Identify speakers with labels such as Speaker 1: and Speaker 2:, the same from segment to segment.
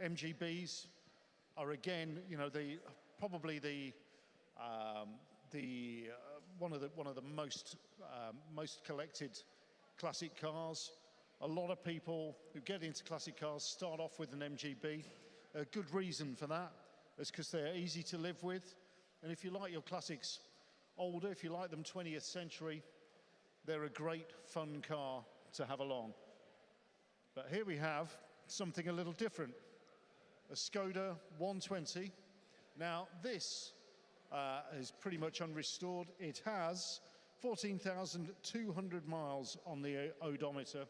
Speaker 1: MGBs are again, you know, probably one of the most collected classic cars. A lot of people who get into classic cars start off with an MGB. A good reason for that is because they're easy to live with, and if you like your classics older, if you like them 20th century, they're a great fun car to have along. But here we have something a little different. A Skoda 120. Now this is pretty much unrestored. It has 14,200 miles on the odometer.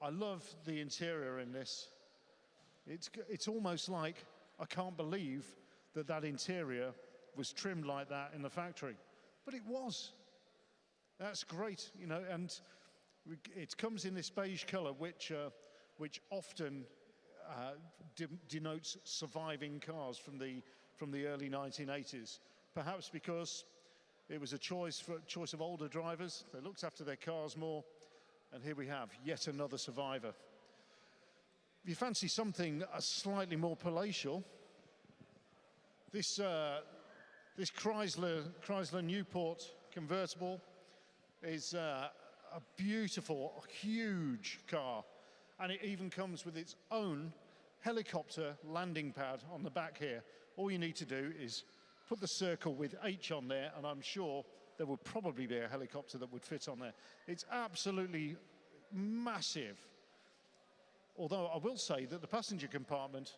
Speaker 1: I love the interior in this. It's almost like I can't believe that interior was trimmed like that in the factory, but it was. That's great, you know, and it comes in this beige color, which often denotes surviving cars from the early 1980s. Perhaps because it was a choice of older drivers. They looked after their cars more, and here we have yet another survivor. If you fancy something slightly more palatial, this Chrysler Newport convertible is a beautiful, huge car, and it even comes with its own helicopter landing pad on the back here. All you need to do is put the circle with H on there, and I'm sure there would probably be a helicopter that would fit on there. It's absolutely massive. Although I will say that the passenger compartment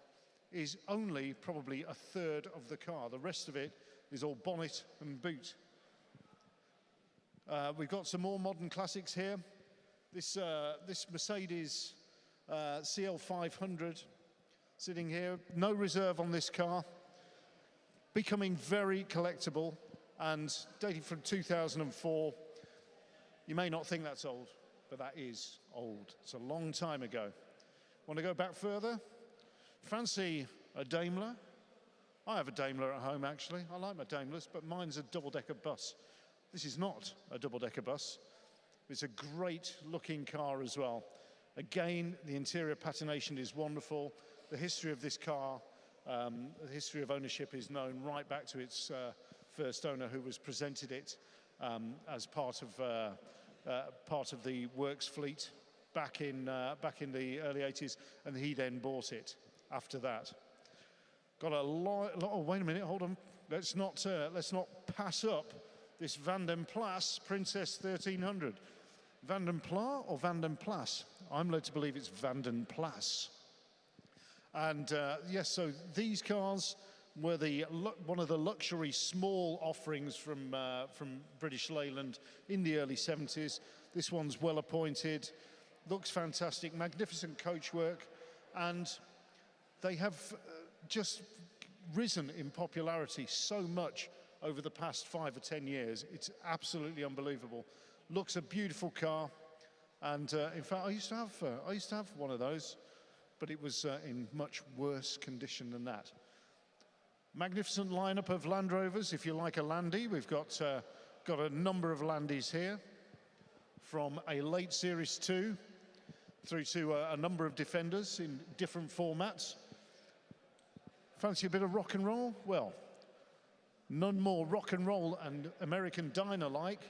Speaker 1: is only probably a third of the car. The rest of it is all bonnet and boot. We've got some more modern classics here. This Mercedes CL500 sitting here. No reserve on this car. Becoming very collectible and dating from 2004. You may not think that's old, but that is old. It's a long time ago. Want to go back further? Fancy a Daimler? I have a Daimler at home, actually. I like my Daimlers, but mine's a double-decker bus. This is not a double-decker bus. It's a great-looking car as well. Again, the interior patination is wonderful. The history of this car, the history of ownership is known right back to its first owner, who was presented it as part of the works fleet back in the early 80s, and he then bought it after that. Got a lot. Oh, wait a minute, hold on. Let's not pass up this Van den Plas Princess 1300. Van den Pla or Van den Plas? I'm led to believe it's Van den Plas. And yes, so these cars were one of the luxury small offerings from British Leyland in the early 70s. This one's well appointed, looks fantastic, magnificent coachwork, and they have just risen in popularity so much over the past 5 or 10 years. It's absolutely unbelievable. Looks a beautiful car, and in fact, I used to have one of those, but it was in much worse condition than that. Magnificent lineup of Land Rovers. If you like a Landy, we've got a number of Landys here, from a late Series 2 through to a number of Defenders in different formats. Fancy a bit of rock and roll? Well, none more rock and roll and American diner-like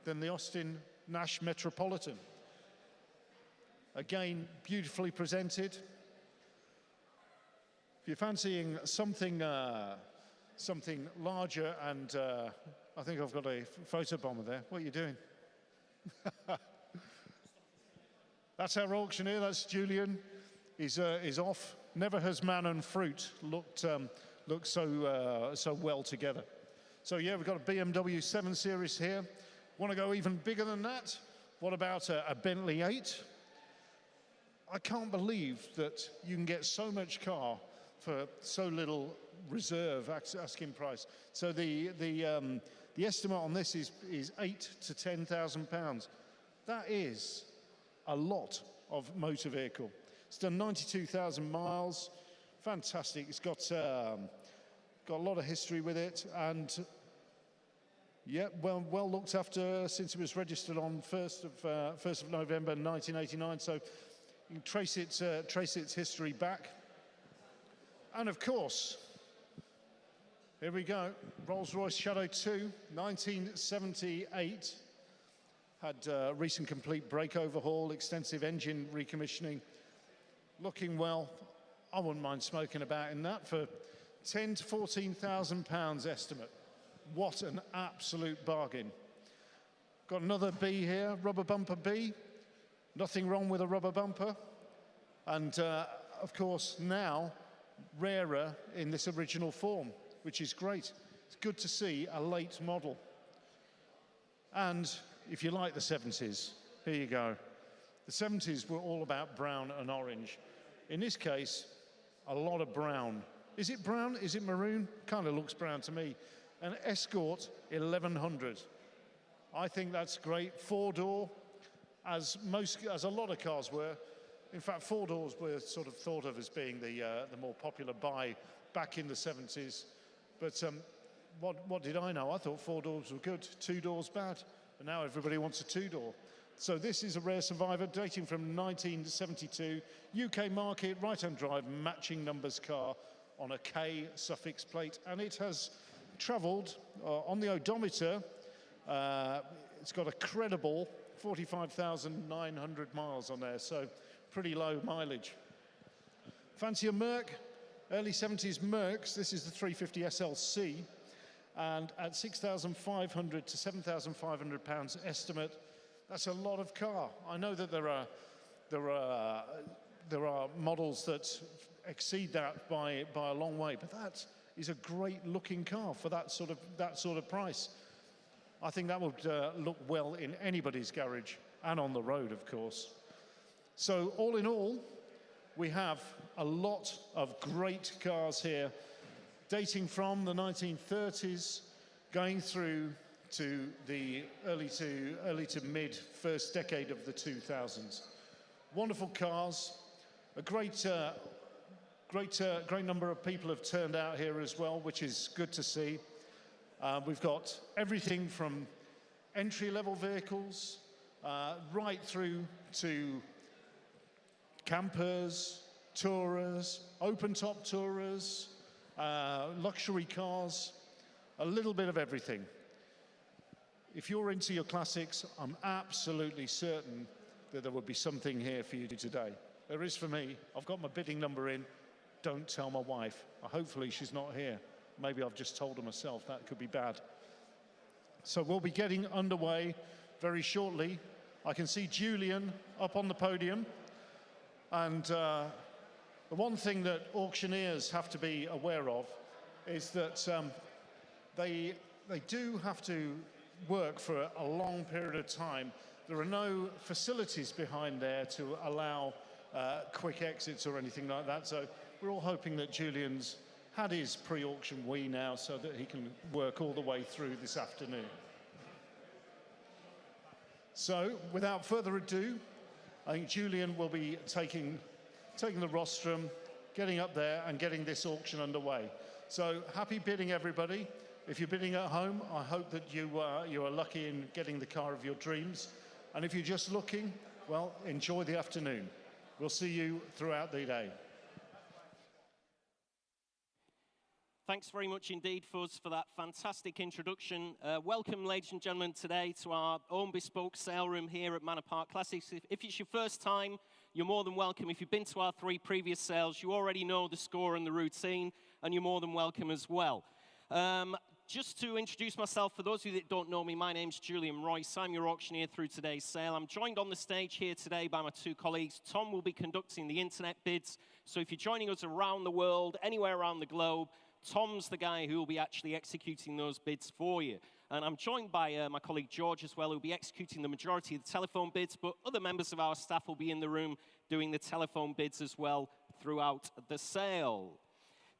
Speaker 1: than the Austin Nash Metropolitan. Again, beautifully presented. If you're fancying something larger, and I think I've got a photo bomber there. What are you doing? That's our auctioneer. That's Julian. He's off. Never has man and fruit looked so well together. So yeah, we've got a BMW 7 Series here. Want to go even bigger than that? What about a Bentley 8? I can't believe that you can get so much car for so little reserve asking price. So the estimate on this is £8,000 to £10,000. That is a lot of motor vehicle. It's done 92,000 miles. Fantastic. It's got a lot of history with it, and yeah, well looked after since it was registered on 1st of November 1989. So you can trace its history back. And of course, here we go, Rolls-Royce Shadow 2, 1978. Had a recent complete brake overhaul, extensive engine recommissioning. Looking well. I wouldn't mind smoking about in that for 10 to 14,000 pounds estimate. What an absolute bargain. Got another B here, rubber bumper B. Nothing wrong with a rubber bumper. And of course now rarer in this original form, which is great. It's good to see a late model. And if you like the 70s, here you go. The 70s were all about brown and orange. In this case, a lot of brown. Is it brown? Is it maroon? Kind of looks brown to me. An Escort 1100. I think that's great. Four-door, as a lot of cars were. In fact, four doors were sort of thought of as being the more popular buy back in the 70s. But what did I know? I thought four doors were good, two doors bad. But now everybody wants a two-door. So this is a rare survivor dating from 1972. UK market, right-hand drive, matching numbers car on a K suffix plate. And it has travelled on the odometer. It's got a credible 45,900 miles on there. So pretty low mileage. Fancy a Merc? Early 70s Mercs. This is the 350 SLC. And at 6,500 to 7,500 pounds estimate, that's a lot of car. I know that there are models that exceed that by a long way, but that is a great looking car for that sort of price. I think that would look well in anybody's garage and on the road, of course. So all in all, we have a lot of great cars here, dating from the 1930s, going through to the early to mid first decade of the 2000s. Wonderful cars. A great number of people have turned out here as well, which is good to see. We've got everything from entry-level vehicles right through to campers, tourers, open-top tourers, luxury cars, a little bit of everything. If you're into your classics, I'm absolutely certain that there will be something here for you today. There is for me. I've got my bidding number in. Don't tell my wife. Hopefully she's not here. Maybe I've just told her myself. That could be bad. So we'll be getting underway very shortly. I can see Julian up on the podium. And the one thing that auctioneers have to be aware of is that they do have to work for a long period of time. There are no facilities behind there to allow quick exits or anything like that. So we're all hoping that Julian's had his pre-auction wee now so that he can work all the way through this afternoon. So without further ado, I think Julian will be taking the rostrum, getting up there and getting this auction underway. So happy bidding, everybody. If you're bidding at home, I hope that you are lucky in getting the car of your dreams. And if you're just looking, well, enjoy the afternoon. We'll see you throughout the day.
Speaker 2: Thanks very much indeed, Fuzz, for that fantastic introduction. Welcome, ladies and gentlemen, today to our own bespoke sale room here at Manor Park Classics. If it's your first time, you're more than welcome. If you've been to our 3 previous sales, you already know the score and the routine, and you're more than welcome as well. Just to introduce myself, for those of you that don't know me, my name's Julian Royce. I'm your auctioneer through today's sale. I'm joined on the stage here today by my 2 colleagues. Tom will be conducting the internet bids. So if you're joining us around the world, anywhere around the globe, Tom's the guy who will be actually executing those bids for you. And I'm joined by my colleague George as well, who will be executing the majority of the telephone bids, but other members of our staff will be in the room doing the telephone bids as well throughout the sale.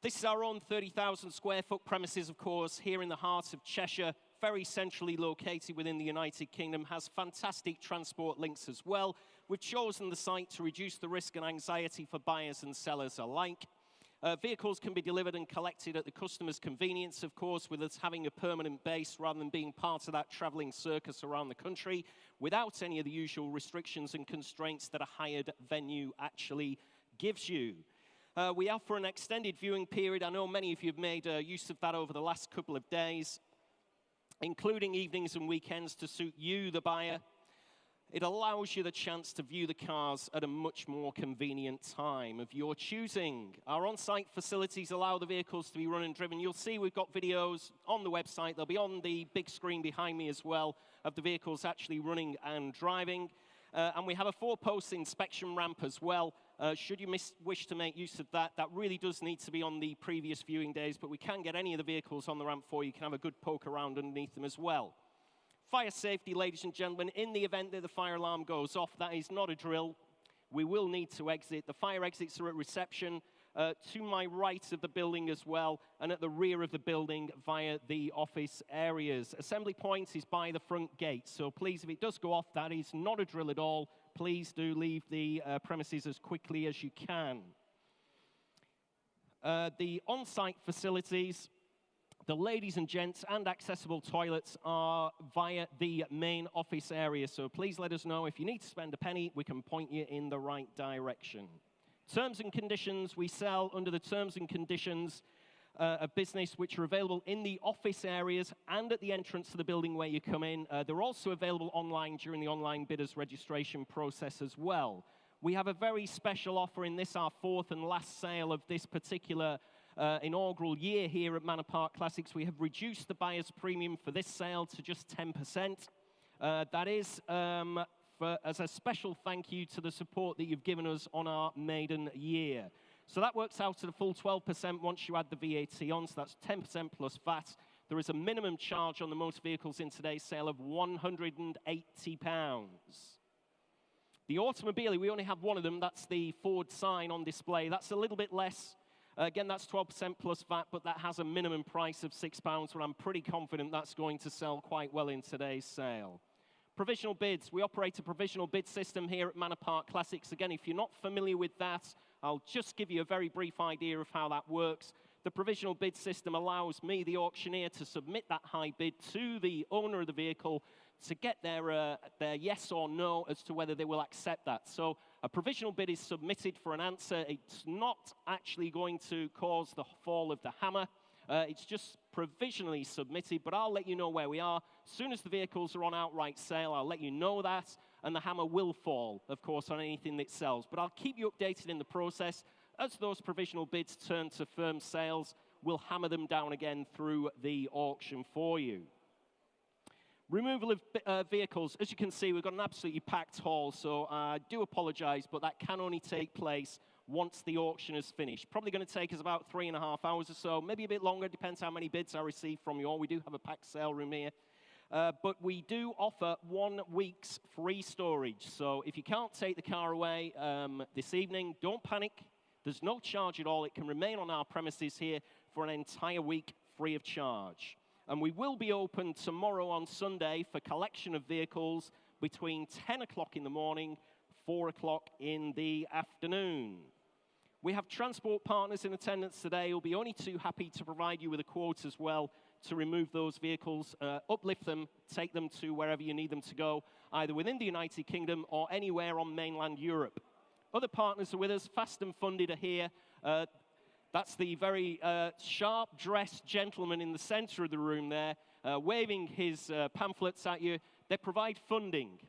Speaker 2: This is our own 30,000 square foot premises, of course, here in the heart of Cheshire, very centrally located within the United Kingdom, has fantastic transport links as well. We've chosen the site to reduce the risk and anxiety for buyers and sellers alike. Vehicles can be delivered and collected at the customer's convenience, of course, with us having a permanent base rather than being part of that travelling circus around the country, without any of the usual restrictions and constraints that a hired venue actually gives you. We offer an extended viewing period. I know many of you have made use of that over the last couple of days, including evenings and weekends to suit you, the buyer. It allows you the chance to view the cars at a much more convenient time of your choosing. Our on-site facilities allow the vehicles to be run and driven. You'll see we've got videos on the website. They'll be on the big screen behind me as well of the vehicles actually running and driving. And we have a 4-post inspection ramp as well. Should you wish to make use of that, that really does need to be on the previous viewing days, but we can get any of the vehicles on the ramp for you. You can have a good poke around underneath them as well. Fire safety, ladies and gentlemen, in the event that the fire alarm goes off, that is not a drill. We will need to exit. The fire exits are at reception, to my right of the building as well, and at the rear of the building via the office areas. Assembly point is by the front gate, so please, if it does go off, that is not a drill at all. Please do leave the premises as quickly as you can. The on-site facilities, the ladies and gents and accessible toilets are via the main office area, so please let us know if you need to spend a penny, we can point you in the right direction. Terms and conditions, we sell under the terms and conditions of business which are available in the office areas and at the entrance to the building where you come in. They're also available online during the online bidders registration process as well. We have a very special offer in this, our 4th and last sale of this particular inaugural year here at Manor Park Classics. We have reduced the buyer's premium for this sale to just 10%. That is as a special thank you to the support that you've given us on our maiden year. So that works out at a full 12% once you add the VAT on, so that's 10% plus VAT. There is a minimum charge on the motor vehicles in today's sale of £180. The automobile, we only have one of them, that's the Ford sign on display. That's a little bit less. Again, that's 12% plus VAT, but that has a minimum price of £6, where I'm pretty confident that's going to sell quite well in today's sale. Provisional bids. We operate a provisional bid system here at Manor Park Classics. Again, if you're not familiar with that, I'll just give you a very brief idea of how that works. The provisional bid system allows me, the auctioneer, to submit that high bid to the owner of the vehicle to get their yes or no as to whether they will accept that. So a provisional bid is submitted for an answer. It's not actually going to cause the fall of the hammer. It's just provisionally submitted, but I'll let you know where we are. As soon as the vehicles are on outright sale, I'll let you know that, and the hammer will fall, of course, on anything that sells. But I'll keep you updated in the process. As those provisional bids turn to firm sales, we'll hammer them down again through the auction for you. Removal of vehicles. As you can see, we've got an absolutely packed hall, so I do apologize, but that can only take place once the auction is finished. Probably going to take us about 3.5 hours or so, maybe a bit longer, depends how many bids I receive from you all. We do have a packed sale room here. But we do offer 1 week's free storage. So if you can't take the car away this evening, don't panic. There's no charge at all. It can remain on our premises here for an entire week free of charge. And we will be open tomorrow on Sunday for collection of vehicles between 10 o'clock in the morning, 4 o'clock in the afternoon. We have transport partners in attendance today who will be only too happy to provide you with a quote as well to remove those vehicles, uplift them, take them to wherever you need them to go, either within the United Kingdom or anywhere on mainland Europe. Other partners are with us. Fast and Funded are here. That's the very sharp-dressed gentleman in the center of the room there, waving his pamphlets at you. They provide funding.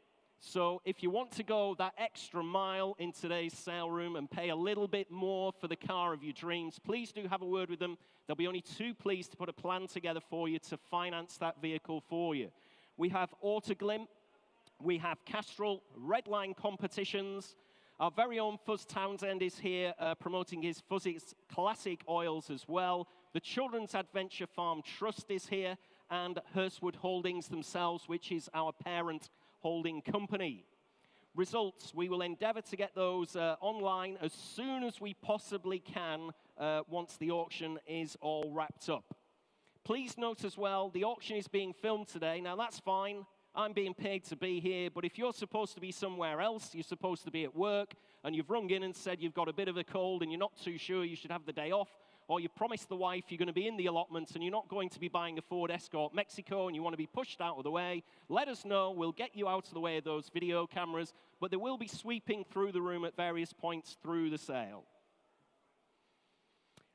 Speaker 2: So if you want to go that extra mile in today's sale room and pay a little bit more for the car of your dreams, please do have a word with them. They'll be only too pleased to put a plan together for you to finance that vehicle for you. We have Autoglim, we have Castrol, Redline Competitions. Our very own Fuzz Townsend is here promoting his Fuzzy's classic oils as well. The Children's Adventure Farm Trust is here, and Hurstwood Holdings themselves, which is our parent holding company. Results, we will endeavor to get those online as soon as we possibly can once the auction is all wrapped up. Please note as well, the auction is being filmed today. Now that's fine, I'm being paid to be here, but if you're supposed to be somewhere else, you're supposed to be at work, and you've rung in and said you've got a bit of a cold and you're not too sure you should have the day off, or you promised the wife you're going to be in the allotments and you're not going to be buying a Ford Escort Mexico and you want to be pushed out of the way, let us know. We'll get you out of the way of those video cameras, but they will be sweeping through the room at various points through the sale.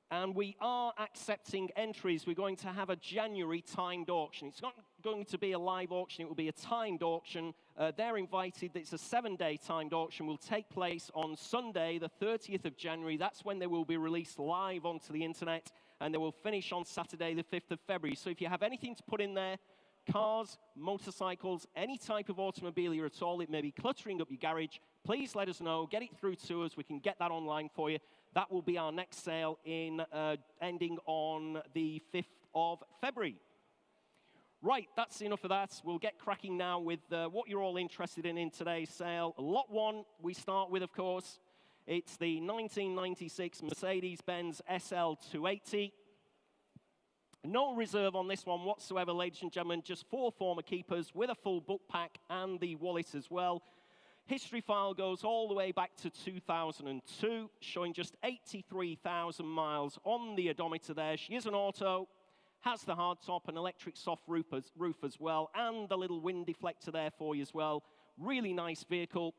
Speaker 2: And we are accepting entries. We're going to have a January timed auction. It's not going to be a live auction. It will be a timed auction. They're invited. It's a 7-day timed auction. Will take place on Sunday, the 30th of January. That's when they will be released live onto the internet. And they will finish on Saturday, the 5th of February. So if you have anything to put in there, cars, motorcycles, any type of automobilia at all, it may be cluttering up your garage, please let us know. Get it through to us. We can get that online for you. That will be our next sale ending on the 5th of February. Right, that's enough of that. We'll get cracking now with what you're all interested in today's sale. Lot 1 we start with, of course. It's the 1996 Mercedes-Benz SL280. No reserve on this one whatsoever, ladies and gentlemen. Just 4 former keepers with a full book pack and the wallet as well. History file goes all the way back to 2002, showing just 83,000 miles on the odometer there. She is an auto, has the hardtop, an electric soft roof as well, and a little wind deflector there for you as well. Really nice vehicle.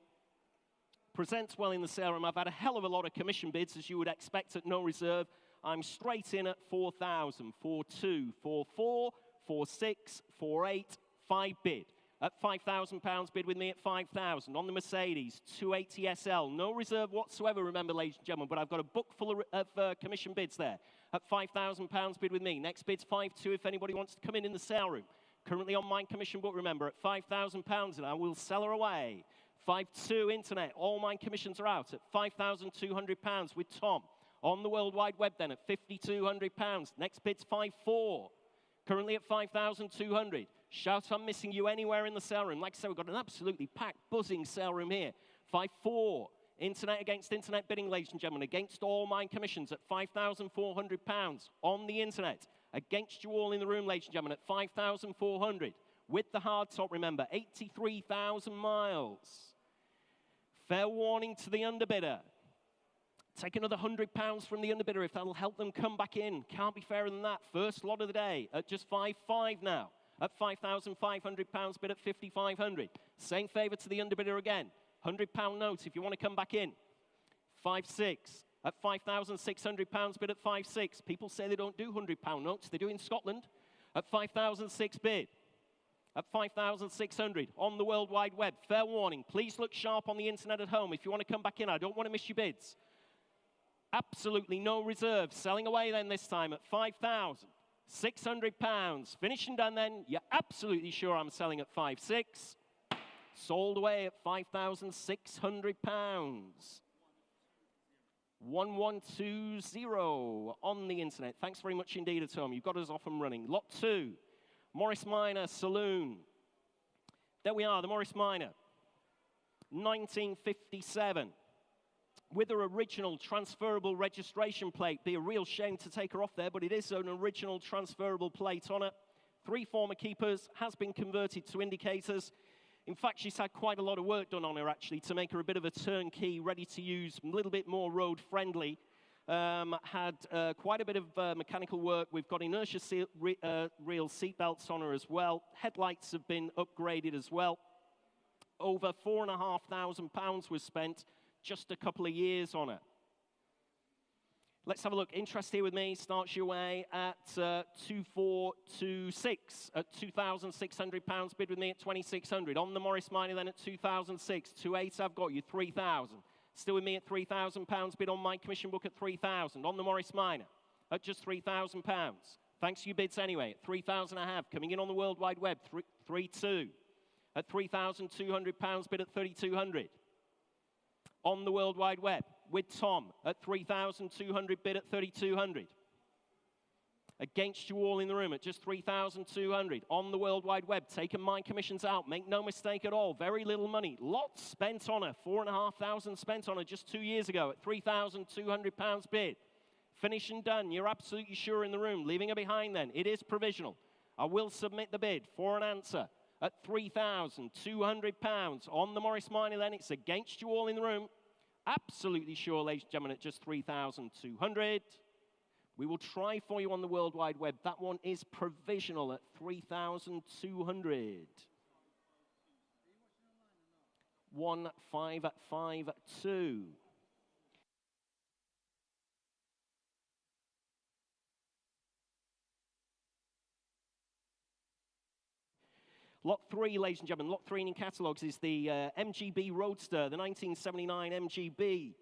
Speaker 2: Presents well in the sale room. I've had a hell of a lot of commission bids, as you would expect at no reserve. I'm straight in at 4,000, 4,2, 4,4, 4,6, 4,8, 5 bid. At £5,000 bid with me at 5,000 on the Mercedes 280 SL. No reserve whatsoever, remember, ladies and gentlemen, but I've got a book full of commission bids there. At £5,000 bid with me. Next bid's 5,2 if anybody wants to come in the sale room. Currently on my commission book, remember, at £5,000, and I will sell her away. 5,2 internet. All my commissions are out at £5,200 with Tom. On the World Wide Web then at £5,200. Next bid's 5,4. Currently at 5,200. Shout I'm missing you anywhere in the sale room. Like I said, we've got an absolutely packed, buzzing sale room here. 5,4. Internet against internet bidding, ladies and gentlemen. Against all mine commissions at £5,400 on the internet. Against you all in the room, ladies and gentlemen, at 5,400. With the hard top, remember, 83,000 miles. Fair warning to the underbidder. Take another £100 from the underbidder if that'll help them come back in. Can't be fairer than that. First lot of the day at just 5,500 now. At £5,500 bid at 5,500. Same favour to the underbidder again. £100 note if you want to come back in. 5,600. At £5,600 bid at 5,600. People say they don't do £100 notes. They do in Scotland. At 5,600 bid. At 5,600 on the World Wide Web. Fair warning. Please look sharp on the internet at home if you want to come back in. I don't want to miss your bids. Absolutely no reserve. Selling away then this time at £5,600. Finished and done then. You're absolutely sure I'm selling at 5,600. Sold away at £5,600. 1120 on the internet. Thanks very much indeed at home. You've got us off and running. Lot 2. Morris Minor Saloon. There we are, the Morris Minor. 1957. With her original transferable registration plate. Be a real shame to take her off there, but it is an original transferable plate on it. 3 former keepers, has been converted to indicators. In fact, she's had quite a lot of work done on her, actually, to make her a bit of a turnkey, ready to use, a little bit more road-friendly. Had quite a bit of mechanical work. We've got inertia reel seatbelts on her as well. Headlights have been upgraded as well. Over £4,500 was spent. Just a couple of years on it. Let's have a look. Interest here with me starts your way at 2,426 at £2,600. Bid with me at 2,600. On the Morris Minor then at 2,006. 2,800 I've got you. 3,000. Still with me at £3,000. Bid on my commission book at 3,000. On the Morris Minor at just £3,000. Thanks to you bids anyway. At 3,000 I have. Coming in on the World Wide Web. 3,200. At £3,200. Bid at 3,200. On the World Wide Web with Tom at 3,200 bid at 3,200. Against you all in the room at just 3,200. On the World Wide Web, taking my commissions out. Make no mistake at all. Very little money. Lots spent on her. 4,500 spent on her just 2 years ago at £3,200 bid. Finished and done. You're absolutely sure in the room. Leaving her behind then. It is provisional. I will submit the bid for an answer. At £3,200 on the Morris Minor then. It's against you all in the room. Absolutely sure, ladies and gentlemen, at just 3,200. We will try for you on the World Wide Web. That one is provisional at 3,200. 1,552. Lot 3, ladies and gentlemen, lot 3 in your catalogues is the MGB Roadster, the 1979 MGB.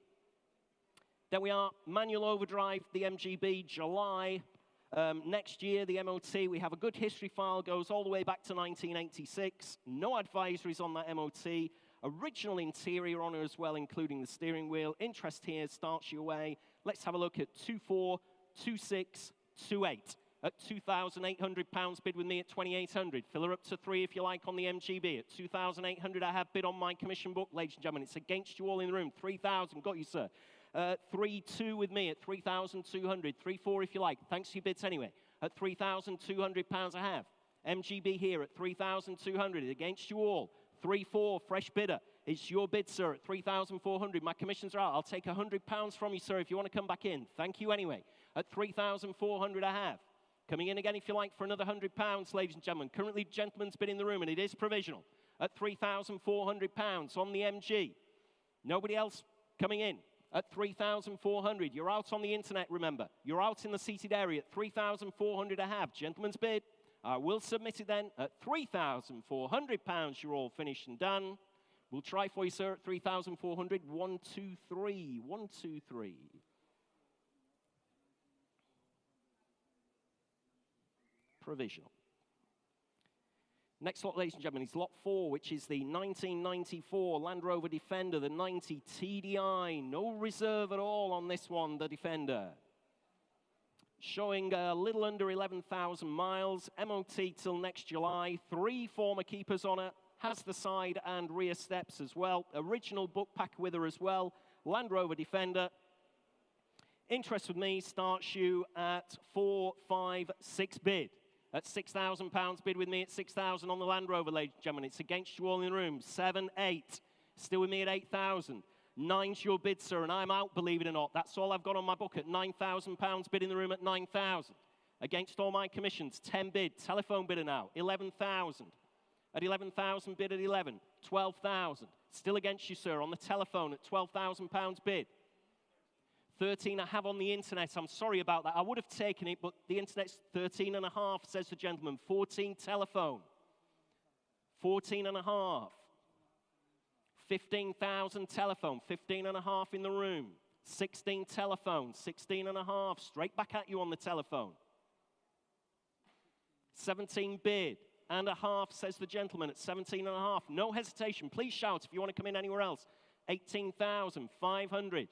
Speaker 2: Then we are manual overdrive, the MGB, July. Next year, the MOT, we have a good history file, goes all the way back to 1986. No advisories on that MOT. Original interior on it as well, including the steering wheel. Interest here starts you away. Let's have a look at 242628. At £2,800, bid with me at 2,800. Fill her up to 3 if you like on the MGB. At 2,800, I have bid on my commission book. Ladies and gentlemen, it's against you all in the room. 3,000, got you, sir. 3-2 with me at 3,200. 3-4 if you like. Thanks for your bids anyway. At £3,200 I have. MGB here at 3,200. Against you all. 3-4, fresh bidder. It's your bid, sir, at 3,400. My commissions are out. I'll take £100 from you, sir, if you want to come back in. Thank you anyway. At 3,400 I have. Coming in again, if you like, for another £100, ladies and gentlemen. Currently, gentleman's bid in the room, and it is provisional. At £3,400 on the MG. Nobody else coming in. At 3,400. You're out on the internet, remember. You're out in the seated area at 3,400 I have. Gentleman's bid. I will submit it then at £3,400. You're all finished and done. We'll try for you, sir, at 3,400. 1, 2, 3. 1, 2, 3. Provisional. Next lot, ladies and gentlemen, is lot 4, which is the 1994 Land Rover Defender, the 90 TDI. No reserve at all on this one, the Defender. Showing a little under 11,000 miles, MOT till next July. 3 former keepers on it. Has the side and rear steps as well. Original book pack with her as well. Land Rover Defender. Interest with me starts you at 456 bid. At £6,000 bid with me at 6,000 on the Land Rover, ladies and gentlemen. It's against you all in the room. 7, 8. Still with me at 8,000. 9's your bid, sir, and I'm out, believe it or not. That's all I've got on my book at £9,000 bid in the room at 9,000. Against all my commissions, 10 bid. Telephone bidder now, 11,000. At 11,000 bid at 11. 12,000. Still against you, sir, on the telephone at £12,000 bid. 13 I have on the internet. I'm sorry about that. I would have taken it, but the internet's 13.5, says the gentleman. 14 telephone. 14.5. 15,000 telephone. 15.5 in the room. 16 telephone. 16.5. Straight back at you on the telephone. 17 bid and a half, says the gentleman at 17.5. No hesitation. Please shout if you want to come in anywhere else. 18,500.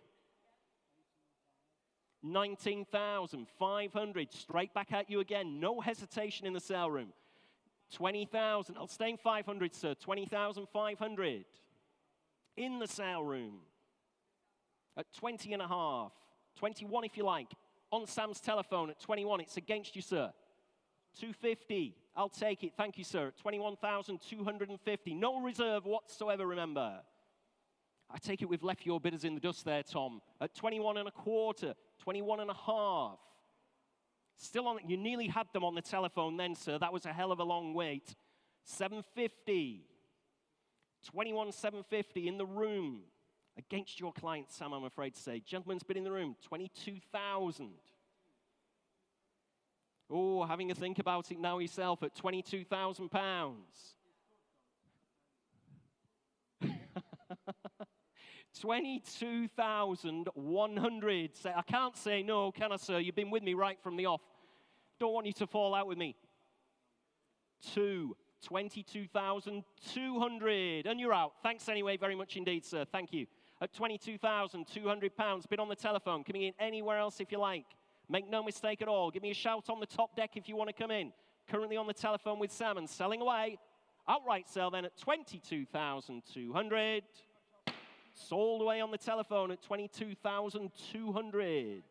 Speaker 2: 19,500, straight back at you again. No hesitation in the sale room. 20,000, I'll stay in 500, sir. 20,500 in the sale room. At 20.5, 21 if you like. On Sam's telephone at 21, it's against you, sir. 250, I'll take it. Thank you, sir. At 21,250. No reserve whatsoever, remember. I take it we've left your bidders in the dust there, Tom. At 21.25, 21.5. Still on, you nearly had them on the telephone then, sir. That was a hell of a long wait. 750. 21,750 in the room. Against your client, Sam, I'm afraid to say. Gentleman's bid in the room, 22,000. Oh, having a think about it now yourself at £22,000. 22,100. I can't say no, can I, sir? You've been with me right from the off. Don't want you to fall out with me. 22,200. And you're out. Thanks anyway very much indeed, sir. Thank you. At £22,200. Bid on the telephone. Coming in anywhere else if you like. Make no mistake at all. Give me a shout on the top deck if you want to come in. Currently on the telephone with Sam and selling away. Outright sale then at 22,200. Sold away on the telephone at 22,200.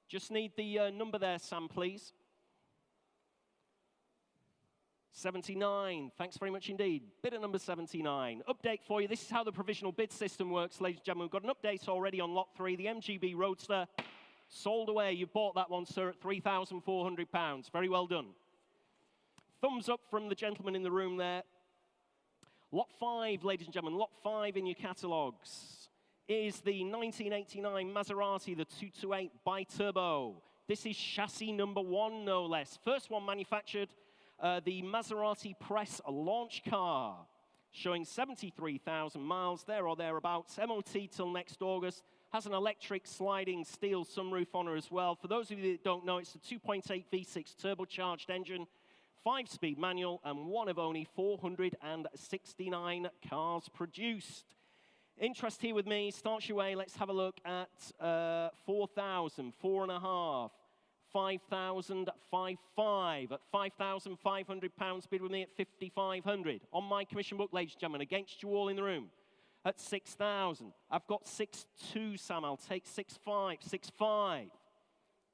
Speaker 2: Just need the number there, Sam, please. 79. Thanks very much indeed. Bidder number 79. Update for you. This is how the provisional bid system works, ladies and gentlemen. We've got an update already on lot 3, the MGB Roadster. Sold away. You bought that one, sir, at £3,400. Very well done. Thumbs up from the gentleman in the room there. Lot 5, ladies and gentlemen, lot 5 in your catalogues is the 1989 Maserati, the 228 bi-turbo. This is chassis number 1, no less. First one manufactured the Maserati Press launch car, showing 73,000 miles, there or thereabouts, MOT till next August, has an electric sliding steel sunroof on her as well. For those of you that don't know, it's a 2.8 V6 turbocharged engine, 5-speed manual, and one of only 469 cars produced. Interest here with me, start your way. Let's have a look at 4,000, 4.5, 5,000, 5,500. At £5,500, bid with me at 5,500. On my commission book, ladies and gentlemen, against you all in the room, at 6,000. I've got 6,200, Sam. I'll take 6,500, 6,500.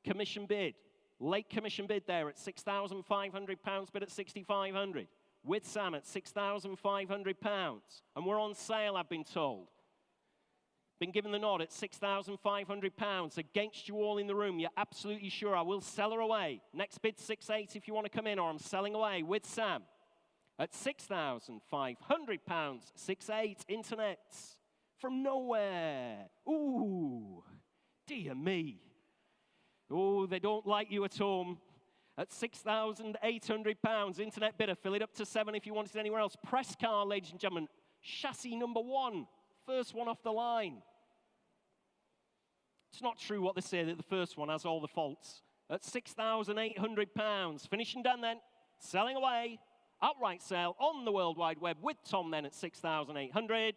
Speaker 2: Commission bid. Late commission bid there at £6,500, bid at 6,500. With Sam at £6,500. And we're on sale, I've been told. Been given the nod at £6,500. Against you all in the room, you're absolutely sure I will sell her away. Next bid, 6,800 if you want to come in, or I'm selling away with Sam. At £6,500, 6,800, internet from nowhere. Ooh, dear me. Oh, they don't like you at home. At £6,800, internet bidder, fill it up to 7 if you want it anywhere else. Press car, ladies and gentlemen, chassis number 1, first one off the line. It's not true what they say that the first one has all the faults. At £6,800, finishing done then, selling away, outright sale on the World Wide Web with Tom then at 6,800.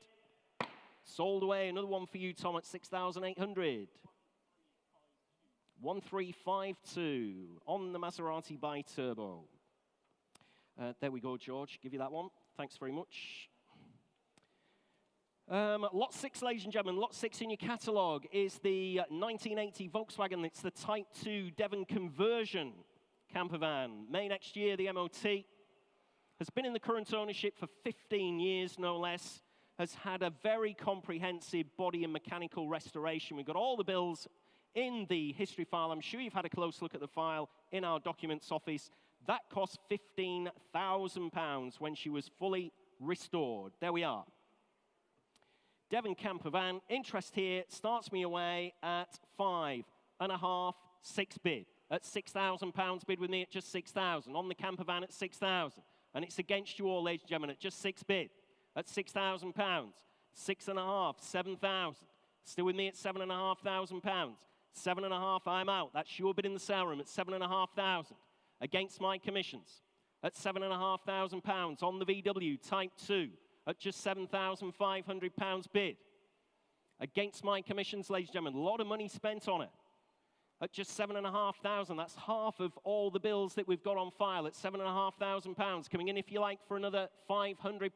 Speaker 2: Sold away, another one for you, Tom, at 6,800. 1352 on the Maserati bi-turbo. There we go, George. Give you that one. Thanks very much. Lot 6, ladies and gentlemen, lot 6 in your catalogue is the 1980 Volkswagen. It's the Type 2 Devon conversion camper van. May next year, the MOT. Has been in the current ownership for 15 years, no less. Has had a very comprehensive body and mechanical restoration. We've got all the bills in the history file. I'm sure you've had a close look at the file in our documents office. That cost £15,000 when she was fully restored. There we are. Devon camper van. Interest here starts me away at 5.5, 6 bid. At £6,000 bid with me at just 6,000. On the camper van at 6,000. And it's against you all, ladies and gentlemen, at just 6 bid. At £6,000. 6.5, 7,000. Still with me at £7,500. 7.5, I'm out. That's your bid in the sale room at 7,500. Against my commissions at £7,500 on the VW Type 2 at just £7,500 bid. Against my commissions, ladies and gentlemen, a lot of money spent on it. At just £7,500, that's half of all the bills that we've got on file at £7,500. Coming in, if you like, for another £500.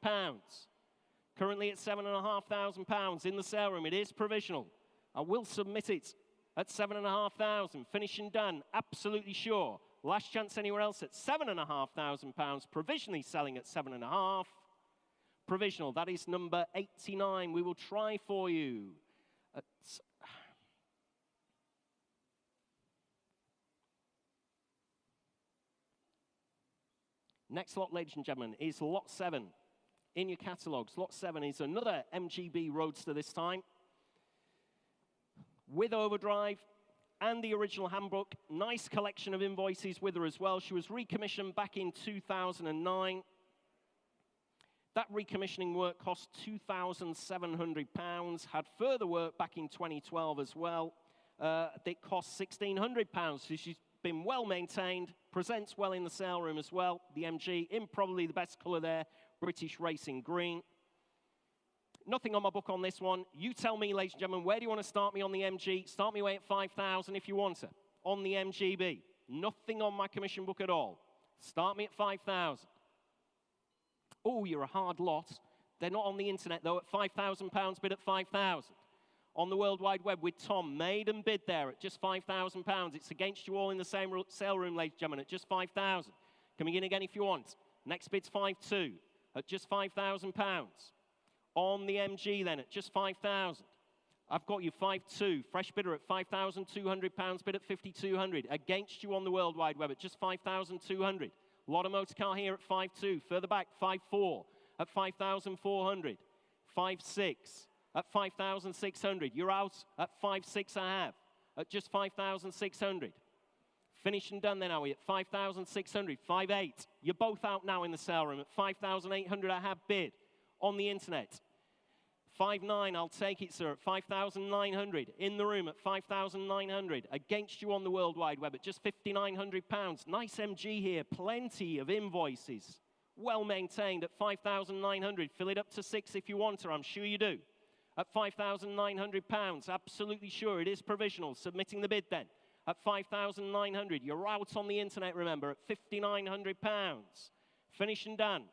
Speaker 2: Currently at £7,500 in the sale room. It is provisional. I will submit it at £7,500. Finishing done, absolutely sure. Last chance anywhere else at £7,500. Provisionally selling at 7.5. Provisional, that is number 89. We will try for you. Next lot, ladies and gentlemen, is lot 7 in your catalogues. Lot 7 is another MGB Roadster this time, with overdrive and the original handbook. Nice collection of invoices with her as well. She was recommissioned back in 2009. That recommissioning work cost £2,700. Had further work back in 2012 as well. It cost £1,600. So she's been well maintained, presents well in the sale room as well. The MG in probably the best colour there, British Racing Green. Nothing on my book on this one. You tell me, ladies and gentlemen, where do you want to start me on the MG? Start me away at 5,000 if you want to. On the MGB. Nothing on my commission book at all. Start me at 5,000. Oh, you're a hard lot. They're not on the internet, though, at £5,000, bid at 5,000. On the World Wide Web with Tom, made and bid there at just £5,000. It's against you all in the same sale room, ladies and gentlemen, at just 5,000. Coming in again if you want. Next bid's 5,200 at just £5,000. On the MG then at just 5,000. I've got you 5,200, fresh bidder at £5,200, bid at 5,200. Against you on the World Wide Web at just 5,200. Lot of motor car here at 5,200. Further back, 5,400 at 5,400. 5,600 at 5,600. You're out at 5,650 at just 5,600. Finished and done then, are we? At 5,600, 5.8. You're both out now in the sale room. At 5,800, I have bid on the internet. 5.9, I'll take it, sir, at 5,900. In the room at 5,900. Against you on the World Wide Web at just £5,900. Nice MG here, plenty of invoices. Well maintained at 5,900. Fill it up to 6 if you want, or I'm sure you do. At £5,900, absolutely sure it is provisional. Submitting the bid then. At 5,900, you're out on the internet, remember, at £5,900. Finished and done.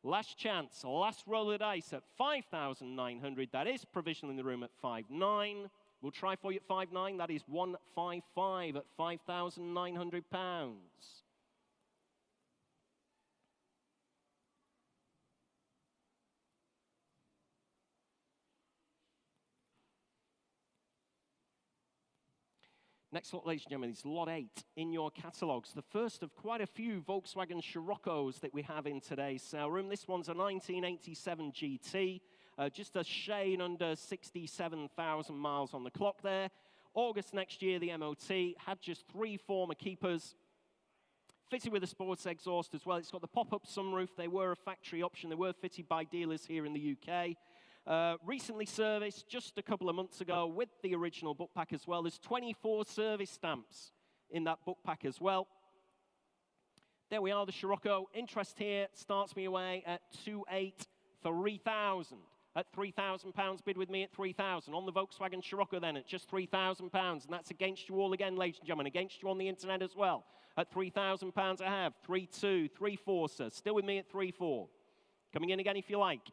Speaker 2: Last chance, last roll of the dice at 5,900. That is provisional in the room at 5.9. We'll try for you at 5.9. That is 155 at £5,900. Next lot, ladies and gentlemen, is lot 8 in your catalogues. The first of quite a few Volkswagen Scirocco's that we have in today's sale room. This one's a 1987 GT, just a shade under 67,000 miles on the clock there. August next year, the MOT had just 3 former keepers. Fitted with a sports exhaust as well. It's got the pop-up sunroof. They were a factory option. They were fitted by dealers here in the UK. Recently serviced just a couple of months ago with the original book pack as well. There's 24 service stamps in that book pack as well. There we are, the Scirocco. Interest here starts me away at 2,830,000. At £3,000 bid with me at 3,000. On the Volkswagen Scirocco then at just £3,000. And that's against you all again, ladies and gentlemen. Against you on the internet as well. At £3,000 I have 3.2, 3.4, sir. Still with me at 3.4. Coming in again if you like.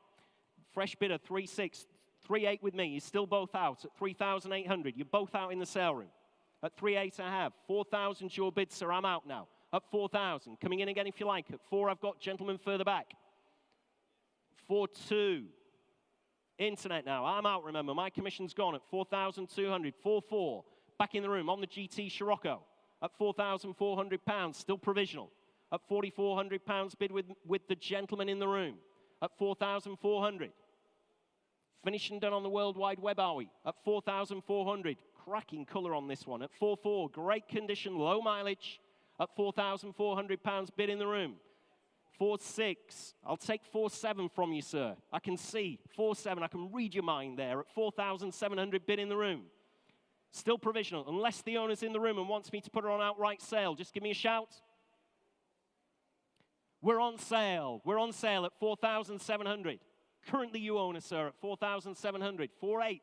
Speaker 2: Fresh bidder, 3.6, 3.8 with me. You're still both out at 3,800. You're both out in the sale room. At 3.8 I have. 4,000 your bid, sir. I'm out now. At 4,000. Coming in again if you like. At 4 I've got gentlemen further back. 4.2. Internet now. I'm out, remember. My commission's gone at 4,200. 4.4. Back in the room on the GT Scirocco. At £4,400. Still provisional. At £4,400 bid with the gentleman in the room. At 4,400. Finished and done on the World Wide Web, are we? At 4,400. Cracking colour on this one. At 4.4. Great condition, low mileage. At £4,400 bid in the room. 4.6. I'll take 4.7 from you, sir. I can see 4.7. I can read your mind there. At 4,700 bid in the room. Still provisional. Unless the owner's in the room and wants me to put her on outright sale, just give me a shout. We're on sale. We're on sale at 4,700. Currently you own her, sir, at 4,700. 4.8.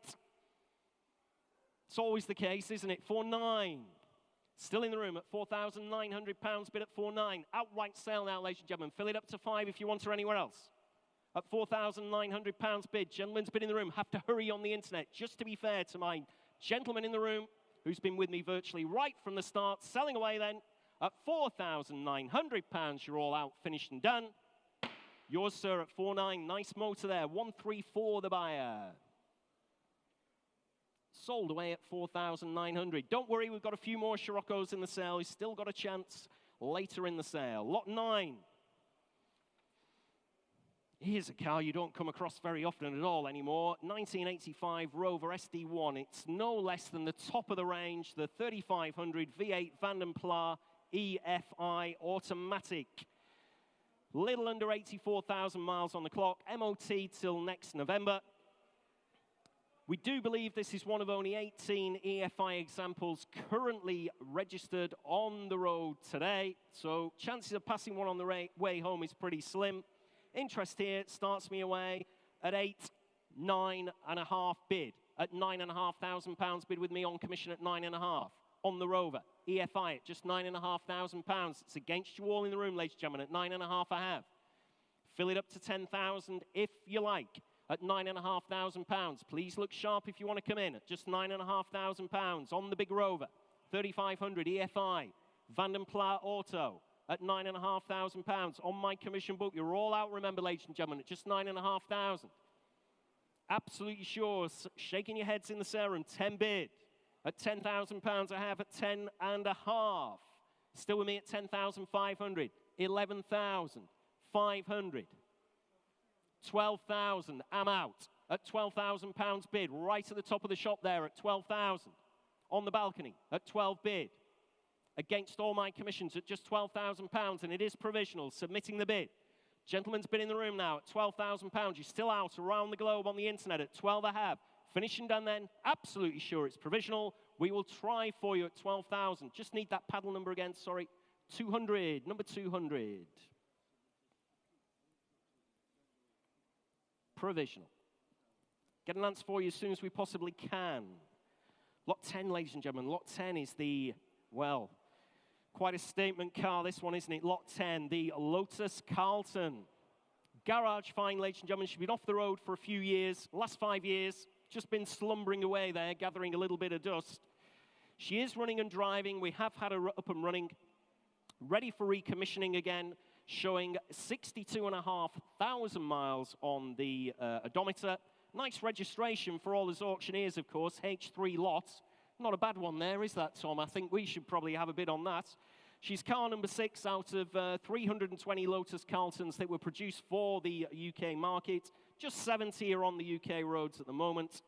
Speaker 2: It's always the case, isn't it? 4.9. Still in the room at £4,900 bid at 4.9. Outright sale now, ladies and gentlemen. Fill it up to 5 if you want her anywhere else. At £4,900 bid. Gentleman's bid in the room. Have to hurry on the internet. Just to be fair to my gentleman in the room who's been with me virtually right from the start. Selling away then. At £4,900, you're all out, finished and done. Yours, sir, at 4.9. Nice motor there. 134, the buyer. Sold away at 4,900. Don't worry, we've got a few more Scirocco's in the sale. He's still got a chance later in the sale. Lot 9. Here's a car you don't come across very often at all anymore. 1985 Rover SD1. It's no less than the top of the range, the 3500 V8 Van Pla EFI automatic. Little under 84,000 miles on the clock. MOT till next November. We do believe this is one of only 18 EFI examples currently registered on the road today. So chances of passing one on the way home is pretty slim. Interest here starts me away at 9.5 bid. At £9,500 bid with me on commission at 9.5. On the Rover, EFI at just £9,500. It's against you all in the room, ladies and gentlemen. At 9.5 I have. Fill it up to 10,000 if you like. At £9,500. Please look sharp if you want to come in. At just £9,500 on the big Rover. 3500 EFI. Van Pla Auto. At £9,500 on my commission book. You're all out, remember, ladies and gentlemen, at just £9,500. Absolutely sure. Shaking your heads in the sale room. 10 bid. At £10,000 I have at 10.5. Still with me at 10,500. 11,500. 12,000. I'm out. At £12,000 bid. Right at the top of the shop there at 12,000. On the balcony at 12 bid. against all my commissions at just £12,000, and it is provisional. Submitting the bid. Gentleman's bid in the room now at £12,000. You're still out around the globe on the internet at 12 I have. Finishing done then. Absolutely sure it's provisional. We will try for you at 12,000. Just need that paddle number again, sorry. 200, number 200. Provisional. Get an answer for you as soon as we possibly can. Lot 10, ladies and gentlemen. Lot 10 is the, well, quite a statement car, this one, isn't it? Lot 10, the Lotus Carlton. Garage fine, ladies and gentlemen. She's been off the road for a few years. Last 5 years, just been slumbering away there, gathering a little bit of dust. She is running and driving. We have had her up and running, ready for recommissioning again, showing 62,500 miles on the odometer. Nice registration for all us auctioneers, of course, H3 lot. Not a bad one there, is that, Tom? I think we should probably have a bid on that. She's car number 6 out of 320 Lotus Carltons that were produced for the UK market. Just 70 are on the UK roads at the moment.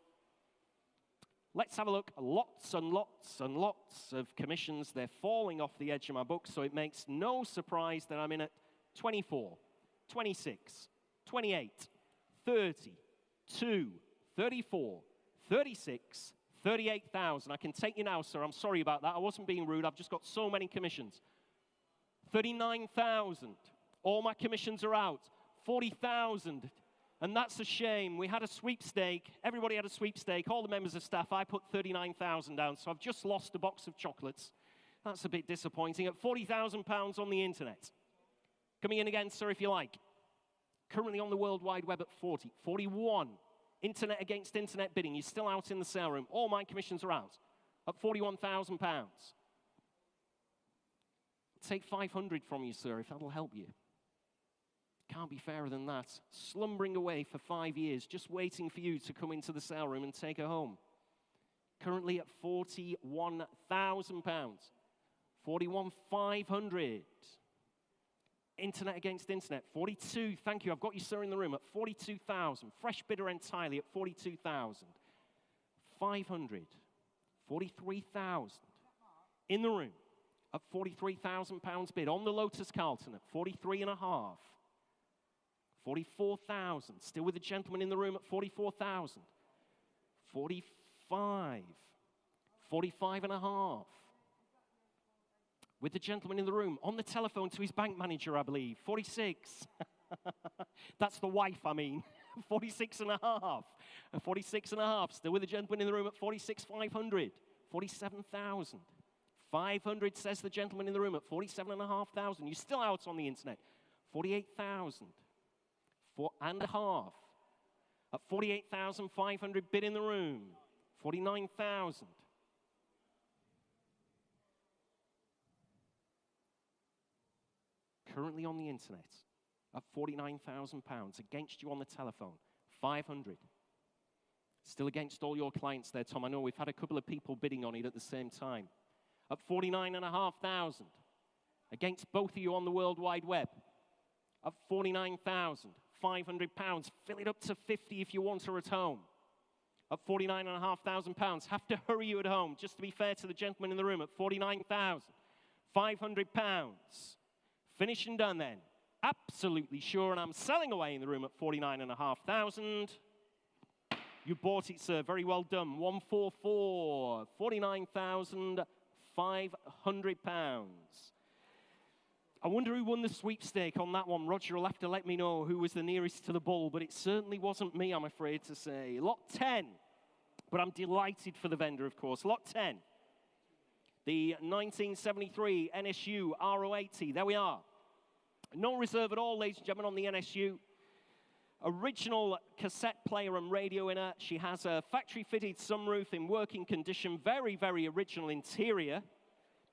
Speaker 2: Let's have a look. Lots and lots and lots of commissions. They're falling off the edge of my book, so it makes no surprise that I'm in at 24, 26, 28, 30, 2, 34, 36, 38,000. I can take you now, sir. I'm sorry about that. I wasn't being rude. I've just got so many commissions. 39,000. All my commissions are out. 40,000. And that's a shame. We had a sweepstake. Everybody had a sweepstake. All the members of staff. I put 39,000 down. So I've just lost a box of chocolates. That's a bit disappointing. At £40,000 on the internet. Coming in again, sir, if you like. Currently on the World Wide Web at 40. 41. Internet against internet bidding. You're still out in the sale room. All my commissions are out at £41,000. Take 500 from you, sir, if that'll help you. Can't be fairer than that. Slumbering away for 5 years, just waiting for you to come into the sale room and take her home. Currently at £41,000. 41,500. Internet against internet, 42. Thank you. I've got you, sir, in the room at 42,000. Fresh bidder entirely at 42,000. 500. 43,000. In the room at £43,000 bid. On the Lotus Carlton at 43.5. 44,000. Still with the gentleman in the room at 44,000. 45. 45.5. With the gentleman in the room, on the telephone to his bank manager, I believe. 46. That's the wife, I mean. 46.5. 46.5. Still with the gentleman in the room at 46,500. 47,000. 500, says the gentleman in the room at 47,500. You're still out on the internet. 48,000. 4.5. At 48,500 bid in the room. 49,000. Currently on the internet at £49,000 against you on the telephone, 500. Still against all your clients there, Tom. I know we've had a couple of people bidding on it at the same time. At 49,500 against both of you on the World Wide Web. At 49,500 pounds. Fill it up to 50 if you want her at home. At 49,500 pounds. Have to hurry you at home, just to be fair to the gentleman in the room, at 49,500 pounds. Finished and done then. Absolutely sure, and I'm selling away in the room at 49,500. You bought it, sir. Very well done. 144. 49,500 pounds. I wonder who won the sweepstake on that one. Roger will have to let me know who was the nearest to the bull, but it certainly wasn't me, I'm afraid to say. Lot 10. But I'm delighted for the vendor, of course. Lot 10. The 1973 NSU R080. There we are. No reserve at all, ladies and gentlemen, on the NSU. Original cassette player and radio in her. She has a factory-fitted sunroof in working condition. Very, very original interior.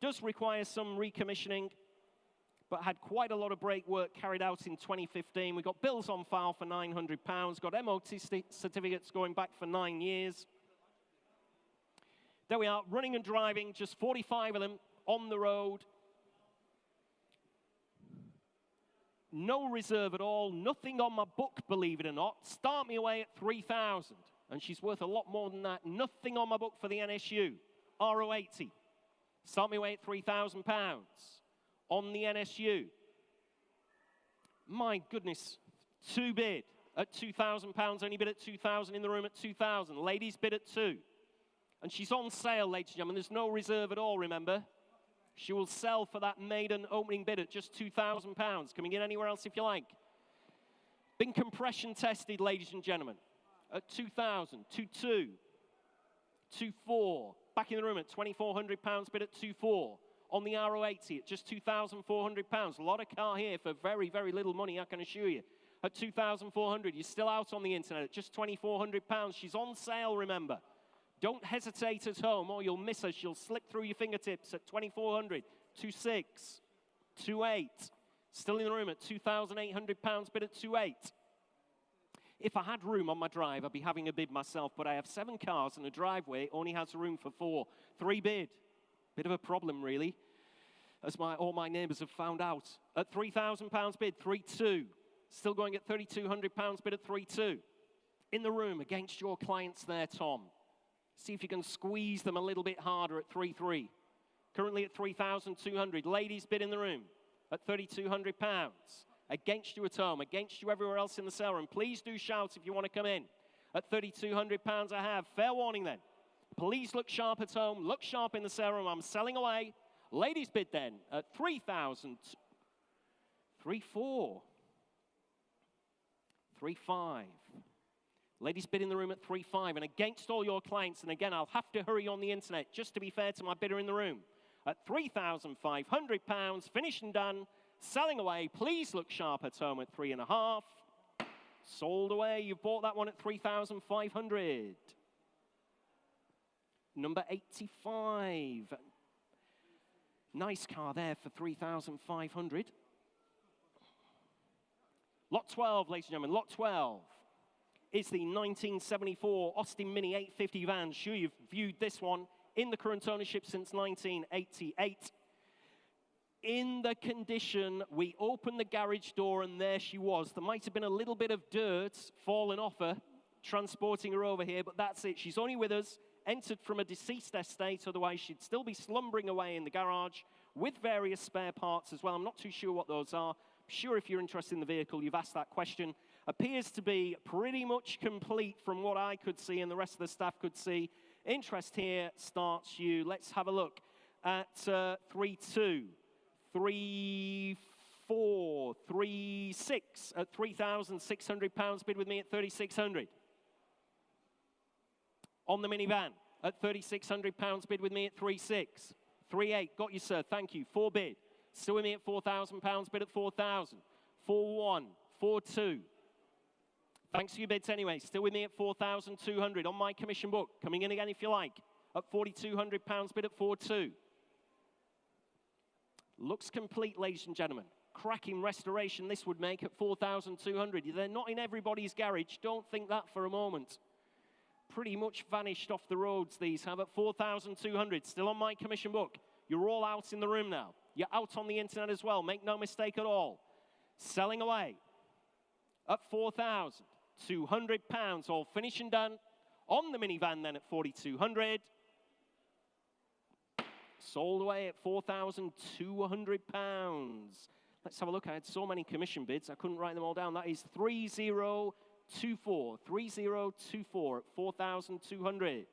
Speaker 2: Does require some recommissioning, but had quite a lot of brake work carried out in 2015. We've got bills on file for £900. Got MOT certificates going back for 9 years. There we are, running and driving, just 45 of them on the road. No reserve at all, nothing on my book, believe it or not. Start me away at 3,000, and she's worth a lot more than that. Nothing on my book for the NSU, R080. Start me away at £3,000. On the NSU. My goodness, 2 bid at £2,000, only bid at 2,000 in the room at 2,000. Ladies bid at 2. And she's on sale, ladies and gentlemen. There's no reserve at all, remember. She will sell for that maiden opening bid at just £2,000. Coming in anywhere else if you like. Been compression tested, ladies and gentlemen, at 2,000, 2,2, 2,4. Back in the room at £2,400, bid at 2,4. On the RO80 at just £2,400. A lot of car here for very, very little money, I can assure you. At 2,400, you're still out on the internet at just £2,400. She's on sale, remember. Don't hesitate at home or you'll miss her. She'll slip through your fingertips at 2,400, 2,6, 2,8. Still in the room at £2,800, bid at 2,8. If I had room on my drive, I'd be having a bid myself, but I have 7 cars and a driveway only has room for 4. 3 bid. Bit of a problem, really, as all my neighbours have found out. At £3,000 bid, 3,2. Still going at £3,200 bid at 3,2. In the room against your clients there, Tom. See if you can squeeze them a little bit harder at 3,3. Currently at 3,200. Ladies bid in the room at £3,200. Against you at home, against you everywhere else in the sale room. Please do shout if you want to come in. At £3,200 I have. Fair warning then. Please look sharp at home. Look sharp in the sale room. I'm selling away. Ladies bid then at 3,000. 3,4. 3,5. Ladies bid in the room at 3,5. And against all your clients, and again, I'll have to hurry on the internet just to be fair to my bidder in the room. At £3,500, finished and done. Selling away. Please look sharp at home at 3,5. Sold away. You've bought that one at 3,500. Number 85. Nice car there for 3,500. Lot 12, ladies and gentlemen, lot 12 is the 1974 Austin Mini 850 van. Sure, you've viewed this one in the current ownership since 1988. In the condition, we opened the garage door and there she was. There might have been a little bit of dirt falling off her, transporting her over here, but that's it. She's only with us, entered from a deceased estate, otherwise she'd still be slumbering away in the garage with various spare parts as well. I'm not too sure what those are. I'm sure if you're interested in the vehicle, you've asked that question. Appears to be pretty much complete from what I could see and the rest of the staff could see. Interest here starts you. Let's have a look at 3,2, 3,4, 3,6 at £3,600. Bid with me at 3,600. On the minivan at £3,600. Bid with me at 3,6. 3,8. Got you, sir. Thank you. 4 bid. Still with me at £4,000. Bid at 4,000. 4,1. 4,2. Thanks for your bids anyway. Still with me at 4,200 on my commission book. Coming in again if you like. At £4,200. Bid at 4,2. Looks complete, ladies and gentlemen. Cracking restoration this would make at 4,200. They're not in everybody's garage. Don't think that for a moment. Pretty much vanished off the roads, these have, at 4,200. Still on my commission book. You're all out in the room now. You're out on the internet as well. Make no mistake at all. Selling away at £4,200. All finished and done. On the minivan then at 4,200. Sold away at £4,200. Let's have a look. I had so many commission bids, I couldn't write them all down. That is 3,024. 3,024 at 4,200.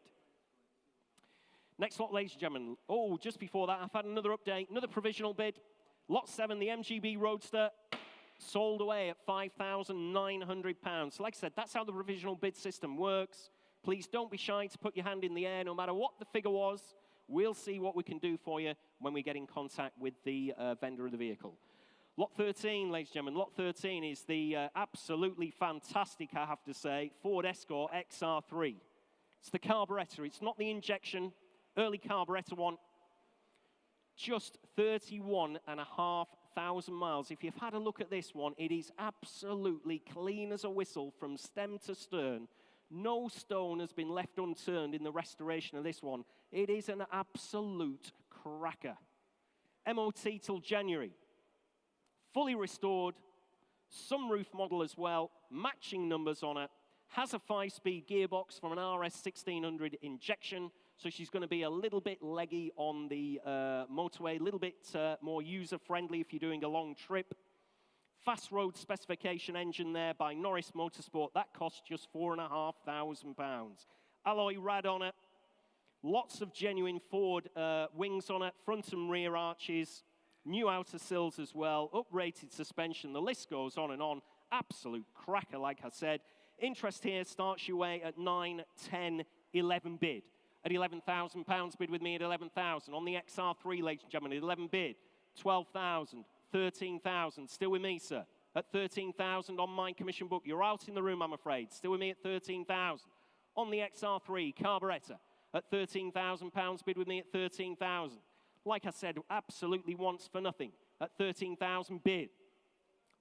Speaker 2: Next lot, ladies and gentlemen. Oh, just before that, I've had another update, another provisional bid. Lot 7, the MGB Roadster, sold away at £5,900. So like I said, that's how the provisional bid system works. Please don't be shy to put your hand in the air, no matter what the figure was. We'll see what we can do for you when we get in contact with the vendor of the vehicle. Lot 13, ladies and gentlemen, lot 13 is the absolutely fantastic, I have to say, Ford Escort XR3. It's the carburetor. It's not the injection, early carburetor one. Just 31,500 miles. If you've had a look at this one, it is absolutely clean as a whistle from stem to stern. No stone has been left unturned in the restoration of this one. It is an absolute cracker. MOT till January. Fully restored. Sunroof model as well. Matching numbers on it. Has a 5-speed gearbox from an RS 1600 injection. So she's going to be a little bit leggy on the motorway, a little bit more user-friendly if you're doing a long trip. Fast road specification engine there by Norris Motorsport. That costs just £4,500. Alloy rad on it. Lots of genuine Ford wings on it, front and rear arches, new outer sills as well, uprated suspension. The list goes on and on. Absolute cracker, like I said. Interest here starts your way at 9, 10, 11 bid. At £11,000 bid with me at 11,000. On the XR3, ladies and gentlemen, at 11 bid, 12,000, 13,000. Still with me, sir. At 13,000 on my commission book. You're out in the room, I'm afraid. Still with me at 13,000. On the XR3, carburettor. At £13,000 bid with me at 13,000. Like I said, absolutely wants for nothing. At 13,000 bid.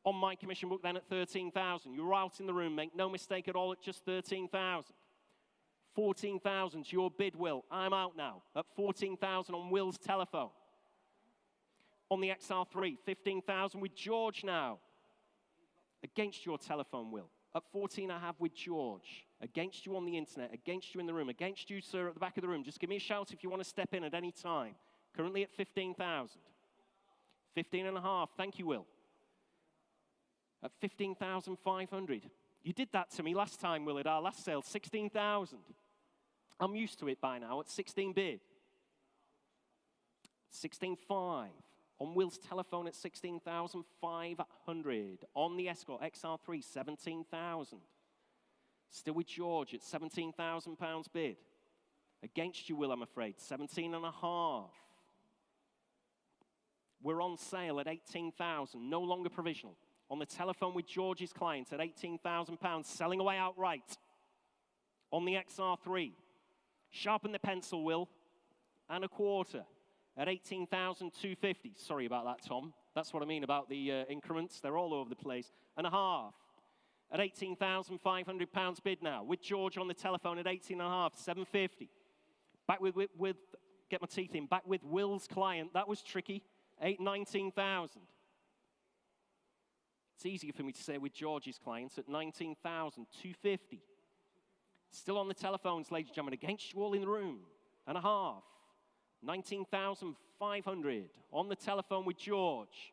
Speaker 2: On my commission book then at 13,000. You're out in the room, make no mistake at all, at just 13,000. 14,000 's your bid, Will. I'm out now. At 14,000 on Will's telephone. On the XR3, 15,000 with George now. Against your telephone, Will. At 14 I have with George. Against you on the internet, against you in the room, against you, sir, at the back of the room. Just give me a shout if you want to step in at any time. Currently at 15,000. 15.5, thank you, Will. At 15,500. You did that to me last time, Will, at our last sale, 16,000. I'm used to it by now at 16 bid. 16.5. On Will's telephone at 16,500. On the Escort XR3, 17,000. Still with George at £17,000 bid. Against you, Will, I'm afraid, 17.5. We're on sale at 18,000, no longer provisional. On the telephone with George's client at £18,000, selling away outright. On the XR3, sharpen the pencil, Will, and a quarter at 18,250. Sorry about that, Tom. That's what I mean about the increments. They're all over the place. And a half at £18,500 bid now. With George on the telephone at 18.5, 750. Back with, get my teeth in, back with Will's client. That was tricky, 19,000. It's easier for me to say with George's clients at 19,250. Still on the telephones, ladies and gentlemen, against you all in the room. And a half. 19,500 on the telephone with George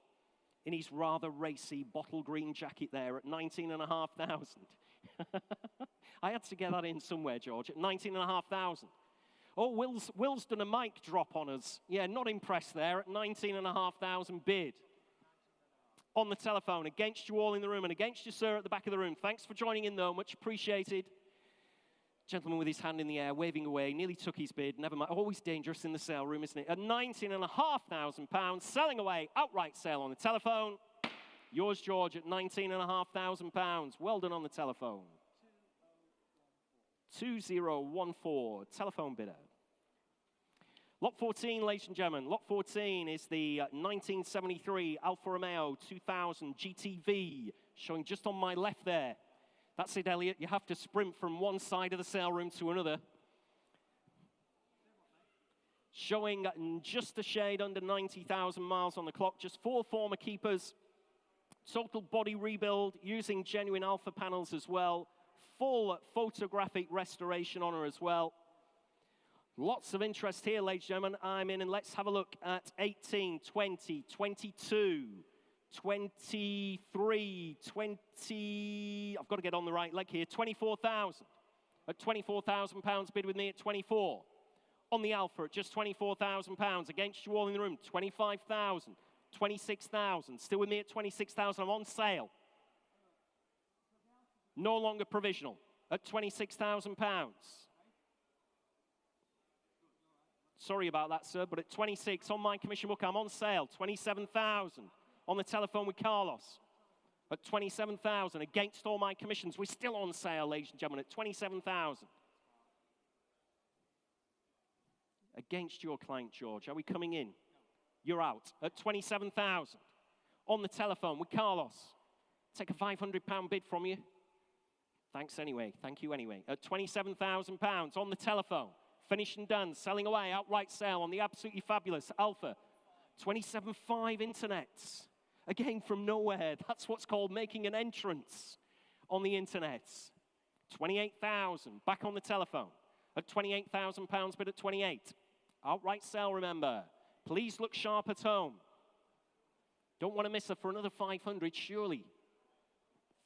Speaker 2: in his rather racy bottle green jacket there at 19,500. I had to get that in somewhere, George, at 19,500. Oh, Will's done a mic drop on us. Yeah, not impressed there at 19,500 bid. On the telephone, against you all in the room and against you, sir, at the back of the room. Thanks for joining in, though. Much appreciated. Gentleman with his hand in the air, waving away, nearly took his bid. Never mind. Always dangerous in the sale room, isn't it? At £19,500, selling away, outright sale on the telephone. Yours, George, at £19,500. Well done on the telephone. 2014, telephone bidder. Lot 14, ladies and gentlemen. Lot 14 is the 1973 Alfa Romeo 2000 GTV, showing just on my left there. That's it, Elliot. You have to sprint from one side of the sale room to another. Showing just a shade under 90,000 miles on the clock. Just 4 former keepers. Total body rebuild using genuine Alfa panels as well. Full photographic restoration on her as well. Lots of interest here, ladies and gentlemen. I'm in, and let's have a look at 18, 20, 22. 23, 20, I've got to get on the right leg here, 24,000. At £24,000 bid with me at 24. On the Alpha at just £24,000. Against you all in the room, 25,000, 26,000. Still with me at 26,000. I'm on sale. No longer provisional at £26,000. Sorry about that, sir, but at 26 on my commission book, I'm on sale, 27,000. On the telephone with Carlos at 27,000. Against all my commissions, we're still on sale, ladies and gentlemen, at 27,000. Against your client, George. Are we coming in? You're out at 27,000. On the telephone with Carlos. Take a £500 bid from you. Thanks anyway. Thank you anyway. At £27,000 on the telephone. Finished and done. Selling away. Outright sale on the absolutely fabulous Alpha. 27.5 internets. Again, from nowhere. That's what's called making an entrance on the internet. 28,000. Back on the telephone. at £28,000 bid at 28. Outright sale, remember. Please look sharp at home. Don't want to miss her for another 500, surely.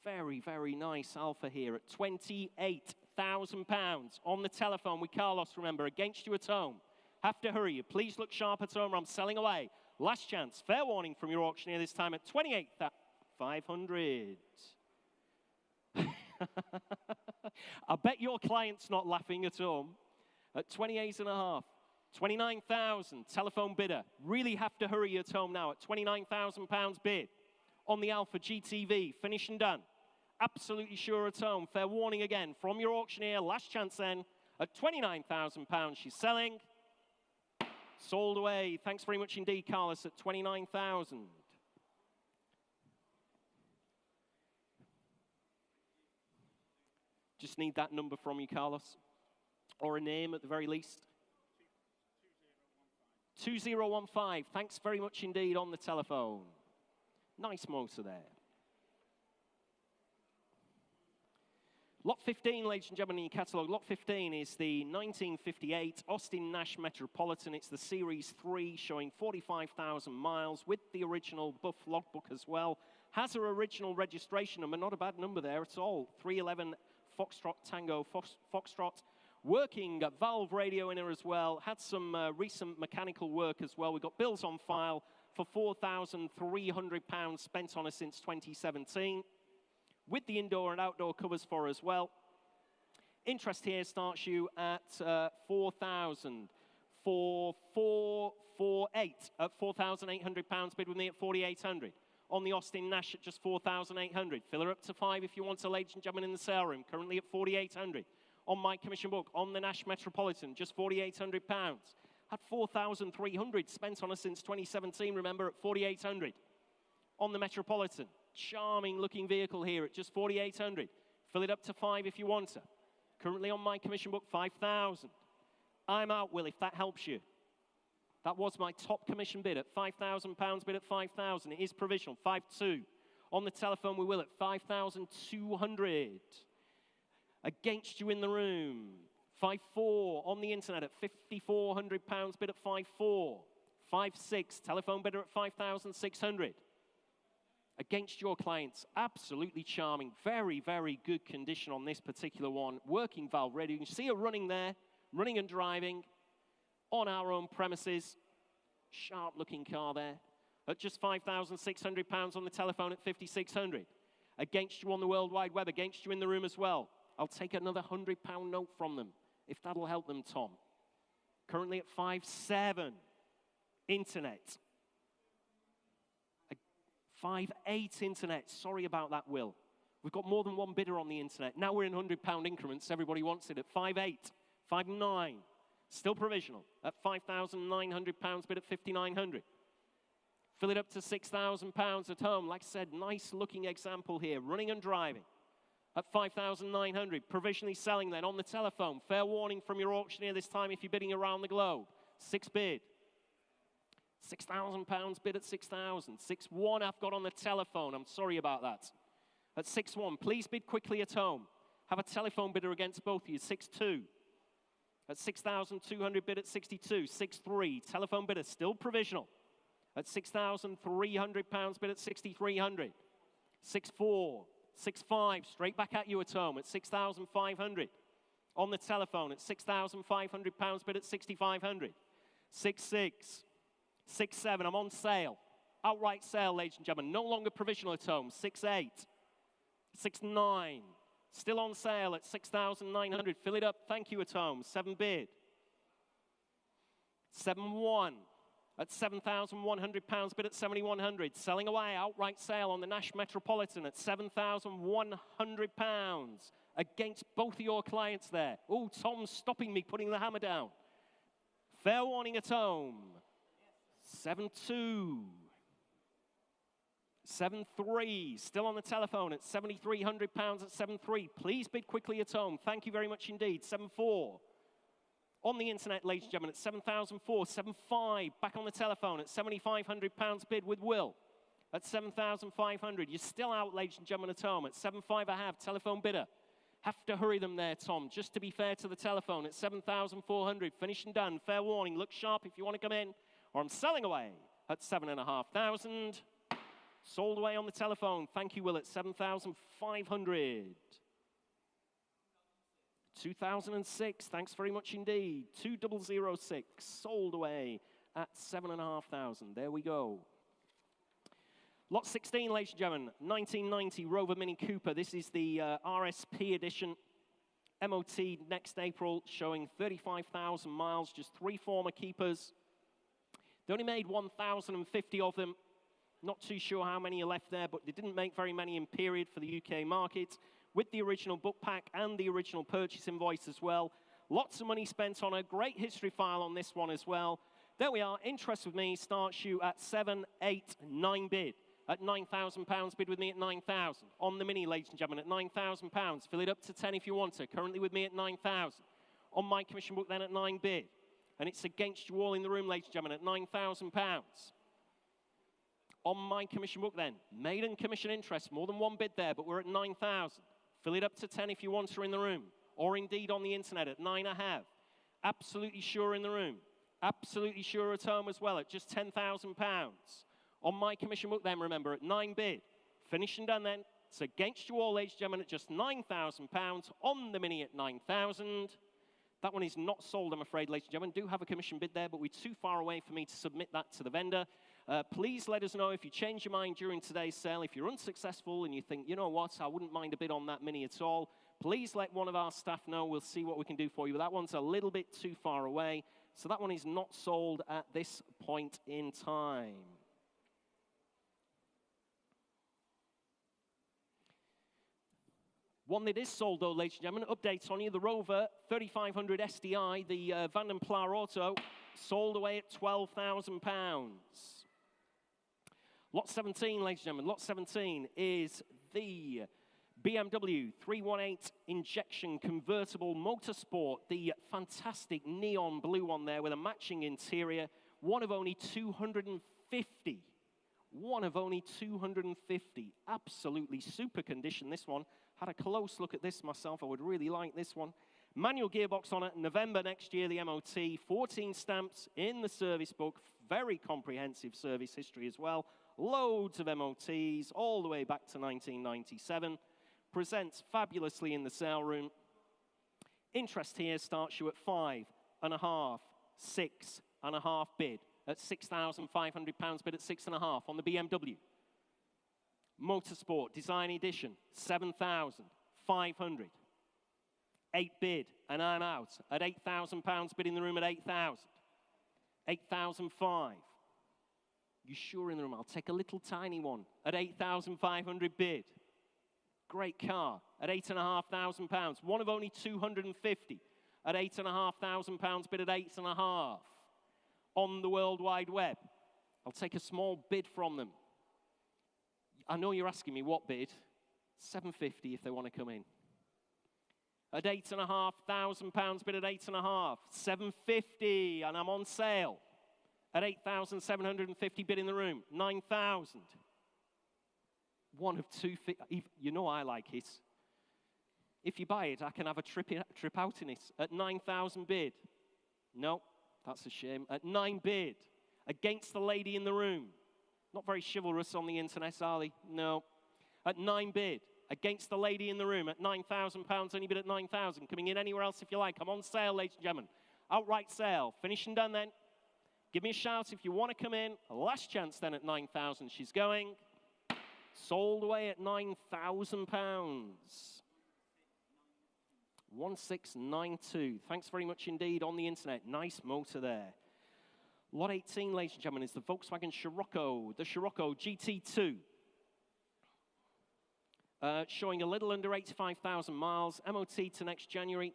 Speaker 2: Very, very nice alpha here at £28,000 on the telephone with Carlos, remember, against you at home. Have to hurry you. Please look sharp at home or I'm selling away. Last chance. Fair warning from your auctioneer this time at 28,500. I bet your client's not laughing at home. At 28.5. 29,000, telephone bidder. Really have to hurry at home now at £29,000 bid on the Alpha GTV. Finished and done. Absolutely sure at home. Fair warning again from your auctioneer. Last chance then at £29,000. She's selling. Sold away. Thanks very much indeed, Carlos, at 29,000. Just need that number from you, Carlos. Or a name at the very least. 2015. Thanks very much indeed on the telephone. Nice motor there. Lot 15, ladies and gentlemen, in your catalogue. Lot 15 is the 1958 Austin Nash Metropolitan. It's the Series 3, showing 45,000 miles with the original buff logbook as well. Has her original registration number, not a bad number there at all. 311 Foxtrot Tango Foxtrot. Working valve radio in her as well. Had some recent mechanical work as well. We've got bills on file for £4,300 spent on her since 2017. With the indoor and outdoor covers for her as well. Interest here starts you at 4,000. For 448 at £4,800 bid with me at 4,800. On the Austin Nash at just 4,800. Fill her up to 5 if you want to, ladies and gentlemen, in the sale room. Currently at 4,800. On my commission book, on the Nash Metropolitan, just £4,800. Had 4,300 spent on her since 2017, remember, at 4,800. On the Metropolitan, charming looking vehicle here at just 4,800. Fill it up to 5 if you want her. Currently on my commission book, 5,000. I'm out, Will, if that helps you. That was my top commission bid at £5,000 bid at 5,000. It is provisional, 5,2. On the telephone, we will at 5,200. Against you in the room, 5,400 on the internet at £5,400 bid at 5,400. 5,600, telephone bidder at 5,600. Against your clients, absolutely charming, very, very good condition on this particular one. Working valve ready. You can see her running there, running and driving on our own premises. Sharp looking car there at just £5,600 on the telephone at 5,600. Against you on the World Wide Web, against you in the room as well. I'll take another £100 note from them, if that'll help them, Tom. Currently at 5,700. Internet. 5,800 internet. Sorry about that, Will. We've got more than one bidder on the internet. Now we're in £100 increments. Everybody wants it at 5,800. 5,900. Still provisional at £5,900 bid at 5,900. Fill it up to £6,000 at home. Like I said, nice looking example here. Running and driving. At 5,900, provisionally selling then on the telephone. Fair warning from your auctioneer this time if you're bidding around the globe. 6 bid. £6,000 bid at 6,000. 6,100 I've got on the telephone. I'm sorry about that. At 6,100, please bid quickly at home. Have a telephone bidder against both of you. 6,200. At 6,200 bid at 62. 6,300, telephone bidder still provisional. At £6,300 bid at 6,300. 6,400. 6,500, straight back at you at home at 6,500. On the telephone at £6,500 bid at 6,500. 6,600. 6,700, I'm on sale. Outright sale, ladies and gentlemen. No longer provisional at home. 6,800. 6,900. Still on sale at 6,900. Fill it up. Thank you at home. 7 bid. 7,100. At £7,100 bid at 7,100. Selling away, outright sale on the Nash Metropolitan at £7,100 against both of your clients there. Oh, Tom's stopping me putting the hammer down. Fair warning at home. 7,200. 7,300, still on the telephone at £7,300 at 7,300. Please bid quickly at home. Thank you very much indeed. 7,400. On the internet, ladies and gentlemen, at 7,400. 7,500, back on the telephone at £7,500 bid with Will. At 7,500. You're still out, ladies and gentlemen, at home at 7,500 I have. Telephone bidder Have to hurry them there, Tom, just to be fair to the telephone at 7,400. Finished and done. Fair warning. Look sharp if you want to come in. Or I'm selling away at 7,500. Sold away on the telephone. Thank you, Will, at 7,500. 2006. Thanks very much indeed. 2006. Sold away at 7,500. There we go. Lot 16, ladies and gentlemen, 1990 Rover Mini Cooper. This is the RSP edition. MOT next April, showing 35,000 miles, just 3 former keepers. They only made 1,050 of them. Not too sure how many are left there, but they didn't make very many in period for the UK market, with the original book pack and the original purchase invoice as well. Lots of money spent on a great history file on this one as well. There we are. Interest with me starts you at 789 bid. At £9,000, bid with me at 9,000. On the Mini, ladies and gentlemen, at £9,000. Fill it up to 10 if you want to. Currently with me at 9,000. On my commission book then at 9 bid. And it's against you all in the room, ladies and gentlemen, at £9,000. On my commission book then, maiden commission interest, more than 1 bid there, but we're at 9,000. Fill it up to 10 if you want to in the room. Or indeed on the internet at 9.5. Absolutely sure in the room. Absolutely sure at home as well at just £10,000. On my commission book then, remember, at 9 bid. Finished and done then. It's against you all, ladies and gentlemen, at just £9,000. On the Mini at 9,000. That one is not sold, I'm afraid, ladies and gentlemen. Do have a commission bid there, but we're too far away for me to submit that to the vendor. Please let us know if you change your mind during today's sale. If you're unsuccessful and you think, you know what, I wouldn't mind a bid on that Mini at all, please let one of our staff know. We'll see what we can do for you. But that one's a little bit too far away. So that one is not sold at this point in time. One that is sold, though, ladies and gentlemen, updates on you. The Rover 3500 SDI, the Van den Pla Auto, sold away at £12,000. Lot 17, ladies and gentlemen, lot 17 is the BMW 318 injection convertible motorsport, the fantastic neon blue one there with a matching interior. One of only 250. One of only 250. Absolutely super condition, this one. Had a close look at this myself. I would really like this one. Manual gearbox on it. November next year, the MOT. 14 stamps in the service book. Very comprehensive service history as well. Loads of MOTs all the way back to 1997. Presents fabulously in the sale room. Interest here starts you at 5.5, 6.5 bid. At £6,500 bid at 6.5 on the BMW. Motorsport Design Edition, 7,500. 8 bid, and I'm out. At £8,000 bid in the room at 8,000. 8,005. You sure in the room? I'll take a little tiny one at 8,500 bid. Great car at £8,500. One of only 250 at £8,500 bid at 8.5. On the World Wide Web. I'll take a small bid from them. I know you're asking me what bid. £750 if they want to come in. At £8,500 bid at 8.5. £750 and I'm on sale. At 8,750 bid in the room. 9,000. One of 250. You know I like it. If you buy it, I can have a trip out in it. At 9,000 bid. No, that's a shame. At 9 bid. Against the lady in the room. Not very chivalrous on the internet, are they? No. At 9 bid. Against the lady in the room at £9,000, only bid at 9,000. Coming in anywhere else if you like. I'm on sale, ladies and gentlemen. Outright sale. Finished and done then. Give me a shout if you want to come in. Last chance then at 9,000. She's going. Sold away at £9,000. 1692. Thanks very much indeed on the internet. Nice motor there. Lot 18, ladies and gentlemen, is the Volkswagen Scirocco, the Scirocco GT2. Showing a little under 85,000 miles, MOT to next January.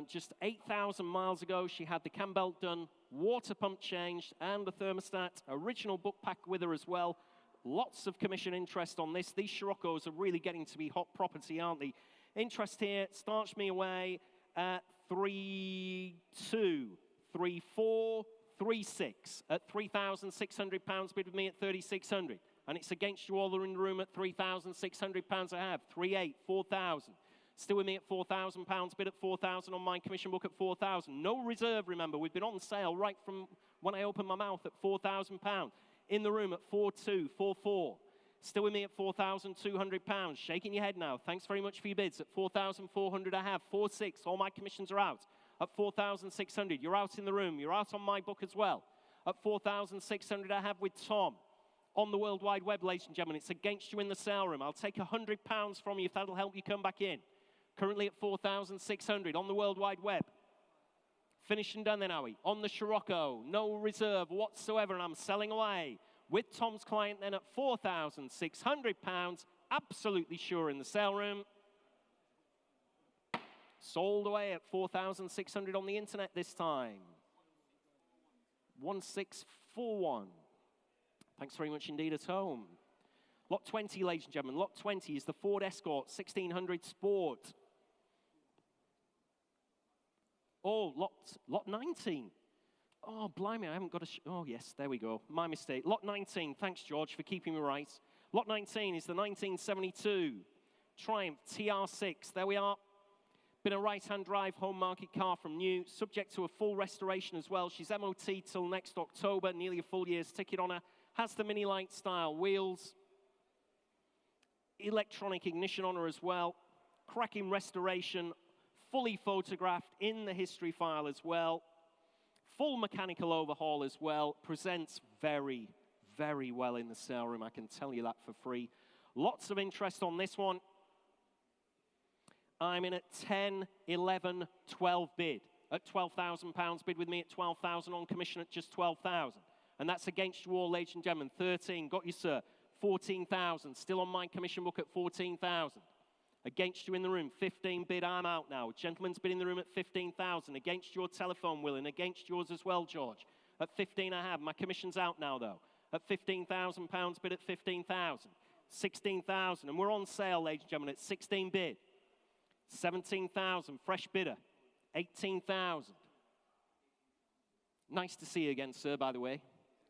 Speaker 2: Just 8,000 miles ago, she had the cam belt done, water pump changed, and the thermostat. Original book pack with her as well. Lots of commission interest on this. These Sciroccos are really getting to be hot property, aren't they? Interest here starts me away at 3.2. 3.4, 3.6 at £3,600 bid with me at 3,600. And it's against you all in the room at £3,600 I have. 3,800, 4,000. Still with me at £4,000, bid at 4,000 on my commission book at 4,000. No reserve, remember. We've been on sale right from when I opened my mouth at £4,000. In the room at 4,200, 4,400. Still with me at £4,200. Shaking your head now. Thanks very much for your bids. At 4,400 I have. 4,600. All my commissions are out. At 4,600. You're out in the room. You're out on my book as well. At 4,600 I have with Tom. On the World Wide Web, ladies and gentlemen. It's against you in the sale room. I'll take £100 from you if that'll help you come back in. Currently at 4,600 on the World Wide Web. Finished and done then, are we? On the Scirocco. No reserve whatsoever, and I'm selling away. With Tom's client then at £4,600, absolutely sure in the sale room. Sold away at 4,600 on the internet this time. 1641. Thanks very much indeed at home. Lot 20, ladies and gentlemen. Lot 20 is the Ford Escort 1600 Sport. Oh, lot 19. Oh, blimey, I haven't got a... oh, yes, there we go. My mistake. Lot 19. Thanks, George, for keeping me right. Lot 19 is the 1972 Triumph TR6. There we are. Been a right-hand drive home market car from new, subject to a full restoration as well. She's MOT till next October, nearly a full year's ticket on her. Has the mini light style wheels. Electronic ignition on her as well. Cracking restoration, fully photographed in the history file as well. Full mechanical overhaul as well. Presents very, very well in the sale room. I can tell you that for free. Lots of interest on this one. I'm in at 10, 11, 12 bid. At £12,000 bid with me at 12,000 on commission at just 12,000. And that's against you all, ladies and gentlemen. 13, got you, sir. 14,000, still on my commission book at 14,000. Against you in the room, 15 bid, I'm out now. Gentleman's bid in the room at 15,000. Against your telephone, Will, and against yours as well, George. At 15 I have. My commission's out now, though. At £15,000 bid at 15,000. 16,000, and we're on sale, ladies and gentlemen, at 16 bid. 17,000, fresh bidder. 18,000. Nice to see you again, sir, by the way.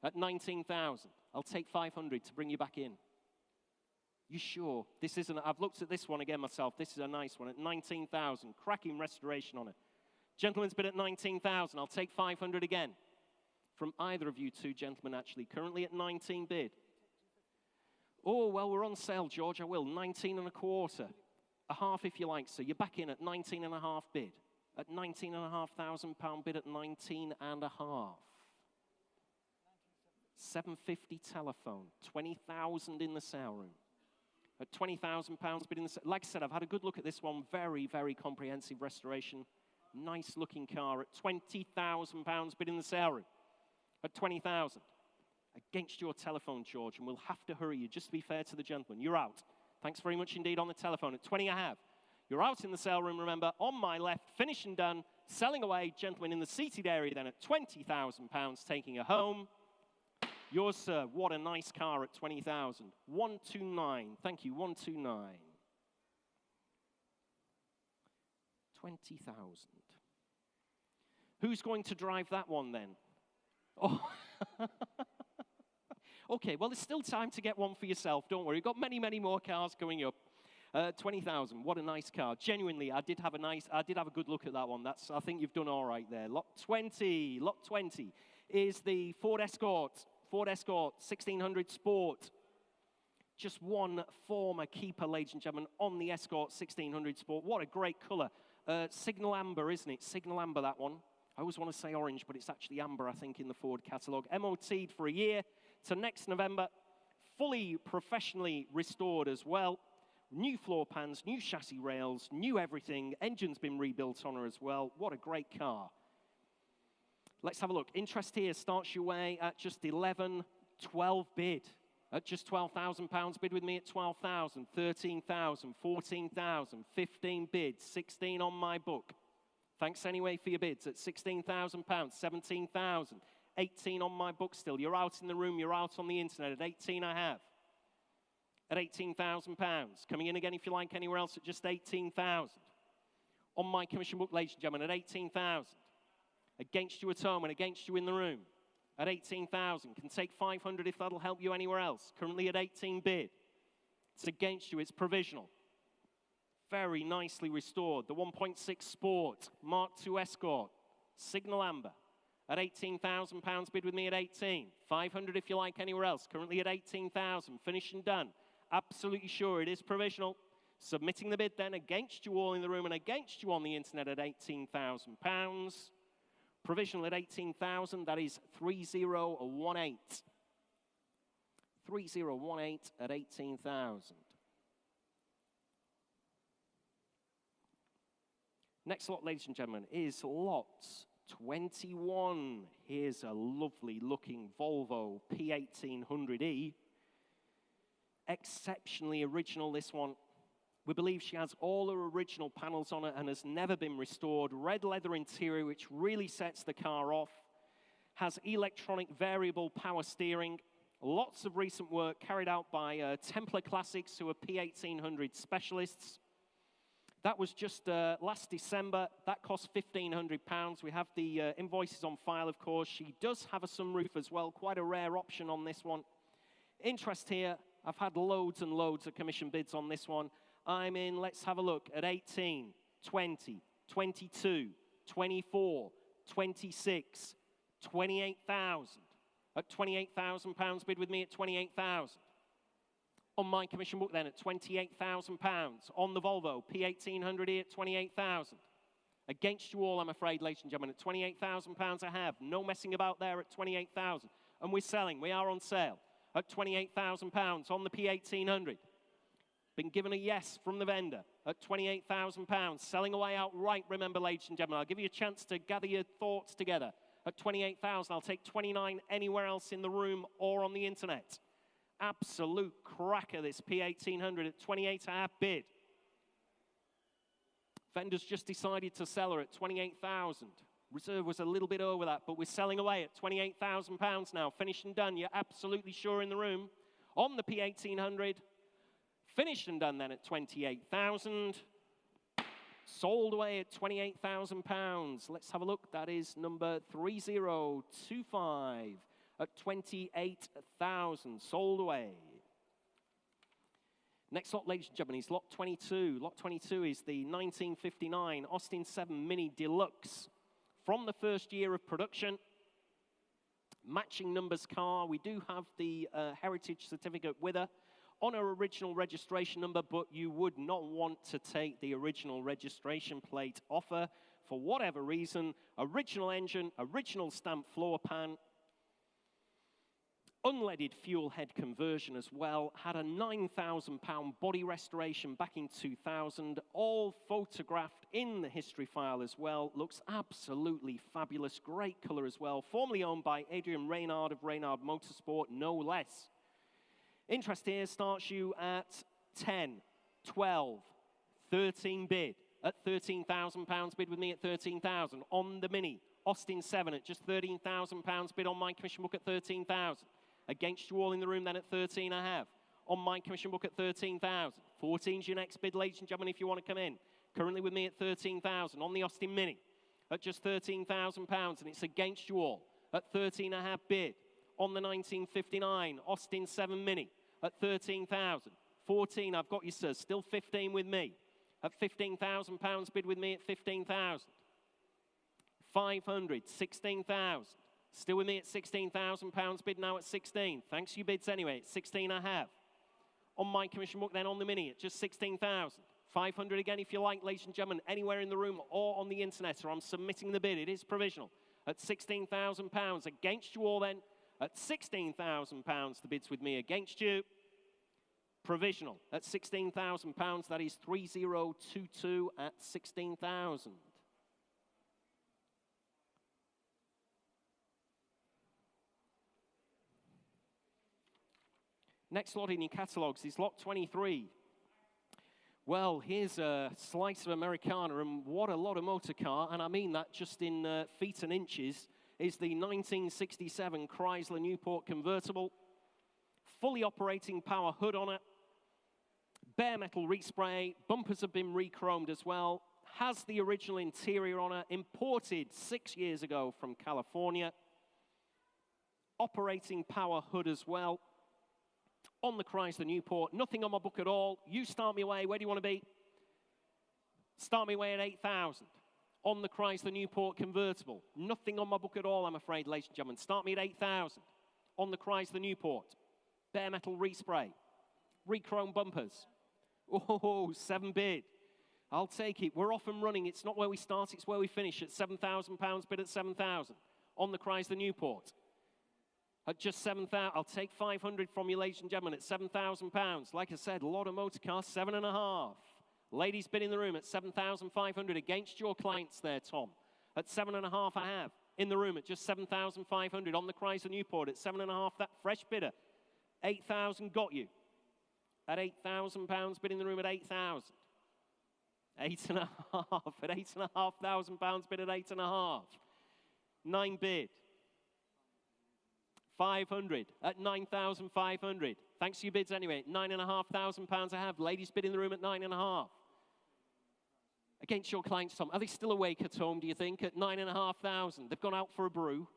Speaker 2: At 19,000, I'll take 500 to bring you back in. You sure? This isn't, I've looked at this one again myself. This is a nice one at 19,000. Cracking restoration on it. Gentleman's bid at 19,000. I'll take 500 again. From either of you two gentlemen, actually. Currently at 19 bid. Oh, well, we're on sale, George. I will. 19 and a quarter. A half if you like, sir. You're back in at 19 and a half bid. At £19,500 bid at 19 and a half. 750 telephone. 20,000 in the sale room. At £20,000 bid in the... like I said, I've had a good look at this one. Very, very comprehensive restoration. Nice looking car at £20,000 bid in the sale room. At 20,000. Against your telephone, George, and we'll have to hurry you, just to be fair to the gentleman. You're out. Thanks very much indeed on the telephone. At 20 I have. You're out in the sale room, remember. On my left, finished and done. Selling away, gentlemen in the seated area then at £20,000, taking her home. Yours, sir. What a nice car at 20,000. 129. Thank you. 129. 20,000. Who's going to drive that one then? Oh. Okay, well, there's still time to get one for yourself. Don't worry. You've got many, many more cars coming up. 20,000. What a nice car. Genuinely, I did have a good look at that one. I think you've done all right there. Lot 20. Lot 20 is the Ford Escort. Ford Escort 1600 Sport. Just one former keeper, ladies and gentlemen, on the Escort 1600 Sport. What a great color. Signal amber, isn't it? Signal amber, that one. I always want to say orange, but it's actually amber, I think, in the Ford catalogue. MOT'd for a year to next November. Fully professionally restored as well. New floor pans, new chassis rails, new everything. Engine's been rebuilt on her as well. What a great car. Let's have a look. Interest here starts your way at just 11, 12 bid. At just £12,000 bid with me at 12,000, 13,000, 14,000, 15 bids, 16 on my book. Thanks anyway for your bids at £16,000, 17,000, 18 on my book still. You're out in the room, you're out on the internet. At 18 I have. At £18,000. Coming in again if you like anywhere else at just 18,000. On my commission book, ladies and gentlemen, at 18,000. Against you at home and against you in the room. at 18,000. Can take 500 if that'll help you anywhere else. Currently at 18 bid. It's against you, it's provisional. Very nicely restored. The 1.6 Sport, Mark II Escort, Signal Amber at £18,000 bid with me at 18. 500 if you like anywhere else. Currently at 18,000. Finished and done. Absolutely sure it is provisional. Submitting the bid then against you all in the room and against you on the internet at £18,000. Provisional at 18,000. That is 3018. 3018 at 18,000. Next lot, ladies and gentlemen, is lot 21. Here's a lovely looking Volvo P1800E. Exceptionally original, this one. We believe she has all her original panels on it and has never been restored. Red leather interior, which really sets the car off. Has electronic variable power steering. Lots of recent work carried out by Templar Classics, who are P1800 specialists. That was just last December. That cost £1,500. We have the invoices on file, of course. She does have a sunroof as well. Quite a rare option on this one. Interest here. I've had loads and loads of commission bids on this one. I'm in, let's have a look, at 18, 20, 22, 24, 26, 28,000. At £28,000 bid with me at 28,000. On my commission book then at £28,000. On the Volvo P1800E at 28,000. Against you all, I'm afraid, ladies and gentlemen, at £28,000 I have. No messing about there at 28,000. And we're selling, we are on sale at £28,000 on the P1800. Been given a yes from the vendor at £28,000. Selling away outright, remember, ladies and gentlemen. I'll give you a chance to gather your thoughts together. At 28,000, I'll take 29 anywhere else in the room or on the internet. Absolute cracker, this P1800 at 28 I have bid. Vendor's just decided to sell her at 28,000. Reserve was a little bit over that, but we're selling away at £28,000 now. Finished and done, you're absolutely sure in the room. On the P1800, finished and done then at 28,000. Sold away at £28,000. Let's have a look. That is number 3025 at 28,000. Sold away. Next lot, ladies and gentlemen, is lot 22. Lot 22 is the 1959 Austin 7 Mini Deluxe. From the first year of production. Matching numbers car. We do have the heritage certificate with her. On her original registration number, but you would not want to take the original registration plate off her for whatever reason. Original engine, original stamp floor pan, unleaded fuel head conversion as well. Had a £9,000 body restoration back in 2000, all photographed in the history file as well. Looks absolutely fabulous, great color as well. Formerly owned by Adrian Reynard of Reynard Motorsport, no less. Interest here starts you at 10, 12, 13 bid. At £13,000 bid with me at 13,000. On the Mini, Austin 7 at just £13,000 bid on my commission book at 13,000. Against you all in the room then at 13 I have. On my commission book at 13,000. 14's your next bid, ladies and gentlemen, if you want to come in. Currently with me at 13,000. On the Austin Mini at just £13,000, and it's against you all at 13 I have bid. On the 1959 Austin 7 Mini at 13,000. 14, I've got you, sir. Still 15 with me. At £15,000 bid with me at 15,000. 500, 16,000. Still with me at £16,000 bid now at 16. Thanks you bids anyway. At 16 I have. On my commission book then on the Mini at just 16,000. 500 again if you like, ladies and gentlemen, anywhere in the room or on the internet, or I'm submitting the bid. It is provisional. At £16,000. Against you all then. At £16,000, the bid's with me against you. Provisional at £16,000. That is 3022 at 16,000. Next lot in your catalogues is lot 23. Well, here's a slice of Americana, and what a lot of motor car, and I mean that just in feet and inches, is the 1967 Chrysler Newport convertible. Fully operating power hood on it. Bare metal respray. Bumpers have been re-chromed as well. Has the original interior on it. Imported 6 years ago from California. operating power hood as well. On the Chrysler Newport, nothing on my book at all. You start me away, where do you want to be? Start me away at 8,000. On the Chrysler Newport convertible, nothing on my book at all, I'm afraid, ladies and gentlemen. Start me at 8,000. On the Chrysler Newport, bare metal respray, re-chrome bumpers. Oh, 7 bid. I'll take it. We're off and running. It's not where we start, it's where we finish at £7,000, bid at 7,000. On the Chrysler Newport. At just 7,000, I'll take 500 from you, ladies and gentlemen, at £7,000. Like I said, a lot of motor cars, 7.5. Ladies bid in the room at 7,500 against your clients there, Tom. At 7.5 I have. In the room at just 7,500. On the Chrysler Newport at 7.5, that fresh bidder. 8,000 got you. At £8,000, bid in the room at 8,000. 8.5 at £8,500, bid at 8.5. 9 bid. 500 at 9,500. Thanks for your bids anyway. £9,500 I have. Ladies bid in the room at 9.5. Against your clients, Tom. Are they still awake at home, do you think? At 9,500. They've gone out for a brew.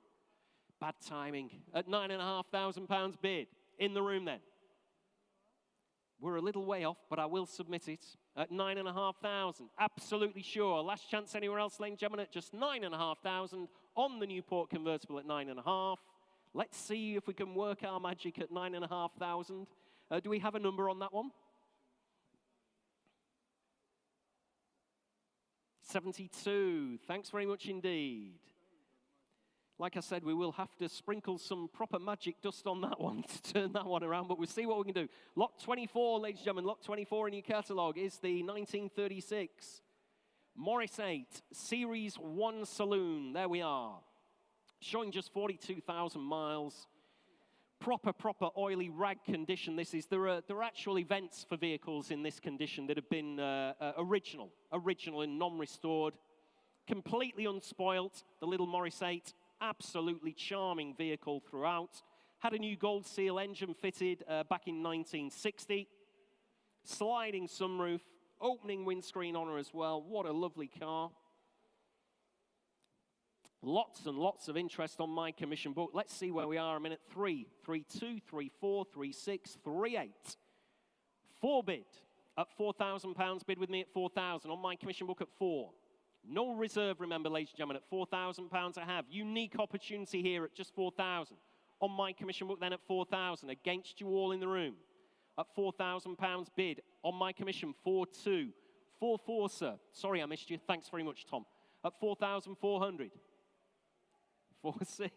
Speaker 2: Bad timing. At £9,500 bid. In the room then. We're a little way off, but I will submit it. At 9,500. Absolutely sure. Last chance anywhere else, ladies and gentlemen, at just 9,500. On the Newport convertible at 9.5. Let's see if we can work our magic at 9,500. Do we have a number on that one? 72. Thanks very much indeed. Like I said, we will have to sprinkle some proper magic dust on that one to turn that one around, but we'll see what we can do. Lot 24, ladies and gentlemen, lot 24 in your catalogue is the 1936 Morris 8 Series 1 Saloon. There we are. Showing just 42,000 miles. Proper oily rag condition this is. There are actual events for vehicles in this condition that have been original and non-restored. Completely unspoilt, the little Morris 8. Absolutely charming vehicle throughout. Had a new gold seal engine fitted back in 1960. Sliding sunroof, opening windscreen on her as well. What a lovely car. Lots and lots of interest on my commission book. Let's see where we are a minute. 3, 3-2, 3-4, 3-6, 3-8. 4 bid at £4,000. Bid with me at 4,000 on my commission book at 4. No reserve, remember, ladies and gentlemen, at £4,000 I have. Unique opportunity here at just 4,000. On my commission book then at 4,000. Against you all in the room. At £4,000 bid. On my commission, 4-2. 4-4, sir. Sorry I missed you. Thanks very much, Tom. At 4,400. 4-6.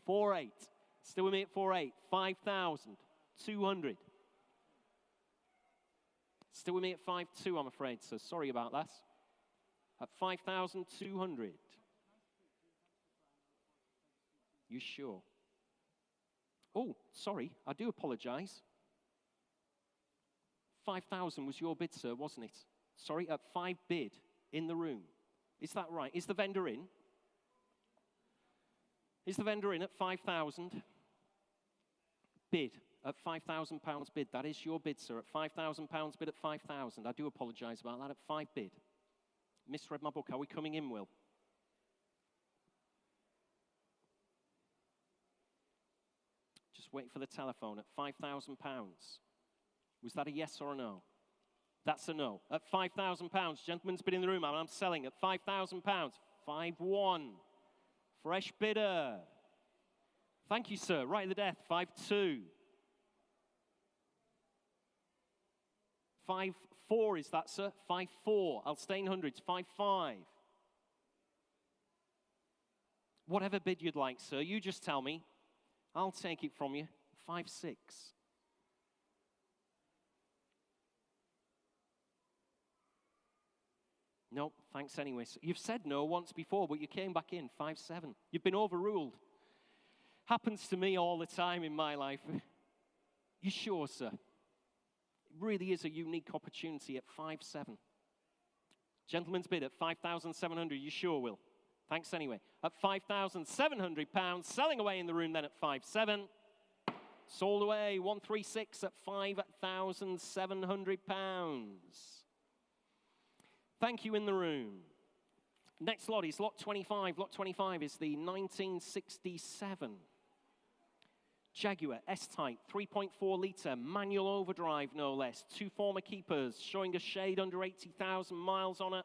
Speaker 2: 4-8. Still with me at 4-8. 5,200. Still with me at 5-2, I'm afraid, so sorry about that. At 5,200. You sure? Oh, sorry, I do apologize. 5,000 was your bid, sir, wasn't it? Sorry, at 5 bid in the room. Is that right? Is the vendor in? Is the vendor in at 5,000? Bid at £5,000 bid. That is your bid, sir. At £5,000 bid at 5,000. I do apologize about that. At 5 bid. Misread my book. Are we coming in, Will? Just wait for the telephone. At £5,000. Was that a yes or a no? That's a no. At £5,000. Gentleman's bid in the room. I'm selling at £5,000. 5-1. Fresh bidder. Thank you, sir. Right at the death. 5-2. 5-4 is that, sir? 5-4. I'll stay in hundreds. 5-5. Whatever bid you'd like, sir. You just tell me. I'll take it from you. 5-6. Nope, thanks anyway. You've said no once before, but you came back in. 5-7. You've been overruled. Happens to me all the time in my life. You sure, sir? It really is a unique opportunity at 5-7. Gentleman's bid at 5,700. You sure, Will? Thanks anyway. At £5,700, selling away in the room then at 5-7. Sold away 136 at £5,700. Thank you in the room. Next lot is lot 25. Lot 25 is the 1967 Jaguar S-Type, 3.4 litre, manual overdrive no less. 2 former keepers, showing a shade under 80,000 miles on it.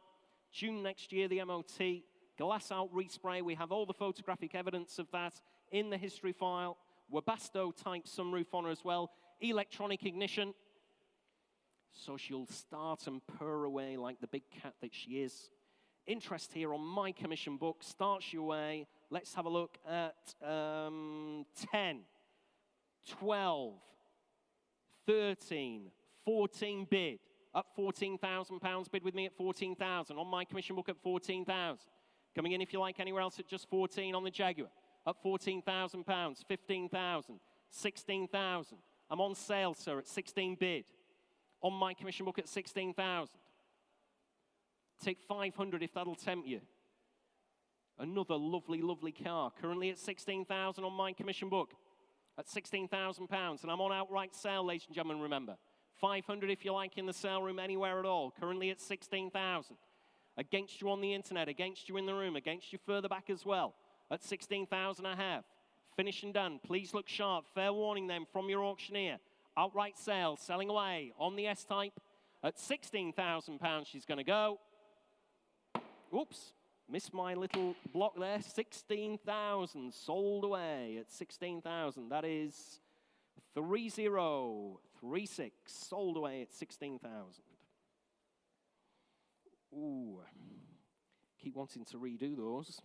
Speaker 2: June next year, the MOT. Glass out respray, we have all the photographic evidence of that in the history file. Webasto type sunroof on her as well. Electronic ignition. So she'll start and purr away like the big cat that she is. Interest here on my commission book starts you away. Let's have a look at 10, 12, 13, 14 bid. Up £14,000 bid with me at 14,000. On my commission book at 14,000. Coming in if you like anywhere else at just 14 on the Jaguar. Up £14,000, 15,000, 16,000. I'm on sale, sir, at 16 bid. On my commission book at 16,000. Take 500 if that'll tempt you. Another lovely, lovely car. Currently at 16,000 on my commission book. At £16,000. And I'm on outright sale, ladies and gentlemen, remember. 500 if you like in the sale room anywhere at all. Currently at 16,000. Against you on the internet, against you in the room, against you further back as well. At 16,000 I have. Finished and done. Please look sharp. Fair warning then from your auctioneer. Outright sale, selling away on the S-Type. At £16,000 she's going to go. Oops, missed my little block there. 16,000 sold away at 16,000. That is 3036 sold away at 16,000. Ooh, keep wanting to redo those.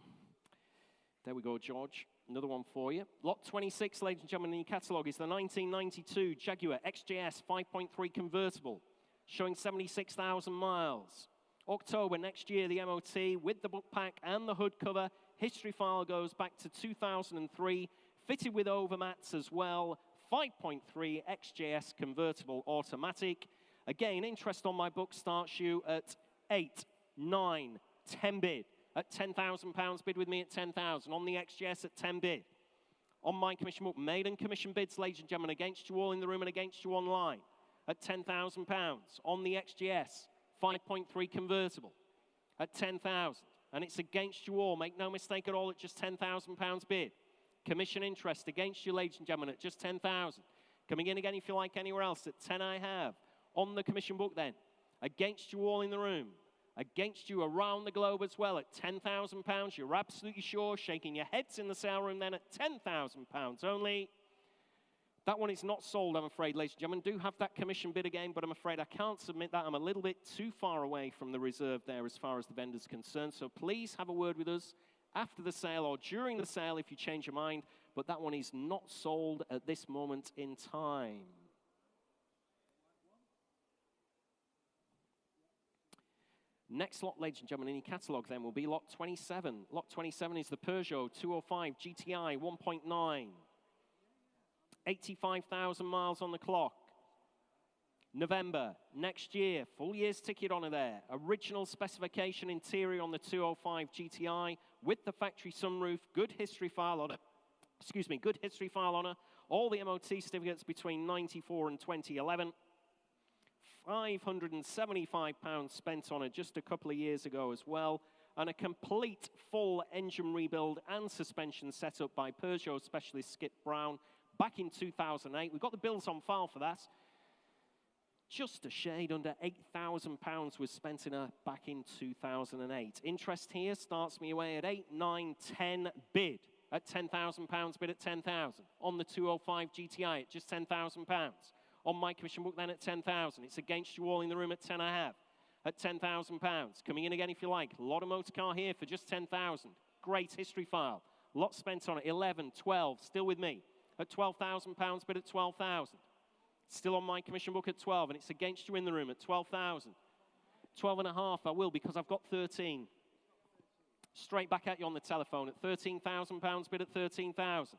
Speaker 2: There we go, George. Another one for you. Lot 26, ladies and gentlemen, in your catalogue is the 1992 Jaguar XJS 5.3 convertible, showing 76,000 miles. October next year, the MOT with the book pack and the hood cover. History file goes back to 2003, fitted with overmats as well. 5.3 XJS convertible automatic. Again, interest on my book starts you at 8, 9, 10 bid. At £10,000 bid with me at 10,000. On the XJS at 10 bid. On my commission book, maiden commission bids, ladies and gentlemen, against you all in the room and against you online. At £10,000. On the XJS, 5.3 convertible. At 10,000. And it's against you all. Make no mistake at all at just £10,000 bid. Commission interest against you, ladies and gentlemen, at just 10,000. Coming in again if you like anywhere else at 10 I have. On the commission book then. Against you all in the room. Against you around the globe as well at £10,000. You're absolutely sure, shaking your heads in the sale room then at £10,000 only. That one is not sold, I'm afraid, ladies and gentlemen. Do have that commission bid again, but I'm afraid I can't submit that. I'm a little bit too far away from the reserve there as far as the vendor's concerned. So please have a word with us after the sale or during the sale if you change your mind. But that one is not sold at this moment in time. Next lot, ladies and gentlemen, in your catalogue then will be lot 27. Lot 27 is the Peugeot 205 GTI 1.9. 85,000 miles on the clock. November next year, full year's ticket on her there. Original specification interior on the 205 GTI with the factory sunroof. Good history file on it. Excuse me, good history file on her. All the MOT certificates between 94 and 2011. £575 spent on it just a couple of years ago as well, and a complete full engine rebuild and suspension set up by Peugeot specialist Skip Brown back in 2008. We've got the bills on file for that. Just a shade under £8,000 was spent in her back in 2008. Interest here starts me away at 8, 9, 10 bid at £10,000 bid at 10,000. On the 205 GTI at just £10,000. On my commission book then at 10,000. It's against you all in the room at 10 I have. At £10,000. Coming in again if you like. A lot of motor car here for just 10,000. Great history file. Lot spent on it. 11, 12. Still with me. At £12,000 bid at 12,000. Still on my commission book at 12. And it's against you in the room at 12,000. 12 and a half I will because I've got 13. Straight back at you on the telephone at £13,000 bid at 13,000.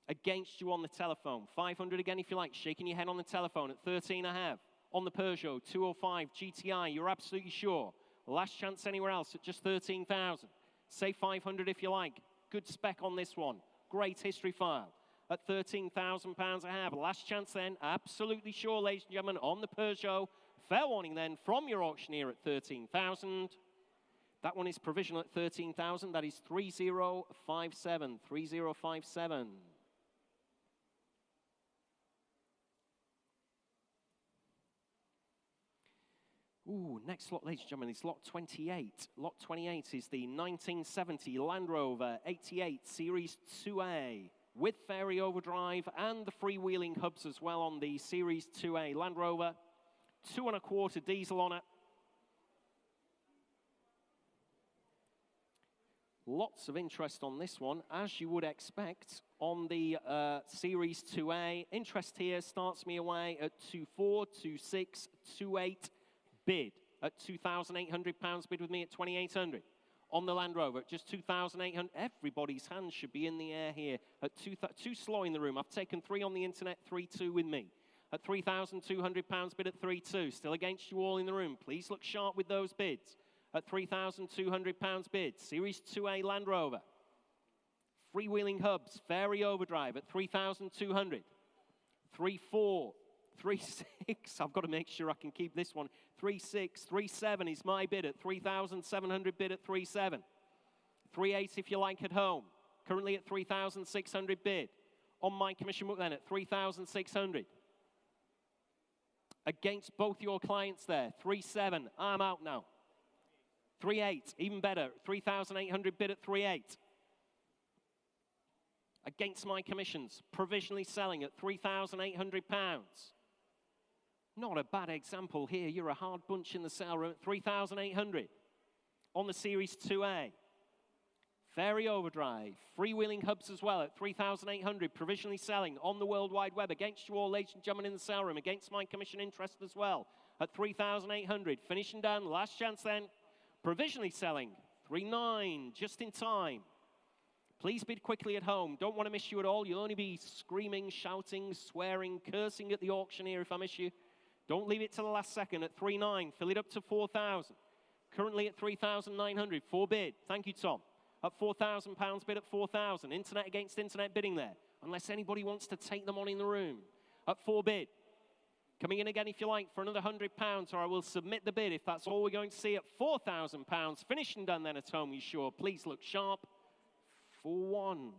Speaker 2: Against you on the telephone. 500 again if you like. Shaking your head on the telephone at 13 I have. On the Peugeot 205 GTI, you're absolutely sure. Last chance anywhere else at just 13,000. Say 500 if you like. Good spec on this one. Great history file. At £13,000 I have. Last chance then. Absolutely sure, ladies and gentlemen, on the Peugeot. Fair warning then from your auctioneer at 13,000. That one is provisional at 13,000. That is 3057. 3057. Ooh, next lot, ladies and gentlemen, is lot 28. Lot 28 is the 1970 Land Rover 88 Series 2A with fairy overdrive and the freewheeling hubs as well on the Series 2A Land Rover. 2 1/4 diesel on it. Lots of interest on this one, as you would expect on the Series 2A. Interest here starts me away at 24, 26, 28 bid at £2,800. Bid with me at 2,800. On the Land Rover at just 2,800. Everybody's hands should be in the air here at too slow in the room. I've taken 3 on the internet, 3-2 with me. At £3,200 bid at 3-2. Still against you all in the room. Please look sharp with those bids. At £3,200 bid. Series 2A Land Rover. Freewheeling hubs, fairy overdrive at 3,200. 3-4, 3-6. I've got to make sure I can keep this one. 3-6, 3-7 is my bid at 3,700 bid at 3-7. 3-8 if you like at home. Currently at 3,600 bid. On my commission book then at 3,600. Against both your clients there. 3-7, I'm out now. 3-8, even better. 3,800 bid at 3-8. Against my commissions, provisionally selling at £3,800. Not a bad example here. You're a hard bunch in the sale room at 3,800. On the Series 2A. Fairy overdrive. Freewheeling hubs as well at 3,800. Provisionally selling on the World Wide Web. Against you all, ladies and gentlemen, in the sale room. Against my commission interest as well at 3,800. Finishing down. Last chance then. Provisionally selling. 3-9. Just in time. Please bid quickly at home. Don't want to miss you at all. You'll only be screaming, shouting, swearing, cursing at the auctioneer if I miss you. Don't leave it to the last second at 3-9. Fill it up to 4,000. Currently at 3,900. 4 bid. Thank you, Tom. At £4,000 bid at 4,000. Internet against internet bidding there. Unless anybody wants to take them on in the room. At 4 bid. Coming in again if you like for another £100, or I will submit the bid if that's all we're going to see at £4,000. Finished and done then at home, you sure. Please look sharp. 4-1.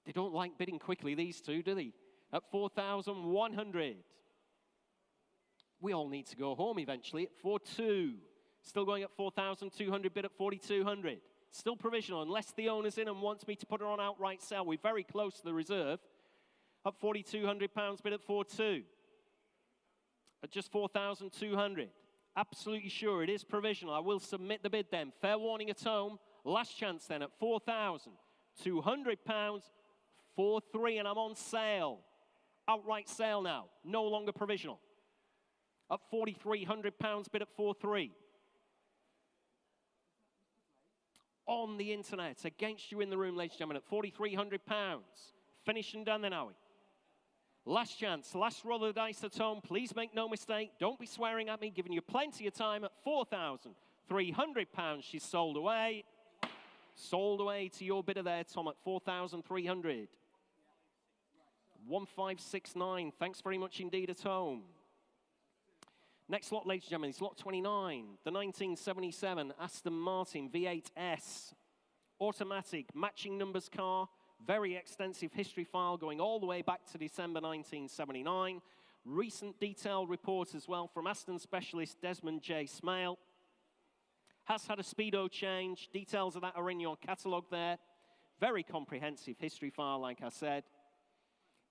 Speaker 2: They don't like bidding quickly, these two, do they? At 4,100. We all need to go home eventually at 4-2. Still going at 4,200, bid at 4,200. Still provisional, unless the owner's in and wants me to put her on outright sale. We're very close to the reserve. At £4,200, bid at 4-2. At just 4,200. Absolutely sure it is provisional. I will submit the bid then. Fair warning at home. Last chance then at £4,200, 4-3, and I'm on sale. Outright sale now, no longer provisional. At £4,300, bid at 4-3. On the internet, against you in the room, ladies and gentlemen, at £4,300. Finished and done then, are we? Last chance, last roll of the dice at home. Please make no mistake. Don't be swearing at me, giving you plenty of time at £4,300. She's sold away. Sold away to your bidder there, Tom, at 4,300. 1569. Thanks very much indeed at home. Next lot, ladies and gentlemen, is lot 29. The 1977 Aston Martin V8S. Automatic, matching numbers car. Very extensive history file going all the way back to December 1979. Recent detailed report as well from Aston specialist Desmond J. Smale. Has had a speedo change. Details of that are in your catalogue there. Very comprehensive history file, like I said.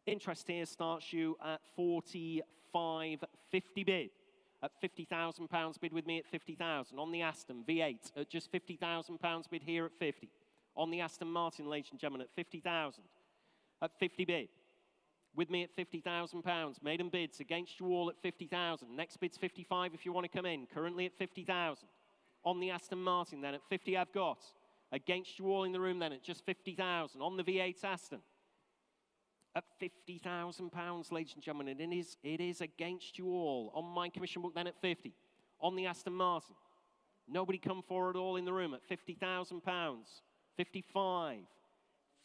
Speaker 2: Interest here starts you at 45.50 bid. At £50,000 bid with me at 50,000. On the Aston V8 at just £50,000 bid here at 50. On the Aston Martin, ladies and gentlemen, at 50,000. At 50 bid. With me at £50,000. Maiden bids against you all at 50,000. Next bid's 55 if you want to come in. Currently at 50,000. On the Aston Martin then at 50 I've got. Against you all in the room then at just 50,000. On the V8 Aston. At £50,000, ladies and gentlemen. And it is against you all. On my commission book then at 50. On the Aston Martin. Nobody come forward all in the room at £50,000. 55.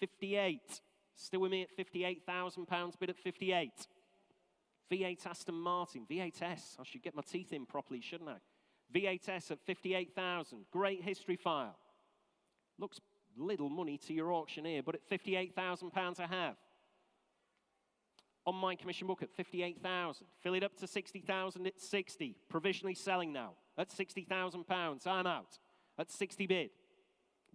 Speaker 2: 58. Still with me at £58,000 bid at 58. V8 Aston Martin. V8S. I should get my teeth in properly, shouldn't I? V8S at 58,000. Great history file. Looks little money to your auctioneer, but at 58,000 I have. On my commission book at 58,000. Fill it up to 60,000 at 60. Provisionally selling now at 60,000 pounds. I'm out at 60 bid.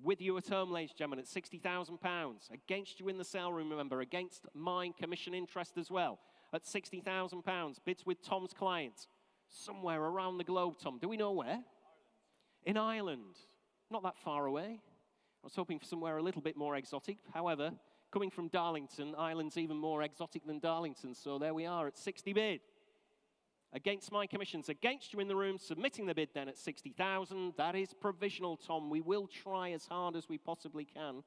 Speaker 2: With you at home, ladies and gentlemen, at 60,000 pounds. Against you in the sale room, remember, against my commission interest as well at 60,000 pounds. Bids with Tom's client. Somewhere around the globe, Tom. Do we know where? In Ireland. Not that far away. I was hoping for somewhere a little bit more exotic. However, coming from Darlington, Ireland's even more exotic than Darlington. So there we are at 60 bid. Against my commissions, against you in the room, submitting the bid then at 60,000. That is provisional, Tom. We will try as hard as we possibly can.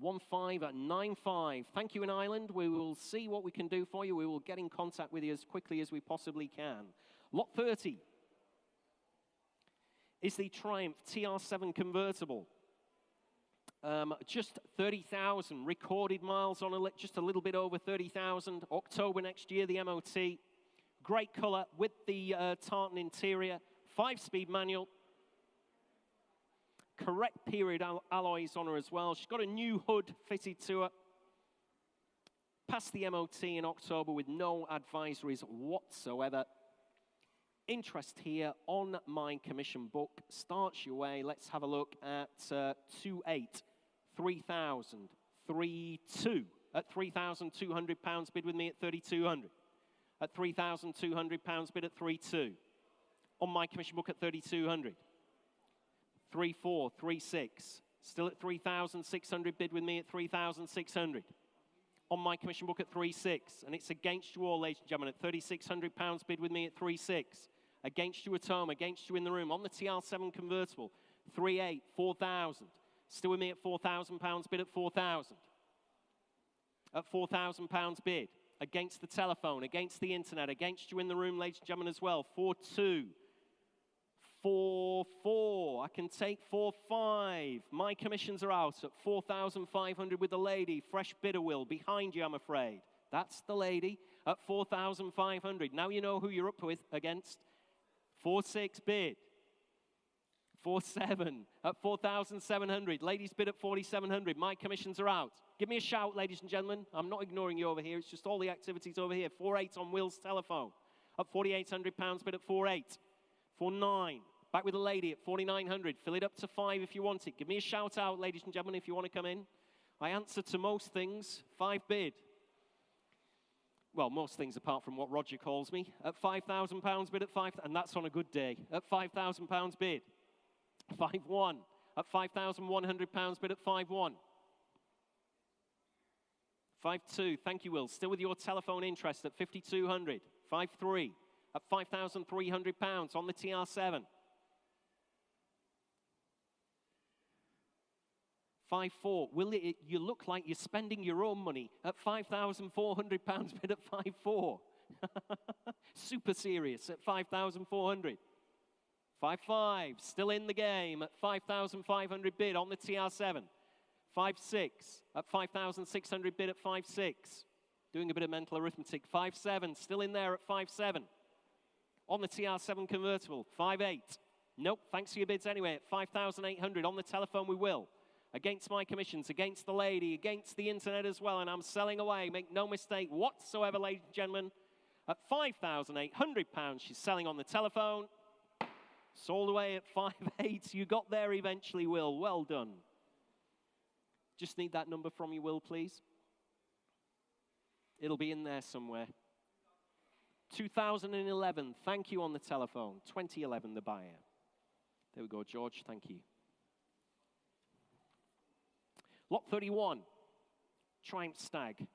Speaker 2: 1595. Thank you in Ireland. We will see what we can do for you. We will get in contact with you as quickly as we possibly can. Lot 30 is the Triumph TR7 convertible. Just 30,000 recorded miles on it, just a little bit over 30,000. October next year, the MOT. Great color with the tartan interior. 5-speed manual. Correct period alloys on her as well. She's got a new hood fitted to her. Passed the MOT in October with no advisories whatsoever. Interest here on my commission book. Starts your way. Let's have a look at 28. 3,000, 3,200 at 3,200 pounds bid with me at 3,200. At 3,200 pounds bid at 3,200. On my commission book at 3,200. 3,400, 3,600. Still at 3,600 bid with me at 3,600. On my commission book at 3,600. And it's against you all, ladies and gentlemen, at 3,600 pounds bid with me at 3,600. Against you at home, against you in the room. On the TR7 convertible, 3,800, 4,000. Still with me at 4,000 pounds bid at 4,000. At 4,000 pounds bid. Against the telephone, against the internet, against you in the room, ladies and gentlemen, as well. 4,200. 4,400. I can take 4,500. My commissions are out at 4,500 with the lady. Fresh bidder will behind you, I'm afraid. That's the lady at 4,500. Now you know who you're up with against. 4,600 bid. 4,700 at 4,700. Ladies bid at 4,700. My commissions are out. Give me a shout, ladies and gentlemen. I'm not ignoring you over here. It's just all the activities over here. 4,800 on Will's telephone. At 4,800 pounds bid at 4,800. 4,900. Back with a lady at 4,900. Fill it up to 5 if you want it. Give me a shout out, ladies and gentlemen, if you want to come in. I answer to most things. 5 bid. Well, most things apart from what Roger calls me. At 5,000 pounds bid at 5,000. And that's on a good day. At 5,000 pounds bid. 5,100 at 5,100 pounds bid at 5,100. 5,200, thank you, Will. Still with your telephone interest at 5,200. 5,300 at 5,300 pounds on the TR7. 5,400, will it, you look like you're spending your own money at 5,400 pounds bid at 5,400. Super serious at 5,400. 5,500, still in the game at 5,500 bid on the TR7. 5,600 at 5,600 bid at 5,600. Doing a bit of mental arithmetic. 5,700, still in there at 5,700. On the TR7 convertible. 5,800. Nope, thanks for your bids anyway at 5,800. On the telephone we will. Against my commissions, against the lady, against the internet as well. And I'm selling away. Make no mistake whatsoever, ladies and gentlemen. At 5,800 pounds, she's selling on the telephone. Sold away at 5,800. You got there eventually, Will. Well done. Just need that number from you, Will, please. It'll be in there somewhere. 2011. Thank you on the telephone. 2011, the buyer. There we go, George. Thank you. Lot 31. Triumph Stag.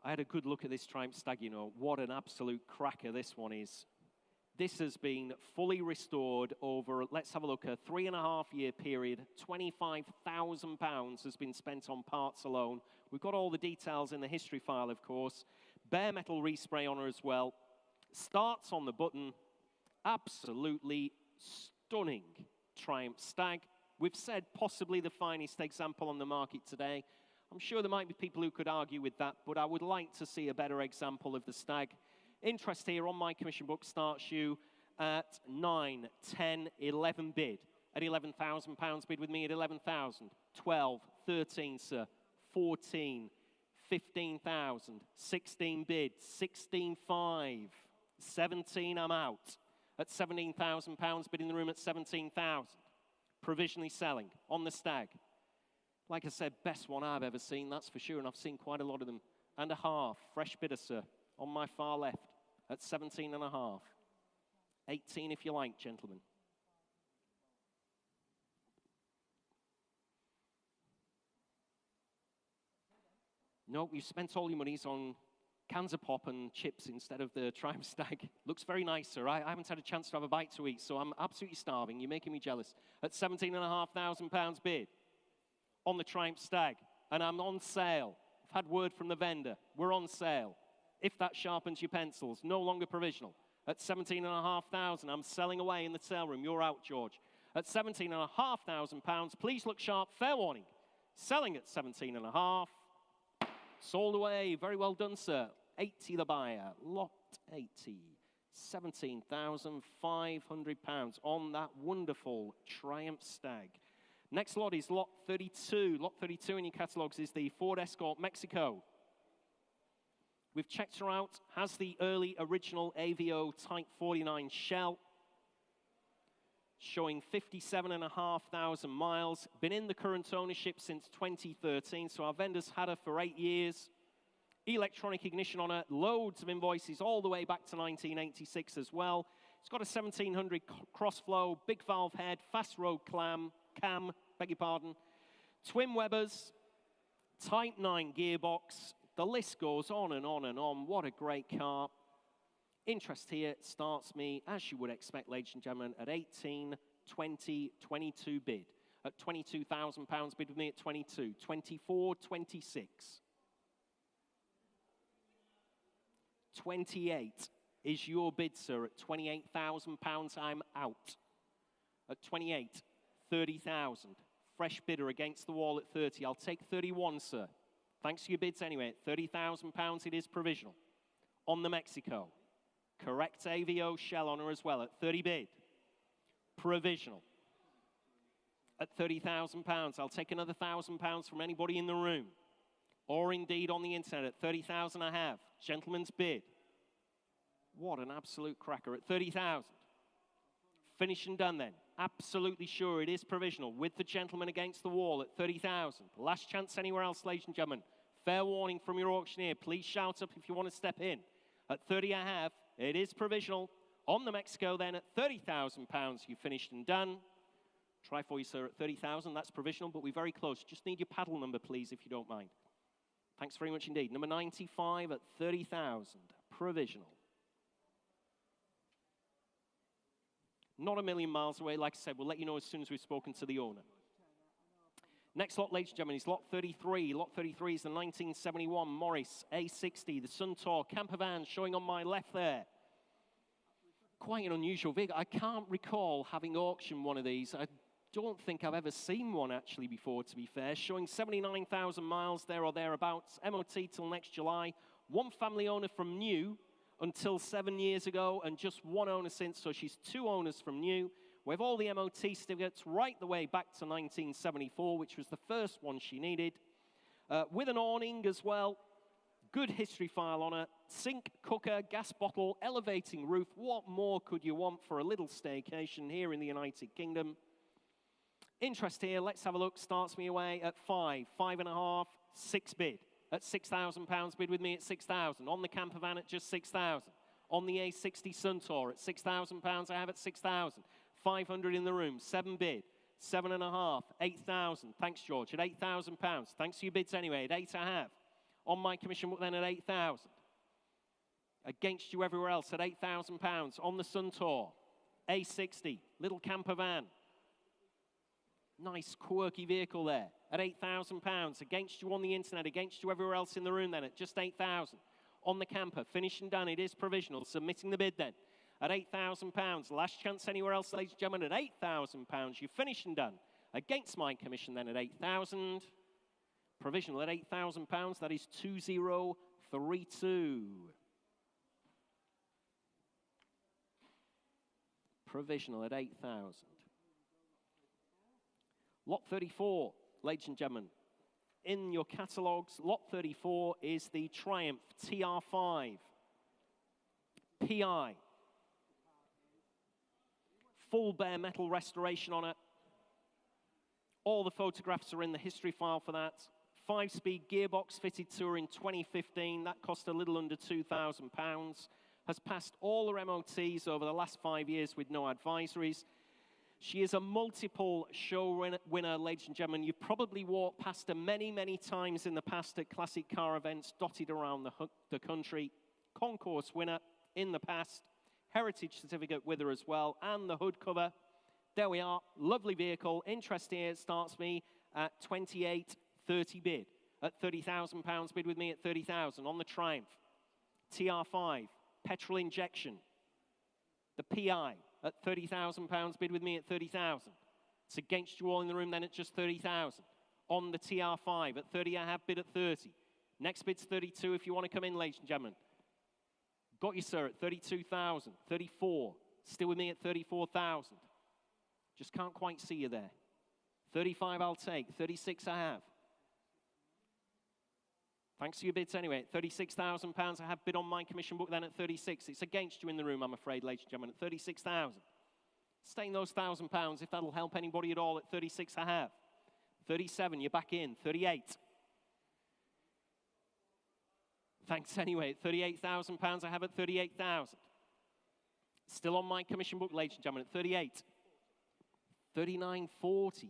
Speaker 2: I had a good look at this Triumph Stag, you know. What an absolute cracker this one is. This has been fully restored over, let's have a look, a 3.5-year period. £25,000 has been spent on parts alone. We've got all the details in the history file, of course. Bare metal respray on her as well. Starts on the button. Absolutely stunning Triumph Stag. We've said possibly the finest example on the market today. I'm sure there might be people who could argue with that, but I would like to see a better example of the Stag. Interest here on my commission book starts you at 9, 10, 11 bid. At £11,000 bid with me at 11,000. 12, 13, sir. 14, 15,000. 16 bid. 16.5. 17, I'm out. At £17,000 bid in the room at 17,000. Provisionally selling on the stag. Like I said, best one I've ever seen, that's for sure, and I've seen quite a lot of them. And a half, fresh bidder, sir, on my far left at 17 and a half. 18 if you like, gentlemen. No, you've spent all your monies on cans of pop and chips instead of the Triumph Stag. Looks very nice, sir. I haven't had a chance to have a bite to eat, so I'm absolutely starving. You're making me jealous. At £17,500 bid on the Triumph Stag, and I'm on sale. I've had word from the vendor. We're on sale. If that sharpens your pencils, no longer provisional. At £17,500, I'm selling away in the sale room. You're out, George. At £17,500, please look sharp. Fair warning. Selling at 17.5. Sold away. Very well done, sir. 80 the buyer. Lot 80. £17,500 on that wonderful Triumph Stag. Next lot is lot 32. Lot 32 in your catalogues is the Ford Escort Mexico. We've checked her out. Has the early original AVO Type 49 shell. Showing 57,500 miles. Been in the current ownership since 2013, so our vendors had her for 8 years. Electronic ignition on her. Loads of invoices all the way back to 1986 as well. It's got a 1700 cross-flow, big valve head, fast road cam, beg your pardon. Twin Webbers, Type 9 gearbox. The list goes on and on and on. What a great car. Interest here starts me, as you would expect, ladies and gentlemen, at 18, 20, 22 bid. At £22,000 bid with me at 22, 24, 26. 28 is your bid, sir. At £28,000, I'm out. At 28, 30,000. Fresh bidder against the wall at 30. I'll take 31, sir. Thanks for your bids anyway. At £30,000, it is provisional. On the Mexico. Correct AVO shell on her as well at 30 bid. Provisional. At £30,000, I'll take another £1,000 from anybody in the room. Or indeed on the internet at 30,000 I have. Gentleman's bid. What an absolute cracker at 30,000. Finish and done then. Absolutely sure it is provisional with the gentleman against the wall at 30,000. Last chance anywhere else, ladies and gentlemen. Fair warning from your auctioneer. Please shout up if you want to step in. At 30 I have. It is provisional. On the Mexico then at £30,000, you finished and done. Try for you, sir, at 30,000. That's provisional, but we're very close. Just need your paddle number, please, if you don't mind. Thanks very much indeed. Number 95 at 30,000. Provisional. Not a million miles away. Like I said, we'll let you know as soon as we've spoken to the owner. Next lot, ladies and gentlemen, is lot 33. Lot 33 is the 1971 Morris A60, the Suntour camper van showing on my left there. Quite an unusual vehicle. I can't recall having auctioned one of these. I don't think I've ever seen one actually before, to be fair. Showing 79,000 miles there or thereabouts. MOT till next July. One family owner from new until 7 years ago, and just one owner since, so she's 2 owners from new. We have all the MOT certificates right the way back to 1974, which was the first one she needed. With an awning as well. Good history file on her. Sink, cooker, gas bottle, elevating roof. What more could you want for a little staycation here in the United Kingdom? Interest here, let's have a look. Starts me away at 5, 5.5, 6 bid. At £6,000 bid with me at 6,000. On the camper van at just 6,000. On the A60 Suntour at £6,000, I have at 6,000. 500 in the room, 7 bid, 7.5, 8,000. Thanks, George, at £8,000. Thanks for your bids anyway, at 8 I have. On my commission book then at 8,000. Against you everywhere else at £8,000. On the Suntour, A60, little camper van. Nice, quirky vehicle there at £8,000. Against you on the internet, against you everywhere else in the room then at just 8,000. On the camper, finished and done, it is provisional. Submitting the bid then at £8,000. Last chance anywhere else, ladies and gentlemen, at £8,000. You finished and done. Against my commission then at 8,000. Provisional at £8,000. That is 2032. provisional at 8,000. Lot 34, ladies and gentlemen. In your catalogues, lot 34 is the Triumph TR5 PI. Full bare metal restoration on it. All the photographs are in the history file for that. 5-speed gearbox fitted to her in 2015. That cost a little under £2,000. Has passed all her MOTs over the last 5 years with no advisories. She is a multiple show winner, ladies and gentlemen. You've probably walked past her many, many times in the past at classic car events dotted around the country. Concourse winner in the past. Heritage certificate with her as well, and the hood cover. There we are, lovely vehicle. Interesting, it starts me at 28.30 bid. At £30,000 bid with me at 30,000 on the Triumph. TR5, petrol injection. The PI at £30,000 bid with me at 30,000. It's against you all in the room then at just 30,000. On the TR5 at 30, I have bid at 30. Next bid's 32 if you want to come in, ladies and gentlemen. Got you, sir, at 32,000. 34. Still with me at 34,000. Just can't quite see you there. 35 I'll take. 36 I have. Thanks for your bids anyway. At £36,000 I have bid on my commission book then at 36. It's against you in the room, I'm afraid, ladies and gentlemen, at 36,000. Staying those £1,000 if that'll help anybody at all at 36 I have. 37, you're back in. 38. Thanks anyway. At £38,000 I have at 38,000. Still on my commission book, ladies and gentlemen, at 38. 39.40.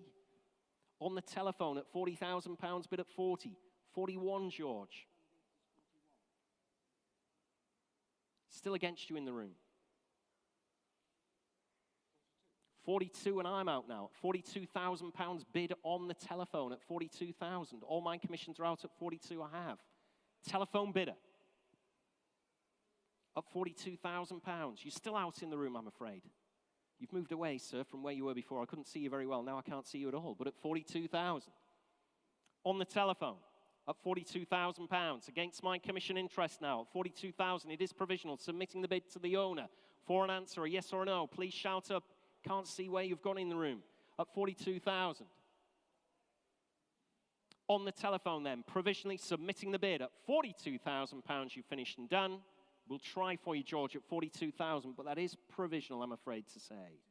Speaker 2: On the telephone at £40,000 bid at 40. 41, George. Still against you in the room. 42 and I'm out now. £42,000 bid on the telephone at 42,000. All my commissions are out at 42 I have. Telephone bidder at £42,000. You're still out in the room, I'm afraid. You've moved away, sir, from where you were before. I couldn't see you very well. Now I can't see you at all. But at 42,000. On the telephone at £42,000. Against my commission interest now at 42,000. It is provisional. Submitting the bid to the owner for an answer, a yes or a no. Please shout up. Can't see where you've gone in the room. At 42,000. On the telephone then, provisionally submitting the bid at £42,000. You've finished and done. We'll try for you, George, at 42,000, but that is provisional, I'm afraid to say.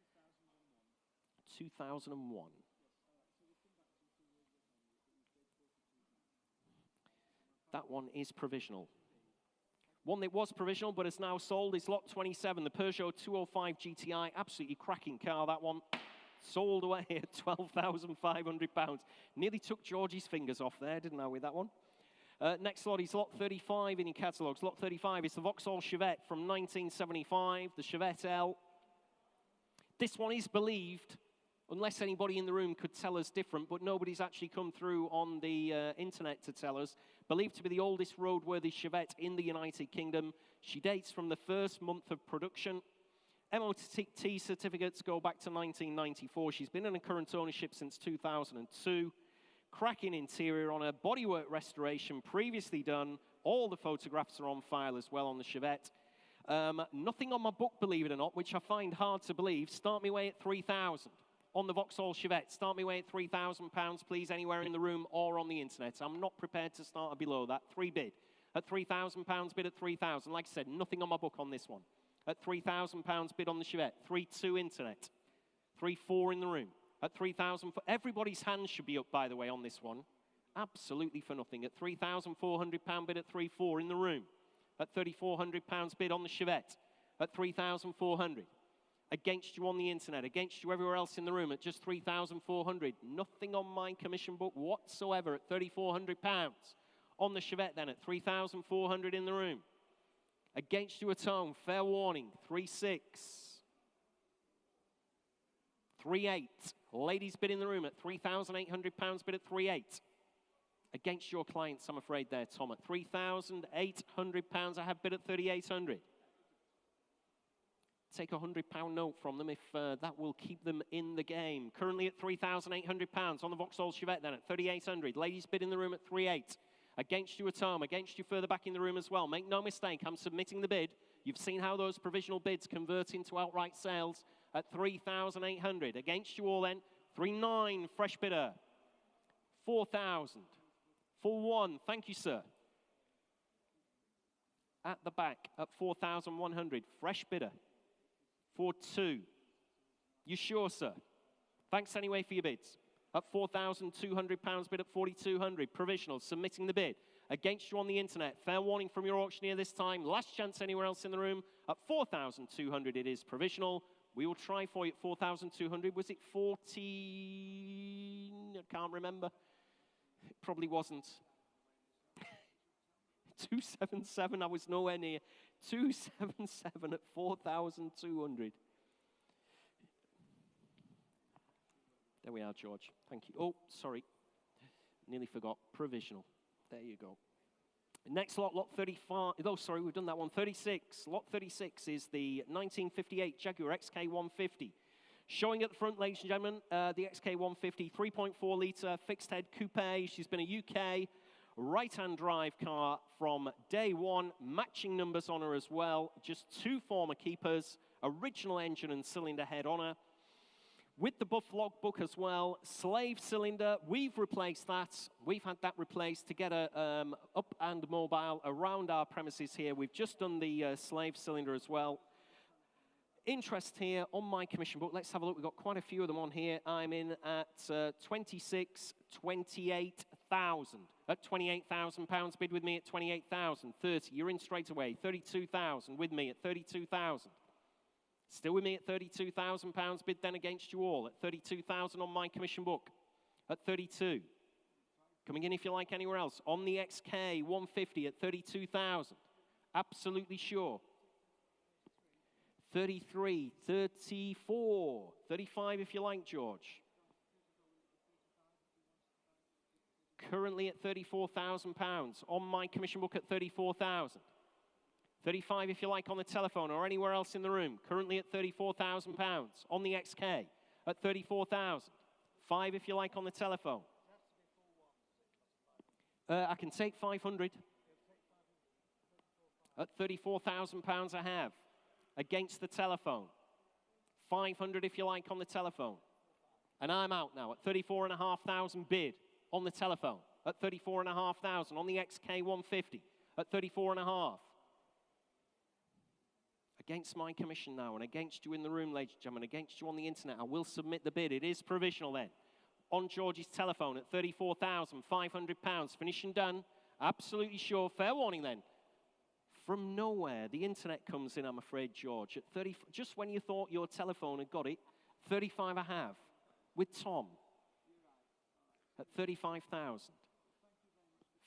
Speaker 2: 2001. That one is provisional. One that was provisional but is now sold is lot 27, the Peugeot 205 GTI. Absolutely cracking car, that one. Sold away at £12,500. Nearly took Georgie's fingers off there, didn't I, with that one? Next lot is lot 35 in your catalogues. Lot 35 is the Vauxhall Chevette from 1975, the Chevette L. This one is believed, unless anybody in the room could tell us different, but nobody's actually come through on the internet to tell us, believed to be the oldest roadworthy Chevette in the United Kingdom. She dates from the first month of production. MOT certificates go back to 1994. She's been in current ownership since 2002. Cracking interior on her, bodywork restoration previously done. All the photographs are on file as well on the Chevette. Nothing on my book, believe it or not, which I find hard to believe. Start me away at 3,000 on the Vauxhall Chevette. Start me away at £3,000, please, anywhere in the room or on the internet. I'm not prepared to start below that. 3 bid at £3,000, bid at 3,000. Like I said, nothing on my book on this one. At £3,000 bid on the Chevette. 3.2 internet. 3.4 in the room. At 3,000, everybody's hands should be up, by the way, on this one. Absolutely for nothing. At £3,400 bid at 3.4 in the room. At £3,400 bid on the Chevette. At 3,400. Against you on the internet. Against you everywhere else in the room at just 3,400. Nothing on my commission book whatsoever at £3,400. On the Chevette then at 3,400 in the room. Against you at home, fair warning, 3.6. 3.8. Ladies bid in the room at £3,800 bid at 3.8. Against your clients, I'm afraid there, Tom. At £3,800, I have bid at 3,800. Take a £100 note from them if that will keep them in the game. Currently at £3,800 on the Vauxhall Chevette then at 3,800. Ladies bid in the room at 3.8. Against you at home, against you further back in the room as well. Make no mistake, I'm submitting the bid. You've seen how those provisional bids convert into outright sales at 3,800. Against you all then, 3,900, fresh bidder. 4,000. 4,100, thank you, sir. At the back at 4,100, fresh bidder. 4,200. You sure, sir? Thanks anyway for your bids. At £4,200 bid at 4,200, provisional, submitting the bid. Against you on the internet, fair warning from your auctioneer this time. Last chance anywhere else in the room. At 4,200, it is provisional. We will try for you at 4,200. Was it 14? I can't remember. It probably wasn't. 277, I was nowhere near. 277 at 4,200. There we are, George. Thank you. Oh, sorry. Nearly forgot. Provisional. There you go. Next lot, lot 35. Oh, sorry, we've done that one. 36. Lot 36 is the 1958 Jaguar XK150. Showing at the front, ladies and gentlemen, the XK150, 3.4 litre fixed head coupe. She's been a UK right-hand drive car from day one. Matching numbers on her as well. Just 2 former keepers. Original engine and cylinder head on her. With the buff logbook as well, slave cylinder, we've replaced that. We've had that replaced to get her up and mobile around our premises here. We've just done the slave cylinder as well. Interest here on my commission book. Let's have a look. We've got quite a few of them on here. I'm in at 28,000. At £28,000, bid with me at 28,000. 30, you're in straight away. 32,000 with me at 32,000. Still with me at £32,000, bid then against you all at 32,000 on my commission book. At 32. Coming in if you like anywhere else. On the XK 150 at 32,000. Absolutely sure. 33, 34, 35 if you like, George. Currently at £34,000 on my commission book at 34,000. 35 if you like on the telephone or anywhere else in the room. Currently at £34,000 on the XK at 34,000. 5 if you like on the telephone. I can take 500. At £34,000 I have. Against the telephone. 500 if you like on the telephone. And I'm out now at 34,500 bid on the telephone. At 34,500 on the XK 150. At 34,500. Against my commission now and against you in the room, ladies and gentlemen, against you on the internet, I will submit the bid. It is provisional then. On George's telephone at £34,500. Finished and done. Absolutely sure. Fair warning then. From nowhere, the internet comes in, I'm afraid, George. At 30, just when you thought your telephone had got it, 35 I have. With Tom. At 35,000.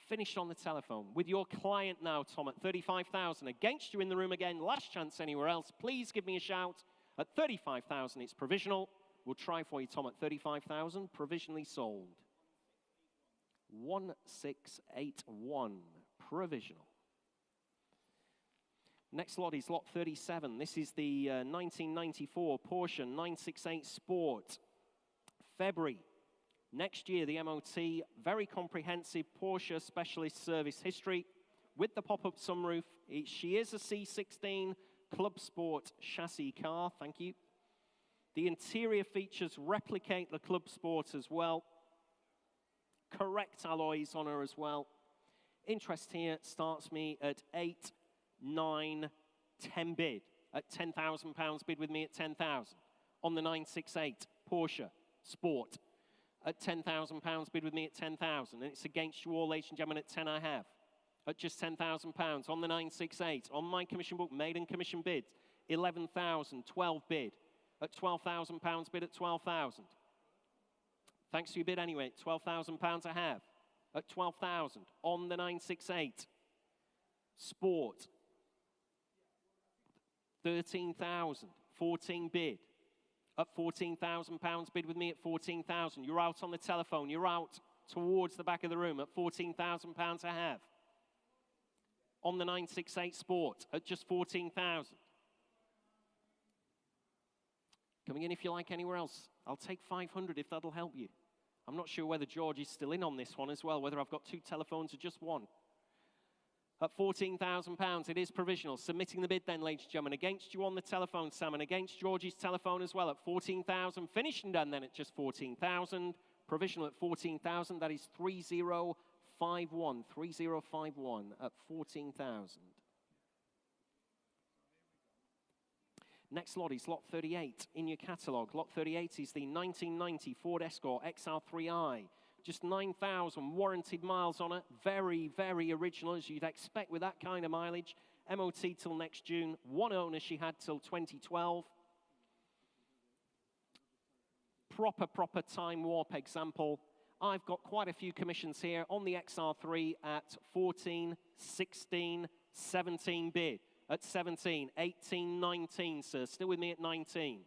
Speaker 2: Finished on the telephone. With your client now, Tom, at 35,000. Against you in the room again. Last chance anywhere else. Please give me a shout. At 35,000, it's provisional. We'll try for you, Tom, at 35,000. Provisionally sold. 1681. Provisional. Next lot is lot 37. This is the 1994 Porsche 968 Sport. February. Next year, the MOT, very comprehensive Porsche specialist service history with the pop-up sunroof. She is a C16 Club Sport chassis car, thank you. The interior features replicate the Club Sport as well. Correct alloys on her as well. Interest here starts me at 8, 9, 10 bid. At £10,000 bid with me at 10,000. On the 968 Porsche Sport. At £10,000 bid with me at 10,000. And it's against you all, ladies and gentlemen, at 10 I have. At just £10,000 on the 968. On my commission book, maiden commission bids. 11,000, 12 bid. At £12,000 bid at 12,000. Thanks for your bid anyway. £12,000 I have. At 12,000 on the 968. Sport. 13,000, 14 bid. At £14,000 bid with me at 14,000. You're out on the telephone. You're out towards the back of the room at £14,000 I have. On the 968 Sport at just 14,000. Coming in if you like anywhere else. I'll take 500 if that'll help you. I'm not sure whether George is still in on this one as well, whether I've got 2 telephones or just one. At £14,000, it is provisional. Submitting the bid then, ladies and gentlemen. Against you on the telephone, Sam, and against George's telephone as well at 14,000. Finishing done then at just 14,000. Provisional at 14,000. That is 3051. 3051 at 14,000. Next lot is lot 38 in your catalogue. Lot 38 is the 1990 Ford Escort XR3i. Just 9,000 warranted miles on it. Very, very original, as you'd expect with that kind of mileage. MOT till next June. One owner she had till 2012. Proper time warp example. I've got quite a few commissions here on the XR3 at 14, 16, 17 bid. At 17, 18, 19, sir. Still with me at 19.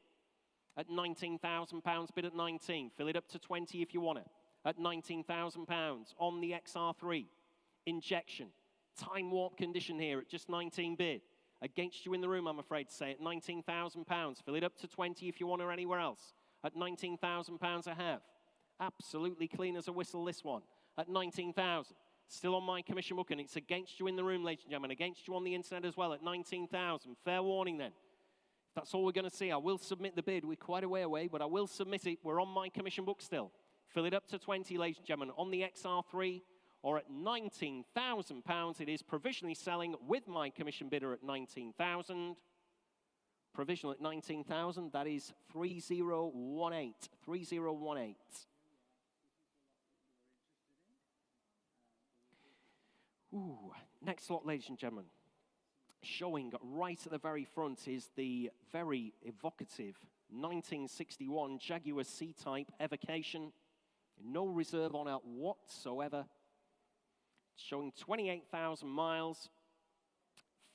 Speaker 2: At £19,000 bid at 19. Fill it up to 20 if you want it. At £19,000 on the XR3. Injection. Time warp condition here at just 19 bid. Against you in the room, I'm afraid to say, at £19,000. Fill it up to 20 if you want or anywhere else. At £19,000 I have. Absolutely clean as a whistle, this one. At £19,000. Still on my commission book, and it's against you in the room, ladies and gentlemen. Against you on the internet as well at £19,000. Fair warning then. If that's all we're going to see, I will submit the bid. We're quite a way away, but I will submit it. We're on my commission book still. Fill it up to 20, ladies and gentlemen, on the XR3 or at £19,000. It is provisionally selling with my commission bidder at £19,000. Provisional at £19,000. That is 3018. 3018. Ooh, next lot, ladies and gentlemen. Showing right at the very front is the very evocative 1961 Jaguar C-Type Evocation. No reserve on it whatsoever. Showing 28,000 miles.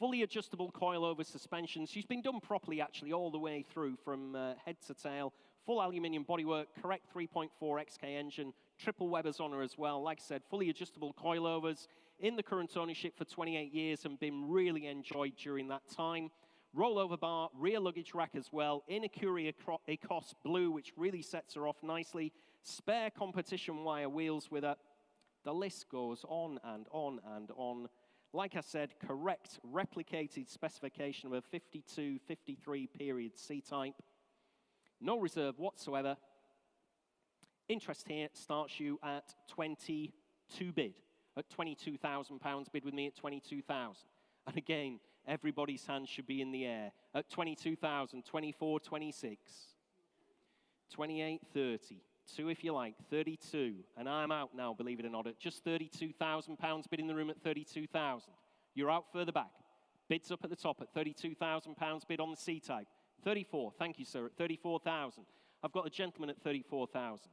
Speaker 2: Fully adjustable coilover suspension. She's been done properly, actually, all the way through from head to tail. Full aluminium bodywork, correct 3.4 XK engine. Triple Webbers on her as well. Like I said, fully adjustable coilovers. In the current ownership for 28 years and been really enjoyed during that time. Rollover bar, rear luggage rack as well, in a Curie Ecos blue, which really sets her off nicely. Spare competition wire wheels with her. The list goes on and on and on. Like I said, correct replicated specification of a 52, 53 period C-type. No reserve whatsoever. Interest here starts you at 22 bid. At £22,000 bid with me at 22,000. And again, everybody's hands should be in the air. At 22,000, 24, 26, 28, 30, 2 if you like, 32. And I'm out now, believe it or not, at just £32,000 bid in the room at 32,000. You're out further back. Bids up at the top at £32,000 bid on the C-type. 34, thank you, sir, at 34,000. I've got a gentleman at 34,000.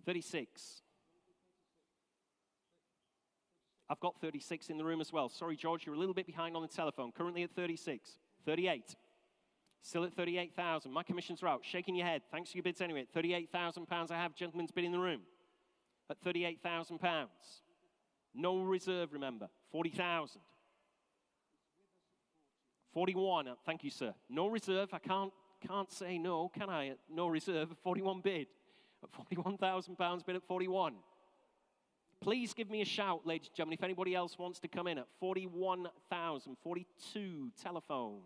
Speaker 2: 36. I've got 36 in the room as well. Sorry, George, you're a little bit behind on the telephone. Currently at 36. 38. Still at 38,000. My commissions are out. Shaking your head. Thanks for your bids anyway. At £38,000 I have gentleman's bid in the room. At £38,000. No reserve, remember. 40,000. 41. Thank you, sir. No reserve. I can't say no, can I? At no reserve. 41 bid. At £41,000 bid at 41. Please give me a shout, ladies and gentlemen, if anybody else wants to come in at 41,000, 42, telephone.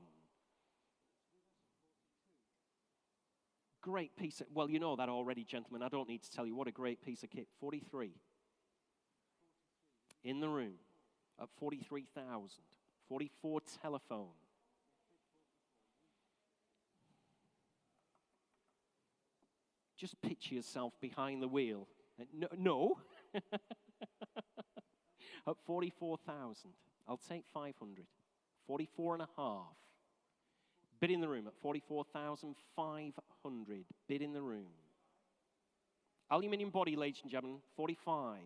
Speaker 2: Great piece of, well, you know that already, gentlemen. I don't need to tell you what a great piece of kit. 43. In the room at 43,000. 44, telephone. Just picture yourself behind the wheel. No. At 44,000, I'll take 500. 44 and a half. Bid in the room at 44,500. Bid in the room. Aluminium body, ladies and gentlemen, 45.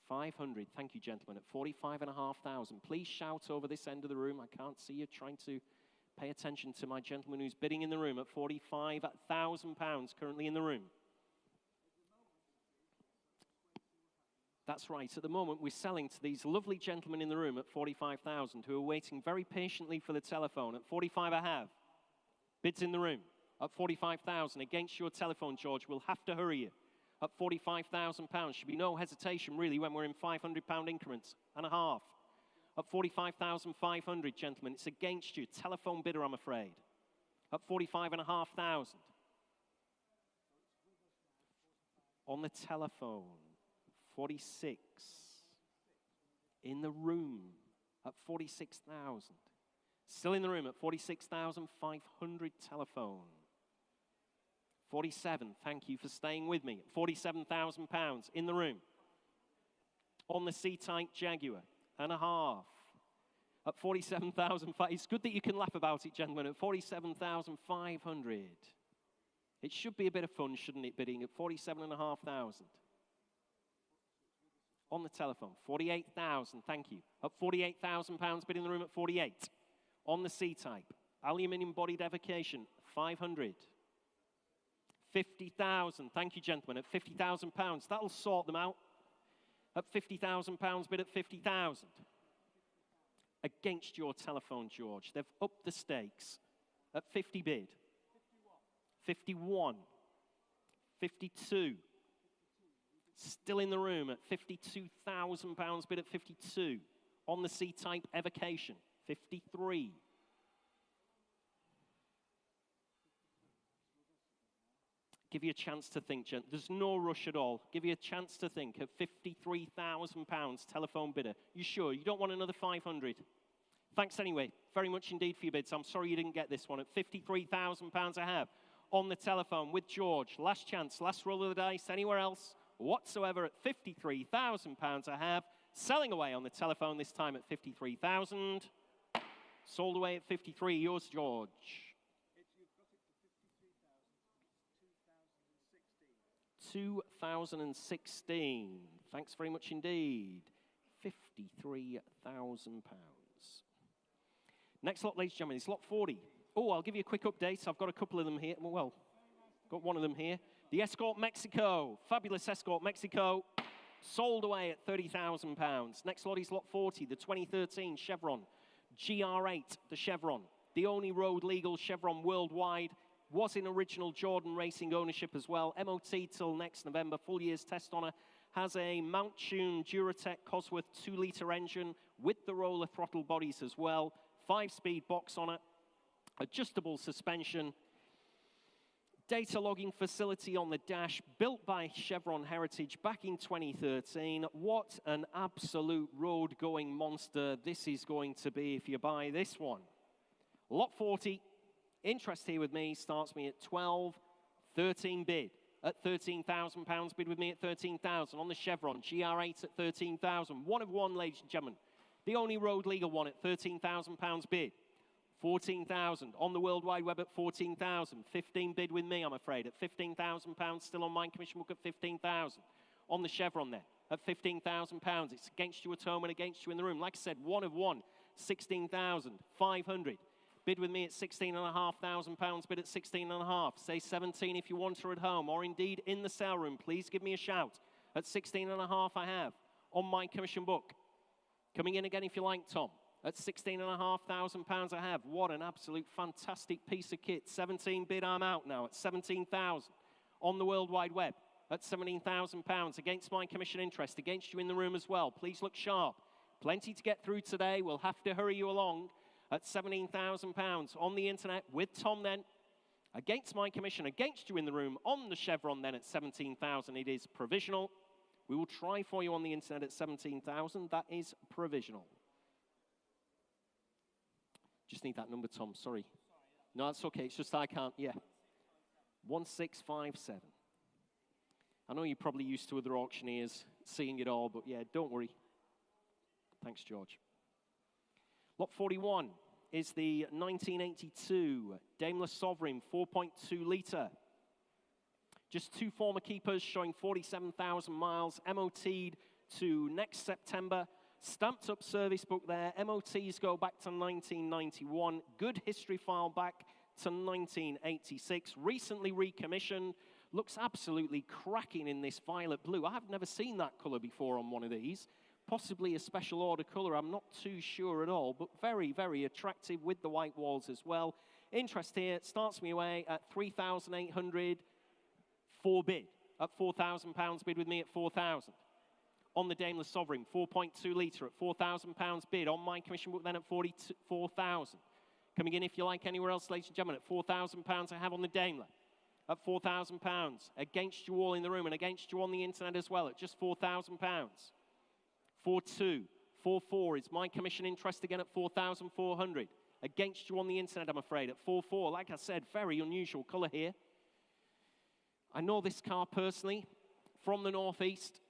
Speaker 2: 500. Thank you, gentlemen, at 45,500. Please shout over this end of the room. I can't see you trying to pay attention to my gentleman who's bidding in the room at £45,000 currently in the room. That's right. At the moment, we're selling to these lovely gentlemen in the room at 45,000 who are waiting very patiently for the telephone. At 45, I have. Bids in the room at 45,000. Against your telephone, George. We'll have to hurry you. at £45,000. Should be no hesitation, really, when we're in £500 increments and a half. At 45,500, gentlemen, it's against you. Telephone bidder, I'm afraid. At 45,500. On the telephone, 46. In the room at 46,000. Still in the room at 46,500 telephone. 47, thank you for staying with me. £47,000 in the room. On the C-Type Jaguar and a half. At 47,500. It's good that you can laugh about it, gentlemen. At 47,500. It should be a bit of fun, shouldn't it, bidding at 47,500. On the telephone, 48,000, thank you. At £48,000, bid in the room at 48. On the C-Type, aluminium bodied evocation, 500. 50,000, thank you, gentlemen, at £50,000. That'll sort them out. At £50,000, bid at 50,000. Against your telephone, George. They've upped the stakes. At 50 bid. 51. 52. Still in the room at £52,000, bid at 52. On the C-Type Evocation, 53. Give you a chance to think, gent. There's no rush at all. Give you a chance to think. At £53,000, telephone bidder. You sure? You don't want another 500? Thanks anyway, very much indeed for your bids. I'm sorry you didn't get this one. At £53,000 I have on the telephone with George. Last chance, last roll of the dice. Anywhere else whatsoever at £53,000 I have. Selling away on the telephone this time at 53,000. Sold away at 53. Yours, George.
Speaker 3: You've got it for
Speaker 2: 2016. Thanks very much indeed. £53,000. Next lot, ladies and gentlemen, is lot 40. Oh, I'll give you a quick update. I've got a couple of them here. Well, got one of them here. The Escort Mexico. Fabulous Escort Mexico. Sold away at £30,000. Next lot is lot 40, the 2013 Chevron GR8, the Chevron. The only road legal Chevron worldwide. Was in original Jordan Racing ownership as well. MOT till next November. Full year's test on her. Has a Mount Tune Duratec Cosworth 2-litre engine with the roller throttle bodies as well. 5-speed box on it. Adjustable suspension. Data logging facility on the dash, built by Chevron Heritage back in 2013. What an absolute road-going monster this is going to be if you buy this one. Lot 40, interest here with me, starts me at 12, 13 bid. At £13,000, bid with me at 13,000. On the Chevron, GR8 at 13,000. One of one, ladies and gentlemen. The only road legal one at £13,000 bid. 14,000 on the World Wide Web at 14,000. 15 bid with me, I'm afraid, at £15,000. Still on mine commission book at 15,000. On the Chevron then at £15,000. It's against you at home and against you in the room. Like I said, one of one, 16,500. Bid with me at £16,500. Bid at 16.5. Say 17 if you want her at home, or indeed in the sale room. Please give me a shout. At 16.5 I have on my commission book. Coming in again if you like, Tom. At £16,500 I have. What an absolute fantastic piece of kit. 17 bid, I'm out now at 17,000. On the World Wide Web at £17,000. Against my commission interest. Against you in the room as well. Please look sharp. Plenty to get through today. We'll have to hurry you along. At £17,000 on the internet with Tom then. Against my commission. Against you in the room on the Chevron then at 17,000. It is provisional. We will try for you on the internet at 17,000. That is provisional. Just need that number, Tom. Sorry. No, that's okay. It's just I can't. Yeah. 1657. I know you're probably used to other auctioneers seeing it all, but yeah, don't worry. Thanks, George. Lot 41 is the 1982 Daimler Sovereign 4.2 litre. Just two former keepers showing 47,000 miles, MOT'd to next September. Stamped up service book there. MOTs go back to 1991. Good history file back to 1986. Recently recommissioned. Looks absolutely cracking in this violet blue. I have never seen that colour before on one of these. Possibly a special order colour, I'm not too sure at all, but very, very attractive with the white walls as well. Interest here starts me away at 3,800 for bid. at £4,000, bid with me at 4,000. On the Daimler Sovereign, 4.2 litre at £4,000 bid. On my commission book then at 44,000. Coming in if you like anywhere else, ladies and gentlemen, at £4,000 I have on the Daimler. At £4,000. Against you all in the room and against you on the internet as well at just £4,000. 4.2, 4.4 is my commission interest again at 4,400. Against you on the internet, I'm afraid, at 4.4. Like I said, very unusual colour here. I know this car personally from the northeast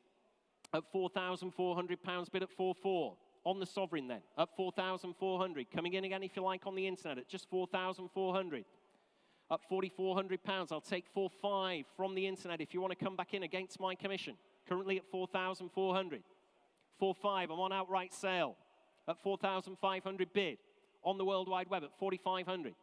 Speaker 2: at £4,400 bid at 4.4. On the Sovereign then, at 4,400. Coming in again if you like on the internet at just 4,400. At £4,400, I'll take 4.5 from the internet if you want to come back in against my commission. Currently at 4,400. 4.5, I'm on outright sale at 4,500 bid. On the World Wide Web at 4,500.